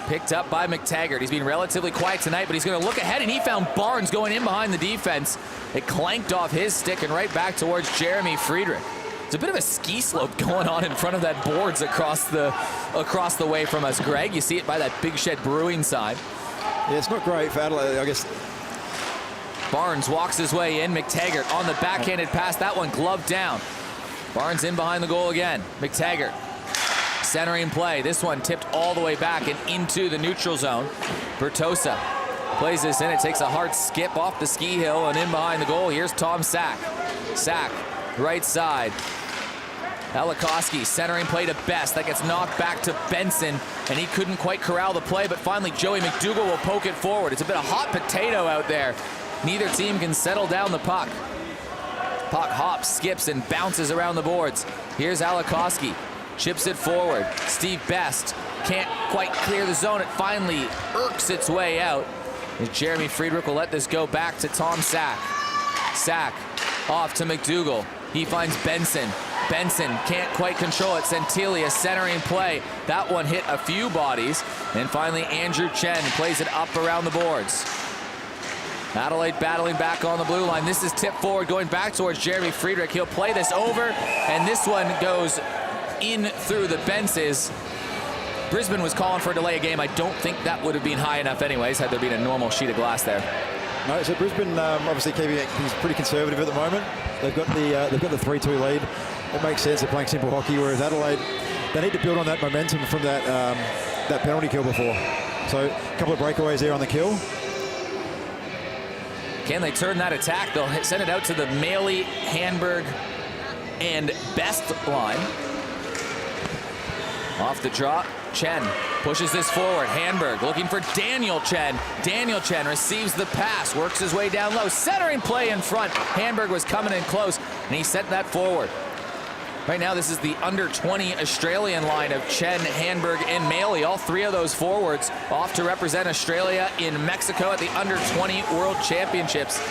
Speaker 1: Picked up by McTaggart. He's been relatively quiet tonight, but he's going to look ahead, and he found Barnes going in behind the defense. It clanked off his stick and right back towards Jeremy Friedrich. It's a bit of a ski slope going on in front of that boards across the way from us, Greg. You see it by that Big Shed Brewing sign.
Speaker 6: Yeah, it's not great for Adelaide, I guess.
Speaker 1: Barnes walks his way in. McTaggart on the backhanded pass. That one gloved down. Barnes in behind the goal again. McTaggart centering play. This one tipped all the way back and into the neutral zone. Bertosa plays this in. It takes a hard skip off the ski hill and in behind the goal. Here's Tom Sack. Sack, right side. Alikoski centering play to Best. That gets knocked back to Benson, and he couldn't quite corral the play, but finally Joey McDougall will poke it forward. It's a bit of hot potato out there. Neither team can settle down the puck. Puck hops, skips, and bounces around the boards. Here's Alikoski. Chips it forward. Steve Best can't quite clear the zone. It finally irks its way out. And Jeremy Friedrich will let this go back to Tom Sack. Sack off to McDougall. He finds Benson. Benson can't quite control it. Santilia centering play. That one hit a few bodies. And finally Andrew Chen plays it up around the boards. Adelaide battling back on the blue line. This is tipped forward going back towards Jeremy Friedrich. He'll play this over, and this one goes in through the fences. Brisbane was calling for a delay of game. I don't think that would have been high enough anyways had there been a normal sheet of glass there.
Speaker 6: No, so Brisbane obviously keeping it, he's pretty conservative at the moment. They've got the 3-2 lead. It makes sense. They're playing simple hockey, whereas Adelaide, they need to build on that momentum from that penalty kill before. So a couple of breakaways there on the kill.
Speaker 1: Can they turn that attack? They'll send it out to the Maley, Hanberg, and Best line. Off the draw, Chen pushes this forward. Hanberg looking for Daniel Chen. Daniel Chen receives the pass, works his way down low, centering play in front. Hanberg was coming in close, and he sent that forward. Right now, this is the under-20 Australian line of Chen, Hanberg, and Maley. All three of those forwards off to represent Australia in Mexico at the under-20 World Championships.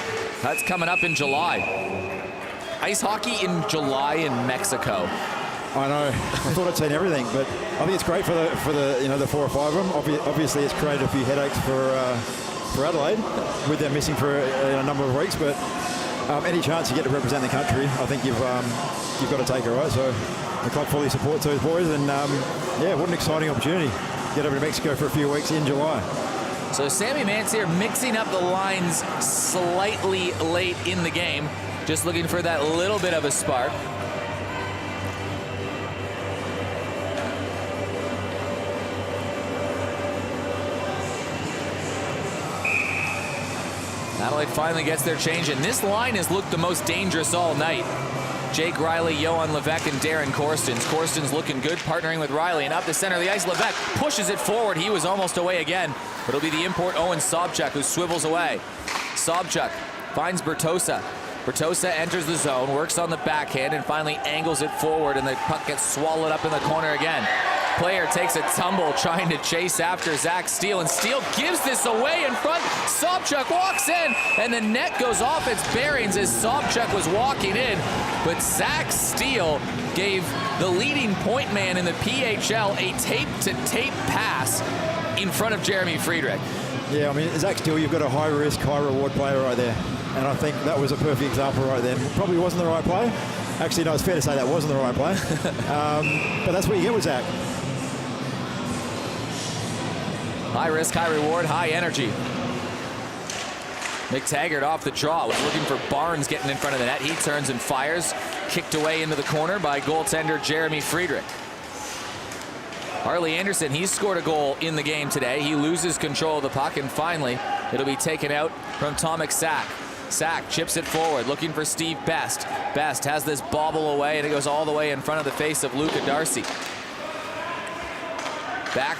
Speaker 1: That's coming up in July. Ice hockey in July in Mexico.
Speaker 6: I know. I thought I'd seen everything, but I think it's great for the 4 or 5 of them. Obviously, it's created a few headaches for Adelaide with them missing for a number of weeks, but any chance you get to represent the country, I think you've got to take it, right? So the club fully supports those boys, and yeah, what an exciting opportunity. Get over to Mexico for a few weeks in July.
Speaker 1: So Sammy Mance here mixing up the lines slightly late in the game, just looking for that little bit of a spark. Adelaide finally gets their change, and this line has looked the most dangerous all night. Jake Riley, Johan Levesque, and Darren Korstens. Korstens looking good, partnering with Riley, and up the center of the ice, Levesque pushes it forward. He was almost away again, but it'll be the import Owen Sobchuk who swivels away. Sobchuk finds Bertosa. Bertosa enters the zone, works on the backhand, and finally angles it forward, and the puck gets swallowed up in the corner again. Player takes a tumble trying to chase after Zach Steele, and Steele gives this away in front. Sobchuk walks in, and the net goes off its bearings as Sobchuk was walking in. But Zach Steele gave the leading point man in the PHL a tape-to-tape pass in front of Jeremy Friedrich.
Speaker 6: Yeah, I mean, Zach Steele, you've got a high-risk, high-reward player right there. And I think that was a perfect example right there. Probably wasn't the right play. Actually, no, it's fair to say that wasn't the right play. But that's what you get with Zach.
Speaker 1: High risk, high reward, high energy. McTaggart off the draw, was looking for Barnes getting in front of the net. He turns and fires, kicked away into the corner by goaltender Jeremy Friedrich. Harley Anderson, he's scored a goal in the game today. He loses control of the puck, and finally, it'll be taken out from Tomek Sack. Sack chips it forward, looking for Steve Best. Best has this bobble away, and it goes all the way in front of the face of Luca Darcy. Back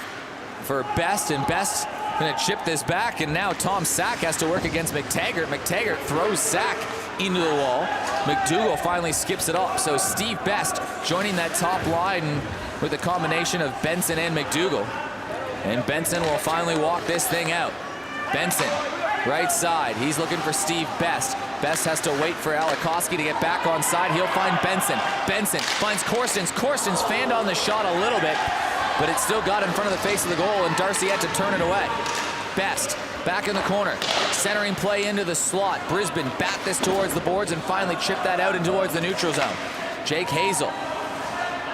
Speaker 1: for Best, and Best gonna chip this back, and now Tom Sack has to work against McTaggart. McTaggart throws Sack into the wall. McDougall finally skips it off. So Steve Best joining that top line with a combination of Benson and McDougall. And Benson will finally walk this thing out. Benson, right side. He's looking for Steve Best. Best has to wait for Alikoski to get back on side. He'll find Benson. Benson finds Korstens. Korstens fanned on the shot a little bit. but it still got in front of the face of the goal, and Darcy had to turn it away. Best back in the corner, centering play into the slot. Brisbane bat this towards the boards and finally chip that out and towards the neutral zone. Jake Hazel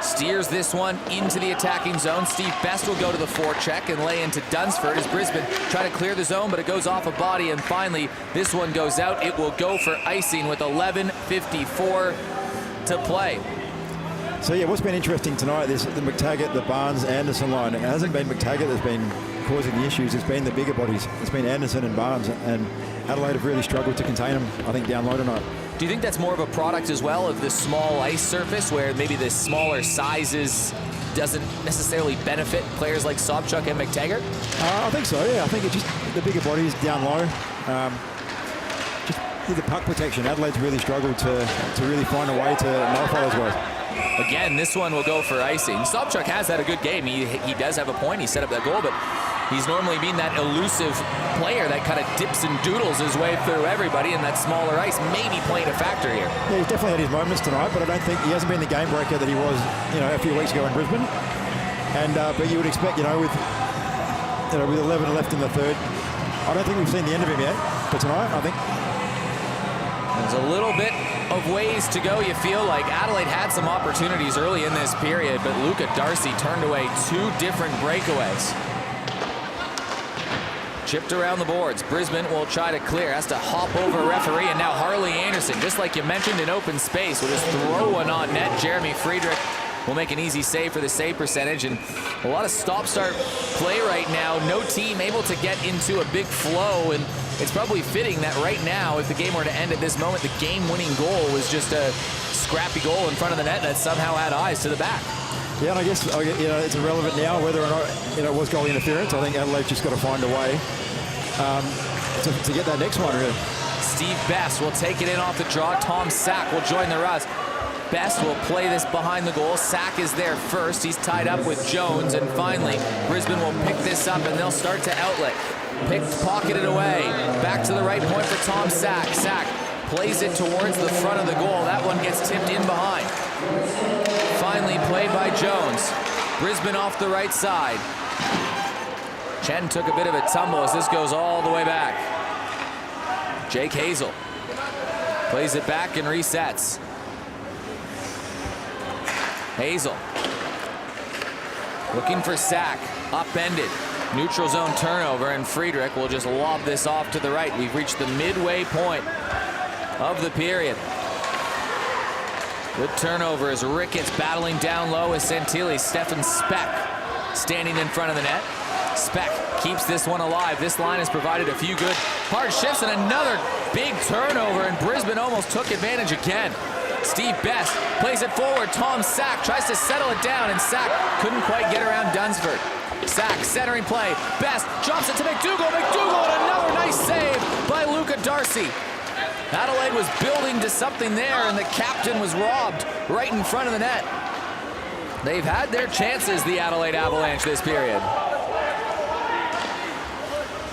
Speaker 1: steers this one into the attacking zone. Steve Best will go to the forecheck and lay into Dunsford as Brisbane try to clear the zone, but it goes off a body, and finally this one goes out. It will go for icing with 11:54 to play.
Speaker 6: So yeah, what's been interesting tonight is the McTaggart, the Barnes, Anderson line. It hasn't been McTaggart that's been causing the issues. It's been the bigger bodies. It's been Anderson and Barnes, and Adelaide have really struggled to contain them, I think, down low tonight.
Speaker 1: Do you think that's more of a product as well of the small ice surface, where maybe the smaller sizes doesn't necessarily benefit players like Sobchuk and McTaggart?
Speaker 6: I think so, yeah. I think it's just the bigger bodies down low. Just with the puck protection, Adelaide's really struggled to really find a way to nullify those guys.
Speaker 1: Again, this one will go for icing. Sobchuk has had a good game. He does have a point. He set up that goal, but he's normally been that elusive player that kind of dips and doodles his way through everybody, and that smaller ice may be playing a factor here.
Speaker 6: Yeah, he's definitely had his moments tonight, but I don't think he hasn't been the game breaker that he was, a few weeks ago in Brisbane. And but you would expect, with 11 left in the third, I don't think we've seen the end of him yet. But tonight, I think
Speaker 1: there's a little bit of ways to go. You feel like Adelaide had some opportunities early in this period, but Luca Darcy turned away two different breakaways. Chipped around the boards. Brisbane will try to clear. Has to hop over a referee, and now Harley Anderson, just like you mentioned, in open space, will just throw one on net. Jeremy Friedrich will make an easy save for the save percentage, and a lot of stop-start play right now. No team able to get into a big flow, and it's probably fitting that right now, if the game were to end at this moment, the game-winning goal was just a scrappy goal in front of the net that somehow had eyes to the back.
Speaker 6: Yeah, and I guess it's irrelevant now whether or not it was goal interference. I think Adelaide's just got to find a way to get that next one, really.
Speaker 1: Steve Best will take it in off the draw. Tom Sack will join the rush. Best will play this behind the goal. Sack is there first. He's tied up with Jones, and finally Brisbane will pick this up, and they'll start to outlet. Pocketed away. Back to the right point for Tom Sack. Sack plays it towards the front of the goal. That one gets tipped in behind. Finally played by Jones. Brisbane off the right side. Chen took a bit of a tumble as this goes all the way back. Jake Hazel plays it back and resets. Hazel looking for Sack. Upended. Neutral zone turnover, and Friedrich will just lob this off to the right. We've reached the midway point of the period. Good turnover as Ricketts battling down low with Santilli. Stefan Speck standing in front of the net. Speck keeps this one alive. This line has provided a few good hard shifts, and another big turnover, and Brisbane almost took advantage again. Steve Best plays it forward. Tom Sack tries to settle it down, and Sack couldn't quite get around Dunsford. Sack centering play. Best drops it to McDougall. McDougall, and another nice save by Luca Darcy. Adelaide was building to something there, and the captain was robbed right in front of the net. They've had their chances, the Adelaide Avalanche, this period.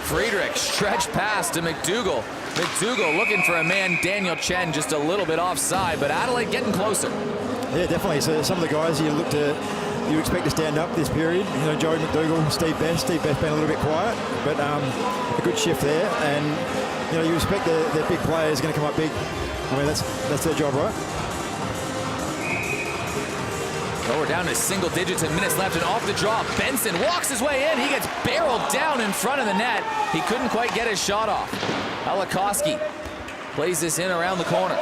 Speaker 1: Friedrich stretched pass to McDougall. McDougall looking for a man, Daniel Chen, just a little bit offside, but Adelaide getting closer.
Speaker 6: Yeah, definitely. So some of the guys you expect to stand up this period. Joey McDougall, Steve Best. Steve Best been a little bit quiet, but a good shift there. And you expect their big players going to come up big. I mean, that's their job, right?
Speaker 1: Well, we're down to single digits and minutes left, and off the draw, Benson walks his way in. He gets barreled down in front of the net. He couldn't quite get his shot off. Alikoski plays this in around the corner.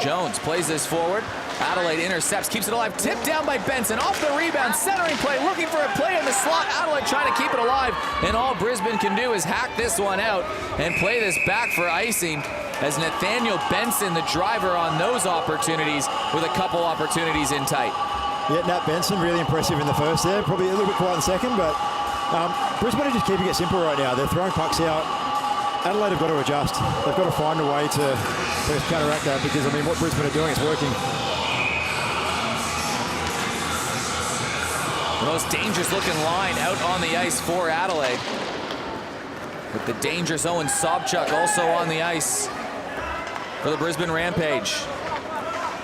Speaker 1: Jones plays this forward. Adelaide intercepts, keeps it alive, tipped down by Benson, off the rebound, centering play, looking for a play in the slot. Adelaide trying to keep it alive, and all Brisbane can do is hack this one out and play this back for icing, as Nathaniel Benson, the driver on those opportunities, with a couple opportunities in tight.
Speaker 6: Yeah, Nat Benson, really impressive in the first there, probably a little bit quiet in the second, but Brisbane are just keeping it simple right now. They're throwing pucks out. Adelaide have got to adjust. They've got to find a way to counteract that, because, I mean, what Brisbane are doing is working.
Speaker 1: The most dangerous looking line out on the ice for Adelaide, with the dangerous Owen Sobchuk also on the ice for the Brisbane Rampage.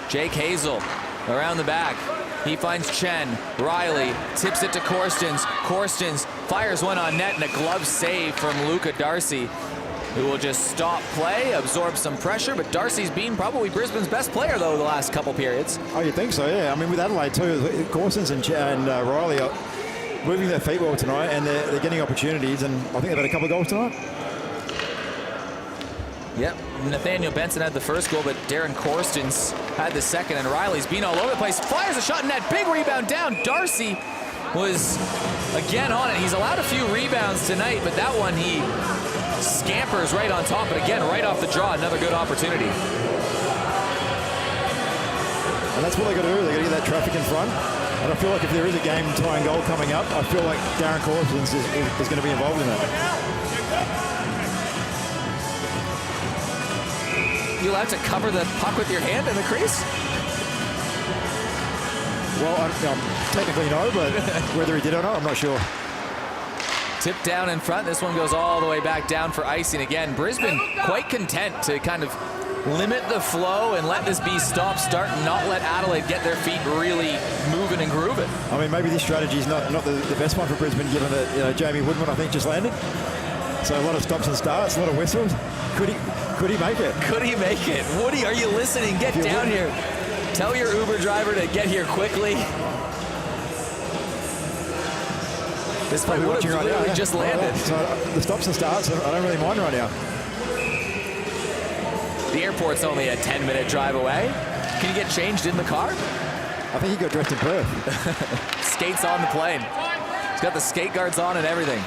Speaker 1: Jake Hazel around the back. He finds Chen. Riley tips it to Korstens. Korstens fires one on net and a glove save from Luca Darcy, who will just stop play, absorb some pressure. But Darcy's been probably Brisbane's best player, though, the last couple periods.
Speaker 6: Oh, you think so? Yeah. I mean, with Adelaide too, Korstens and Riley are moving their feet well tonight, and they're getting opportunities. And I think they've had a couple of goals tonight.
Speaker 1: Yep, Nathaniel Benson had the first goal, but Darren Korstens had the second, and Riley's been all over the place. Fires a shot in net, big rebound down. Darcy was again on it. He's allowed a few rebounds tonight, but that one he scampers right on top, but again, right off the draw, another good opportunity.
Speaker 6: And that's what they got to do. They got to get that traffic in front. And I feel like if there is a game-tying goal coming up, I feel like Darren Korstens is going to be involved in that.
Speaker 1: You allowed to cover the puck with your hand in the crease?
Speaker 6: Well, technically no, but whether he did or not, I'm not sure.
Speaker 1: Tip down in front. This one goes all the way back down for icing again. Brisbane quite content to kind of limit the flow and let this be stop-start and not let Adelaide get their feet really moving and grooving.
Speaker 6: I mean, maybe this strategy is not the best one for Brisbane, given that Jamie Woodman, I think, just landed. So a lot of stops and starts, a lot of whistles. Could he make it?
Speaker 1: Could he make it? Woody, are you listening? Get down here. Tell your Uber driver to get here quickly. This play would have literally just landed.
Speaker 6: So the stops and starts, I don't really mind right now.
Speaker 1: The airport's only a 10-minute drive away. Can you get changed in the car?
Speaker 6: I think he got dressed in Perth.
Speaker 1: Skates on the plane. He's got the skate guards on and everything.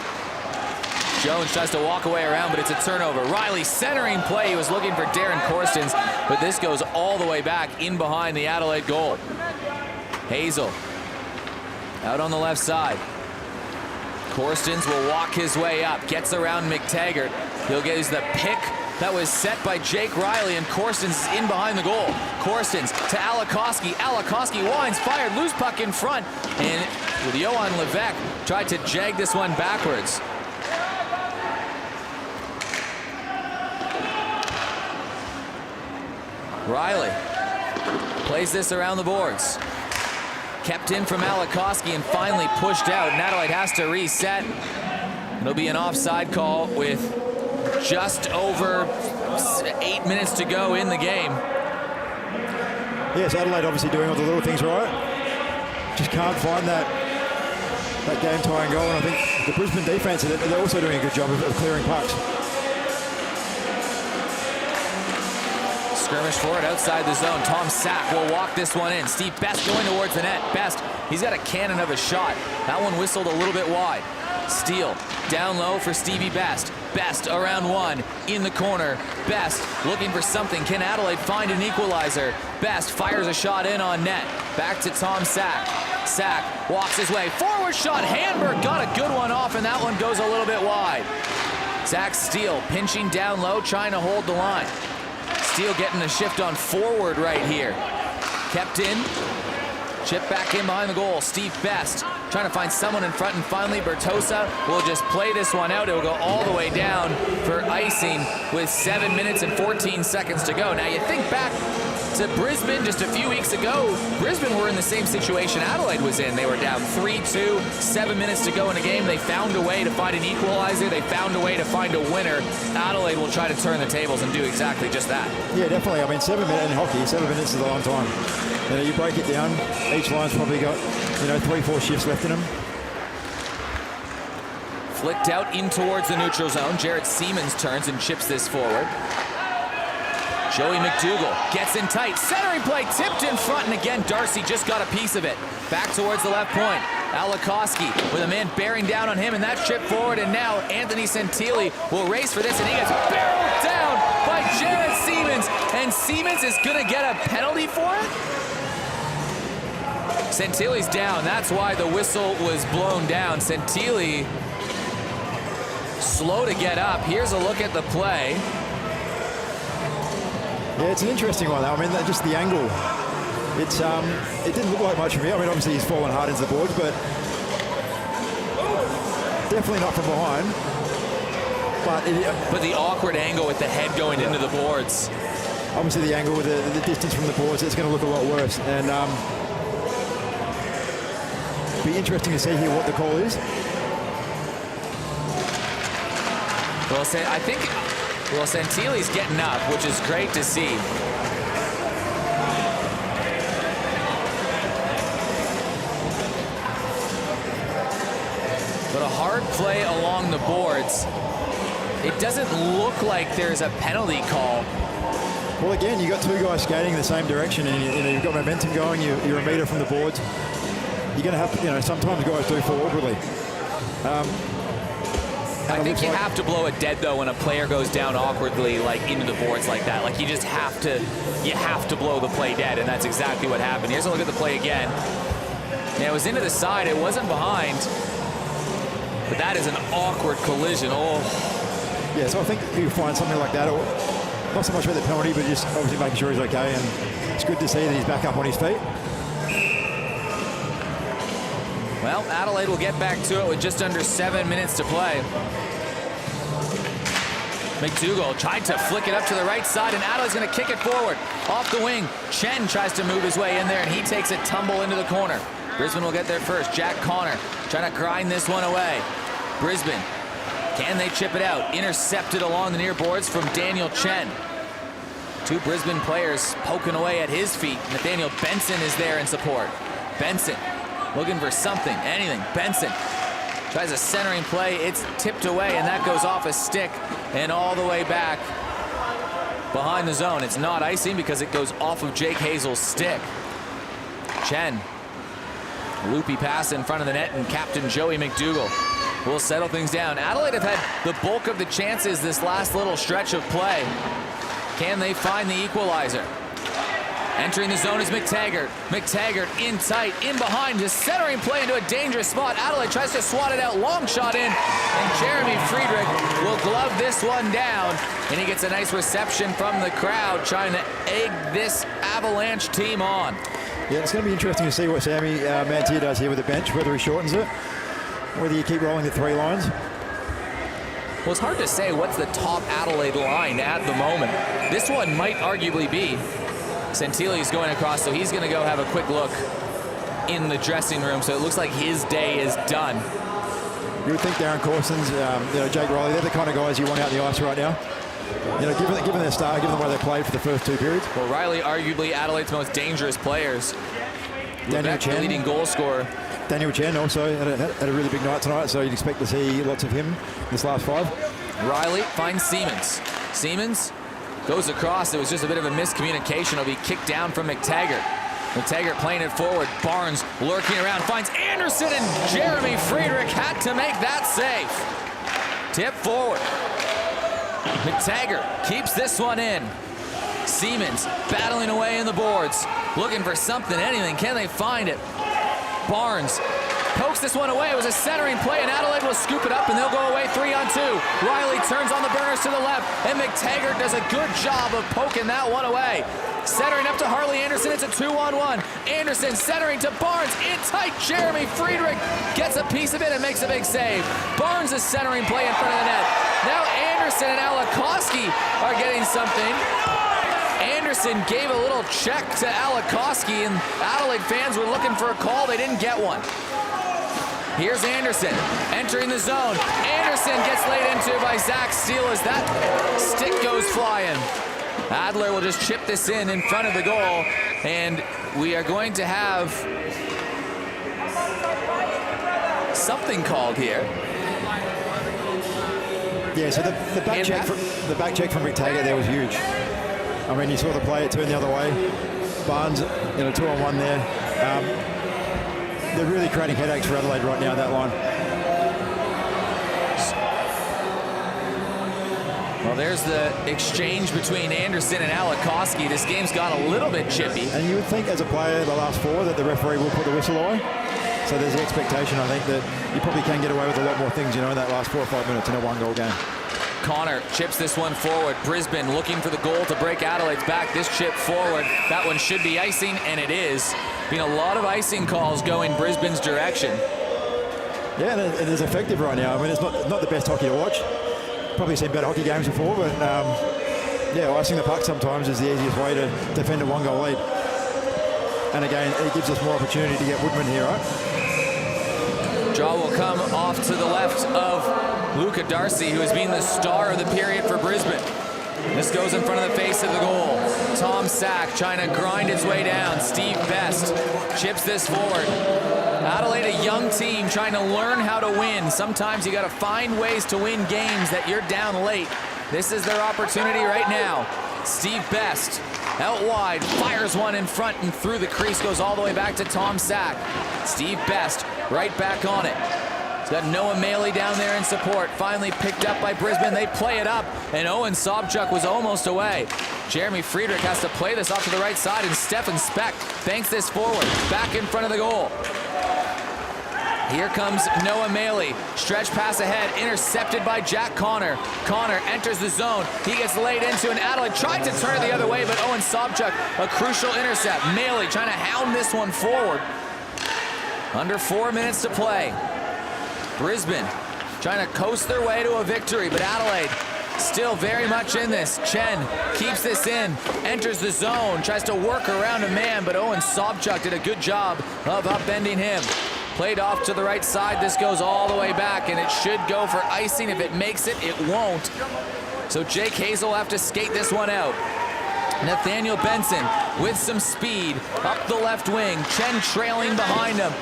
Speaker 1: Jones tries to walk away around, but it's a turnover. Riley centering play. He was looking for Darren Korstens, but this goes all the way back in behind the Adelaide goal. Hazel out on the left side. Korstens will walk his way up, gets around McTaggart. He'll get the pick that was set by Jake Riley, and Korstens is in behind the goal. Korstens to Alikoski. Alikoski winds, fired, loose puck in front, and with Johan Levesque tried to jag this one backwards. Riley plays this around the boards. Kept in from Alikoski and finally pushed out. And Adelaide has to reset. It'll be an offside call with just over 8 minutes to go in the game.
Speaker 6: Yes, Adelaide obviously doing all the little things right. Just can't find that game-tying goal. And I think the Brisbane defense, they're also doing a good job of clearing pucks.
Speaker 1: Skirmish for it outside the zone. Tom Sack will walk this one in. Steve Best going towards the net. Best, he's got a cannon of a shot. That one whistled a little bit wide. Steele down low for Stevie Best. Best around one in the corner. Best looking for something. Can Adelaide find an equalizer? Best fires a shot in on net. Back to Tom Sack. Sack walks his way. Forward shot. Handberg got a good one off, and that one goes a little bit wide. Zach Steele pinching down low, trying to hold the line. Steele getting a shift on forward right here. Kept in. Chip back in behind the goal. Steve Best trying to find someone in front, and finally Bertosa will just play this one out. It will go all the way down for icing with 7 minutes and 14 seconds to go. Now you think back to Brisbane just a few weeks ago. Brisbane were in the same situation Adelaide was in. They were down 3-2, 7 minutes to go in a game. They found a way to find an equalizer. They found a way to find a winner. Adelaide will try to turn the tables and do exactly just that.
Speaker 6: Yeah, definitely. I mean, 7 minutes in hockey, 7 minutes is a long time. You break it down, each line's probably got, 3-4 shifts left in them.
Speaker 1: Flicked out in towards the neutral zone. Jared Siemens turns and chips this forward. Joey McDougall gets in tight. Centering play tipped in front, and again, Darcy just got a piece of it. Back towards the left point. Alikoski with a man bearing down on him, and that's chipped forward, and now Anthony Santilli will race for this, and he gets barreled down by Jared Siemens, and Siemens is going to get a penalty for it? Santilli's down. That's why the whistle was blown down. Santilli slow to get up. Here's a look at the play.
Speaker 6: Yeah, it's an interesting one. I mean, just the angle. It didn't look like much from here. I mean, obviously he's fallen hard into the boards, but definitely not from behind.
Speaker 1: But the awkward angle with the head going into the boards.
Speaker 6: Obviously the angle with the distance from the boards, it's going to look a lot worse. And be interesting to see here what the call is.
Speaker 1: Well, I think Santilli's getting up, which is great to see. But a hard play along the boards. It doesn't look like there's a penalty call.
Speaker 6: Well, again, you got two guys skating in the same direction, and you've got momentum going. You're a meter from the boards. You're going to have to, sometimes guys do fall awkwardly.
Speaker 1: I think you have to blow it dead though when a player goes down awkwardly, like into the boards like that. Like you have to blow the play dead, and that's exactly what happened. Here's a look at the play again. Yeah, it was into the side. It wasn't behind, but that is an awkward collision. Oh.
Speaker 6: Yeah, so I think you find something like that. Not so much about the penalty, but just obviously making sure he's okay, and it's good to see that he's back up on his feet.
Speaker 1: Well, Adelaide will get back to it with just under 7 minutes to play. McDougall tried to flick it up to the right side, and Adelaide's going to kick it forward. Off the wing, Chen tries to move his way in there, and he takes a tumble into the corner. Brisbane will get there first. Jack Connor trying to grind this one away. Brisbane, can they chip it out? Intercepted along the near boards from Daniel Chen. Two Brisbane players poking away at his feet. Nathaniel Benson is there in support. Benson looking for something, anything. Benson tries a centering play. It's tipped away, and that goes off a stick and all the way back behind the zone. It's not icing because it goes off of Jake Hazel's stick. Chen, loopy pass in front of the net, and Captain Joey McDougall will settle things down. Adelaide have had the bulk of the chances this last little stretch of play. Can they find the equalizer? Entering the zone is McTaggart. McTaggart in tight, in behind, just centering play into a dangerous spot. Adelaide tries to swat it out, long shot in, and Jeremy Friedrich will glove this one down, and he gets a nice reception from the crowd trying to egg this Avalanche team on.
Speaker 6: Yeah, it's going to be interesting to see what Sammy Mantia does here with the bench, whether he shortens it, whether you keep rolling the three lines.
Speaker 1: Well, it's hard to say what's the top Adelaide line at the moment. This one might arguably be Santilli's going across, so he's going to go have a quick look in the dressing room. So it looks like his day is done.
Speaker 6: You would think Darren Corson's, Jake Riley, they're the kind of guys you want out on the ice right now. Given their start, given the way they played for the first two periods.
Speaker 1: Well, Riley, arguably Adelaide's most dangerous players.
Speaker 6: Daniel Chen,
Speaker 1: the leading goal scorer.
Speaker 6: Daniel Chen also had a really big night tonight, so you'd expect to see lots of him this last five.
Speaker 1: Riley finds Siemens. Siemens goes across. It was just a bit of a miscommunication. It'll be kicked down from McTaggart. McTaggart playing it forward. Barnes lurking around, finds Anderson, and Jeremy Friedrich had to make that save. Tip forward. McTaggart keeps this one in. Siemens battling away in the boards, looking for something, anything. Can they find it? Barnes pokes this one away. It was a centering play, and Adelaide will scoop it up, and they'll go away 3-on-2. Riley turns on the burners to the left, and McTaggart does a good job of poking that one away. Centering up to Harley Anderson. It's a 2-on-1. Anderson centering to Barnes. In tight. Jeremy Friedrich gets a piece of it and makes a big save. Barnes is centering play in front of the net. Now Anderson and Alakowski are getting something. Anderson gave a little check to Alakowski, and Adelaide fans were looking for a call. They didn't get one. Here's Anderson entering the zone. Anderson gets laid into by Zach Steele as that stick goes flying. Adler will just chip this in front of the goal, and we are going to have something called here.
Speaker 6: Yeah, so the back check from McTaggart there was huge. I mean, you saw the play, it turned the other way. Barnes, 2-on-1 there. They're really creating headaches for Adelaide right now, that line.
Speaker 1: Well, there's the exchange between Anderson and Alakowski. This game's gone a little bit chippy.
Speaker 6: And you would think as a player, the last four, that the referee will put the whistle away. So there's the expectation, I think, that you probably can get away with a lot more things, in that last 4 or 5 minutes in a one-goal game.
Speaker 1: Connor chips this one forward. Brisbane looking for the goal to break Adelaide's back. This chip forward, that one should be icing, and it is. Been a lot of icing calls going Brisbane's direction.
Speaker 6: Yeah, and it is effective right now. I mean, it's not the best hockey to watch. Probably seen better hockey games before, but icing the puck sometimes is the easiest way to defend a one-goal lead. And again, it gives us more opportunity to get Woodman here, right?
Speaker 1: Draw will come off to the left of Luca Darcy, who has been the star of the period for Brisbane. This goes in front of the face of the goal. Tom Sack trying to grind its way down. Steve Best chips this forward. Adelaide, a young team trying to learn how to win. Sometimes you got to find ways to win games that you're down late. This is their opportunity right now. Steve Best out wide, fires one in front and through the crease, goes all the way back to Tom Sack. Steve Best right back on it. He's got Noah Maley down there in support. Finally picked up by Brisbane. They play it up, and Owen Sobchuk was almost away. Jeremy Friedrich has to play this off to the right side, and Stefan Speck banks this forward, back in front of the goal. Here comes Noah Maley. Stretch pass ahead, intercepted by Jack Connor. Connor enters the zone. He gets laid into, and Adelaide tried to turn it the other way, but Owen Sobchuk, a crucial intercept. Maley trying to hound this one forward. Under 4 minutes to play. Brisbane trying to coast their way to a victory, but Adelaide still very much in this. Chen keeps this in, enters the zone, tries to work around a man, but Owen Sobchuk did a good job of upending him. Played off to the right side. This goes all the way back, and it should go for icing. If it makes it, it won't. So Jake Hazel will have to skate this one out. Nathaniel Benson with some speed up the left wing. Chen trailing behind him.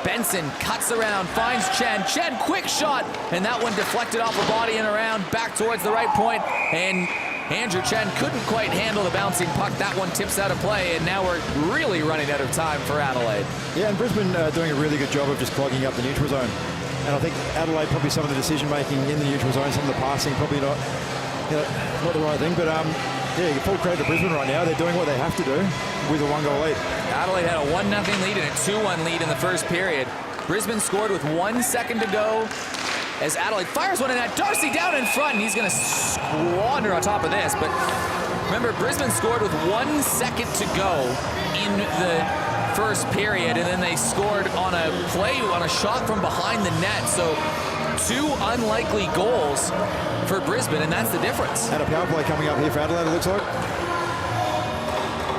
Speaker 1: Benson cuts around, finds Chen. Chen, quick shot, and that one deflected off the body and around, back towards the right point, and Andrew Chen couldn't quite handle the bouncing puck. That one tips out of play, and now we're really running out of time for Adelaide.
Speaker 6: Yeah, and Brisbane doing a really good job of just clogging up the neutral zone. And I think Adelaide, probably some of the decision-making in the neutral zone, some of the passing, probably not the right thing, but yeah, full credit to Brisbane right now. They're doing what they have to do with a 1-goal lead.
Speaker 1: Adelaide had a 1-0 lead and a 2-1 lead in the first period. Brisbane scored with 1 second to go as Adelaide fires one in at Darcy down in front, and he's going to squander on top of this. But remember, Brisbane scored with 1 second to go in the first period, and then they scored on a play, on a shot from behind the net. So 2 unlikely goals for Brisbane, and that's the difference.
Speaker 6: And a power play coming up here for Adelaide, it looks like.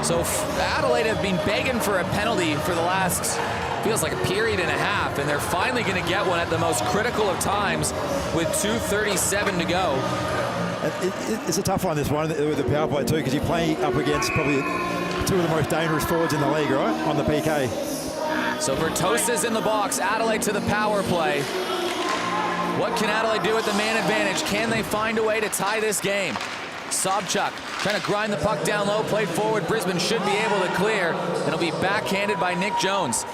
Speaker 1: So Adelaide have been begging for a penalty for the last, feels like a period and a half, and they're finally going to get one at the most critical of times with 2:37 to go.
Speaker 6: It's a tough one, this one, with the power play too, because you're playing up against probably 2 of the most dangerous forwards in the league, right, on the PK.
Speaker 1: So Bertosa's in the box, Adelaide to the power play. What can Adelaide do with the man advantage? Can they find a way to tie this game? Sobchuk trying to grind the puck down low, played forward. Brisbane should be able to clear, and it'll be backhanded by Nick Jones.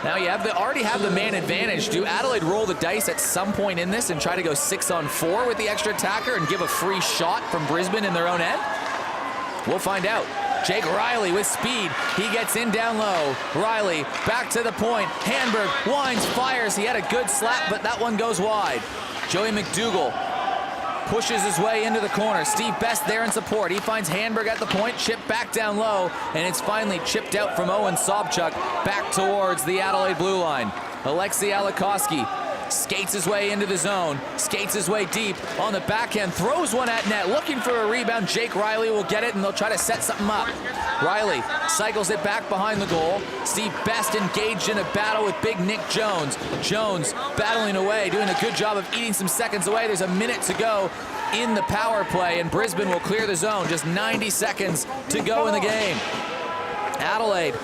Speaker 1: Now you already have the man advantage. Do Adelaide roll the dice at some point in this and try to go 6-on-4 with the extra attacker and give a free shot from Brisbane in their own end? We'll find out. Jake Riley with speed. He gets in down low. Riley back to the point. Handberg winds, fires. He had a good slap, but that one goes wide. Joey McDougall pushes his way into the corner. Steve Best there in support. He finds Handberg at the point, chipped back down low, and it's finally chipped out from Owen Sobchuk back towards the Adelaide blue line. Alexei Alikoski skates his way into the zone, skates his way deep on the backhand, throws one at net, looking for a rebound. Jake Riley will get it, and they'll try to set something up. Riley cycles it back behind the goal. Steve Best engaged in a battle with big Nick Jones. Jones battling away, doing a good job of eating some seconds away. There's a minute to go in the power play, and Brisbane will clear the zone. Just 90 seconds to go in the game. Adelaide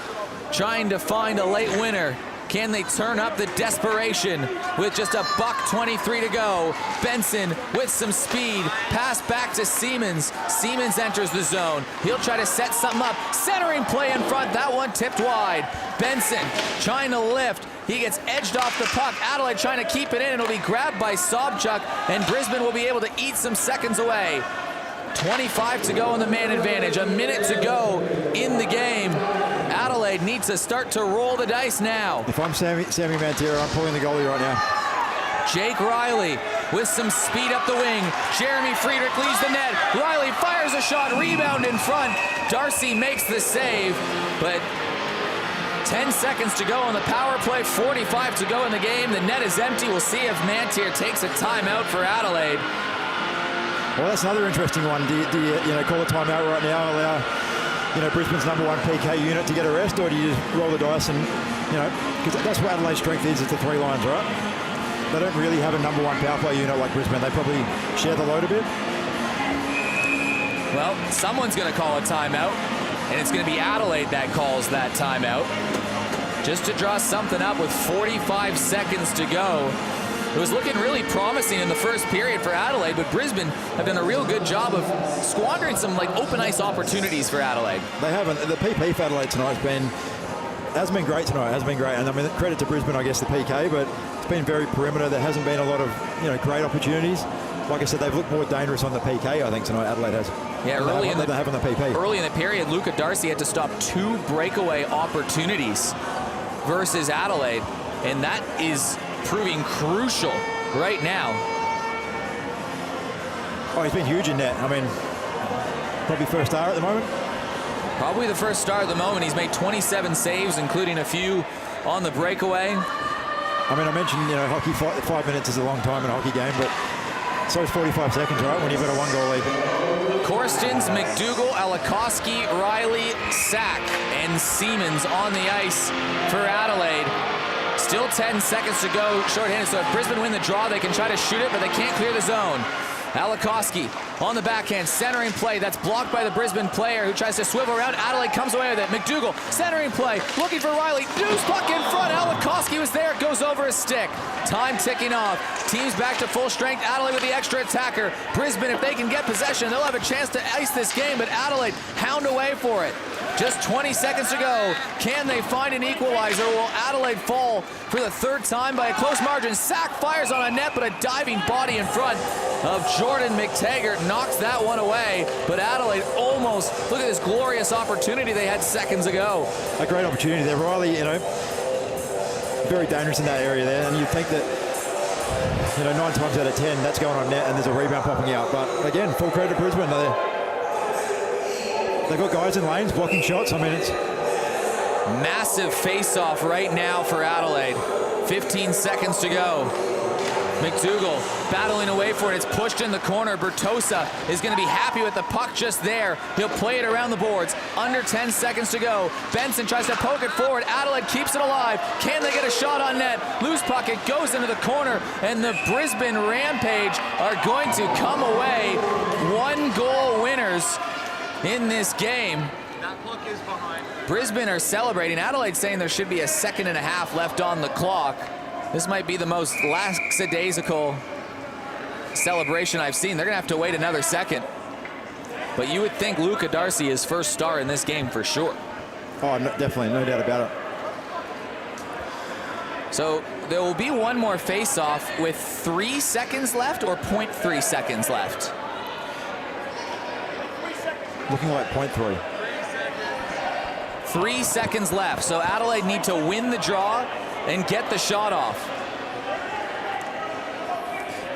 Speaker 1: trying to find a late winner. Can they turn up the desperation with just a $1:23 to go? Benson with some speed. Pass back to Siemens. Siemens enters the zone. He'll try to set something up. Centering play in front. That one tipped wide. Benson trying to lift. He gets edged off the puck. Adelaide trying to keep it in. It'll be grabbed by Sobchuk, and Brisbane will be able to eat some seconds away. 25 to go in the man advantage. A minute to go in the game. Adelaide needs to start to roll the dice now.
Speaker 6: If I'm Sammy Mantera, I'm pulling the goalie right now.
Speaker 1: Jake Riley with some speed up the wing. Jeremy Friedrich leaves the net. Riley fires a shot, rebound in front. Darcy makes the save, but 10 seconds to go on the power play, 45 to go in the game. The net is empty. We'll see if Mantier takes a timeout for Adelaide.
Speaker 6: Well, that's another interesting one. Do you call a timeout right now, allow Brisbane's #1 PK unit to get a rest, or do you just roll the dice and because that's what Adelaide's strength is the 3 lines, right? they don't really have a number one power play unit like Brisbane. They probably share the load a bit.
Speaker 1: Well, someone's going to call a timeout, and it's going to be Adelaide that calls that timeout. Just to draw something up with 45 seconds to go. It was looking really promising in the first period for Adelaide, but Brisbane have done a real good job of squandering some like open ice opportunities for Adelaide.
Speaker 6: They haven't. The PP for Adelaide tonight hasn't been great tonight. Hasn't been great, and I mean credit to Brisbane, I guess, the PK, but it's been very perimeter. There hasn't been a lot of great opportunities. Like I said, they've looked more dangerous on the PK, I think, tonight. Adelaide has.
Speaker 1: Yeah, early in the
Speaker 6: PP.
Speaker 1: Early in the period, Luca Darcy had to stop 2 breakaway opportunities versus Adelaide, and that is proving crucial right now.
Speaker 6: Oh, he's been huge in net. I mean, probably first star at the moment.
Speaker 1: Probably the first star at the moment. He's made 27 saves, including a few on the breakaway.
Speaker 6: I mean, I mentioned, hockey, 5 minutes is a long time in a hockey game, but so is 45 seconds, right, when you've got a 1-goal lead.
Speaker 1: Korstens, McDougall, Alikoski, Riley, Sack, and Siemens on the ice for Adelaide. Still 10 seconds to go, shorthanded, so if Brisbane win the draw, they can try to shoot it, but they can't clear the zone. Alikoski on the backhand, centering play. That's blocked by the Brisbane player who tries to swivel around. Adelaide comes away with it. McDougall, centering play, looking for Riley. Deuce puck in front. Alikoski was there. It goes over his stick. Time ticking off. Teams back to full strength. Adelaide with the extra attacker. Brisbane, if they can get possession, they'll have a chance to ice this game, but Adelaide hound away for it. Just 20 seconds to go. Can they find an equalizer? Will Adelaide fall for the 3rd time by a close margin? Sack fires on a net, but a diving body in front of Jordan McTaggart knocks that one away. But Adelaide almost, look at this glorious opportunity they had seconds ago.
Speaker 6: A great opportunity there. Riley, very dangerous in that area there. And you'd think that, 9 times out of 10, that's going on net and there's a rebound popping out. But again, full credit to Brisbane. They've got guys in lanes blocking shots. I mean, it's
Speaker 1: massive face-off right now for Adelaide. 15 seconds to go. McDougall battling away for it. It's pushed in the corner. Bertosa is going to be happy with the puck just there. He'll play it around the boards. Under 10 seconds to go. Benson tries to poke it forward. Adelaide keeps it alive. Can they get a shot on net? Loose puck. It goes into the corner. And the Brisbane Rampage are going to come away 1-goal winners in this game.
Speaker 7: That puck is behind.
Speaker 1: Brisbane are celebrating. Adelaide saying there should be a 1.5 seconds left on the clock. This might be the most lackadaisical celebration I've seen. They're going to have to wait another second. But you would think Luca Darcy is first star in this game for sure.
Speaker 6: Oh, no, definitely, no doubt about it.
Speaker 1: So there will be one more face-off with 3 seconds left or 0.3 seconds left.
Speaker 6: Looking like 0.3.
Speaker 1: 3 seconds left. So Adelaide need to win the draw and get the shot off.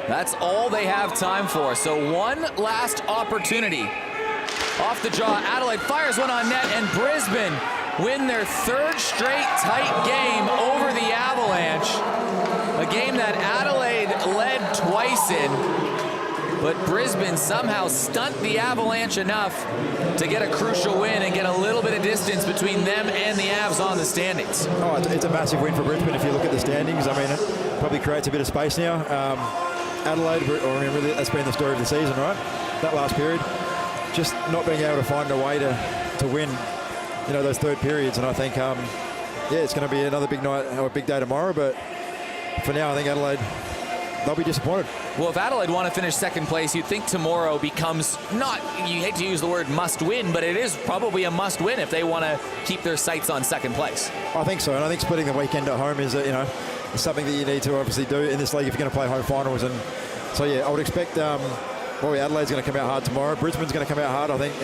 Speaker 1: That's all they have time for. So one last opportunity. Off the draw, Adelaide fires one on net, and Brisbane win their 3rd straight tight game over the Avalanche. A game that Adelaide led twice in, but Brisbane somehow stunt the Avalanche enough to get a crucial win and get a little bit of distance between them and the Avs on the standings.
Speaker 6: Oh, it's a massive win for Brisbane if you look at the standings. I mean, it probably creates a bit of space now. Adelaide, really, that's been the story of the season, right? That last period. Just not being able to find a way to win, those 3rd periods. And I think, it's going to be another big night, or a big day tomorrow. But for now, I think Adelaide, they'll be disappointed.
Speaker 1: Well, if Adelaide want to finish 2nd place, you'd think tomorrow becomes not, you hate to use the word must win, but it is probably a must win if they want to keep their sights on 2nd place.
Speaker 6: I think so, and I think splitting the weekend at home is, is something that you need to obviously do in this league if you're going to play home finals. And so, yeah, I would expect, Adelaide's going to come out hard tomorrow. Brisbane's going to come out hard, I think.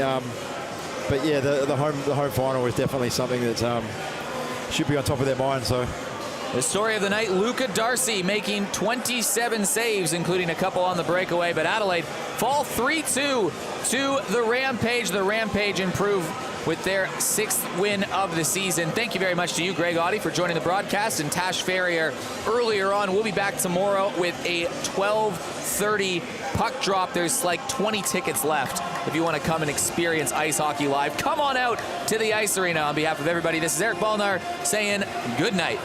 Speaker 6: But yeah, the home final is definitely something that should be on top of their mind. So.
Speaker 1: The story of the night, Luca Darcy making 27 saves, including a couple on the breakaway, but Adelaide fall 3-2 to the Rampage. The Rampage improve with their 6th win of the season. Thank you very much to you, Greg Audie, for joining the broadcast, and Tash Ferrier earlier on. We'll be back tomorrow with a 12:30 puck drop. There's like 20 tickets left if you want to come and experience ice hockey live. Come on out to the Ice Arena. On behalf of everybody, this is Eric Balnar saying good night.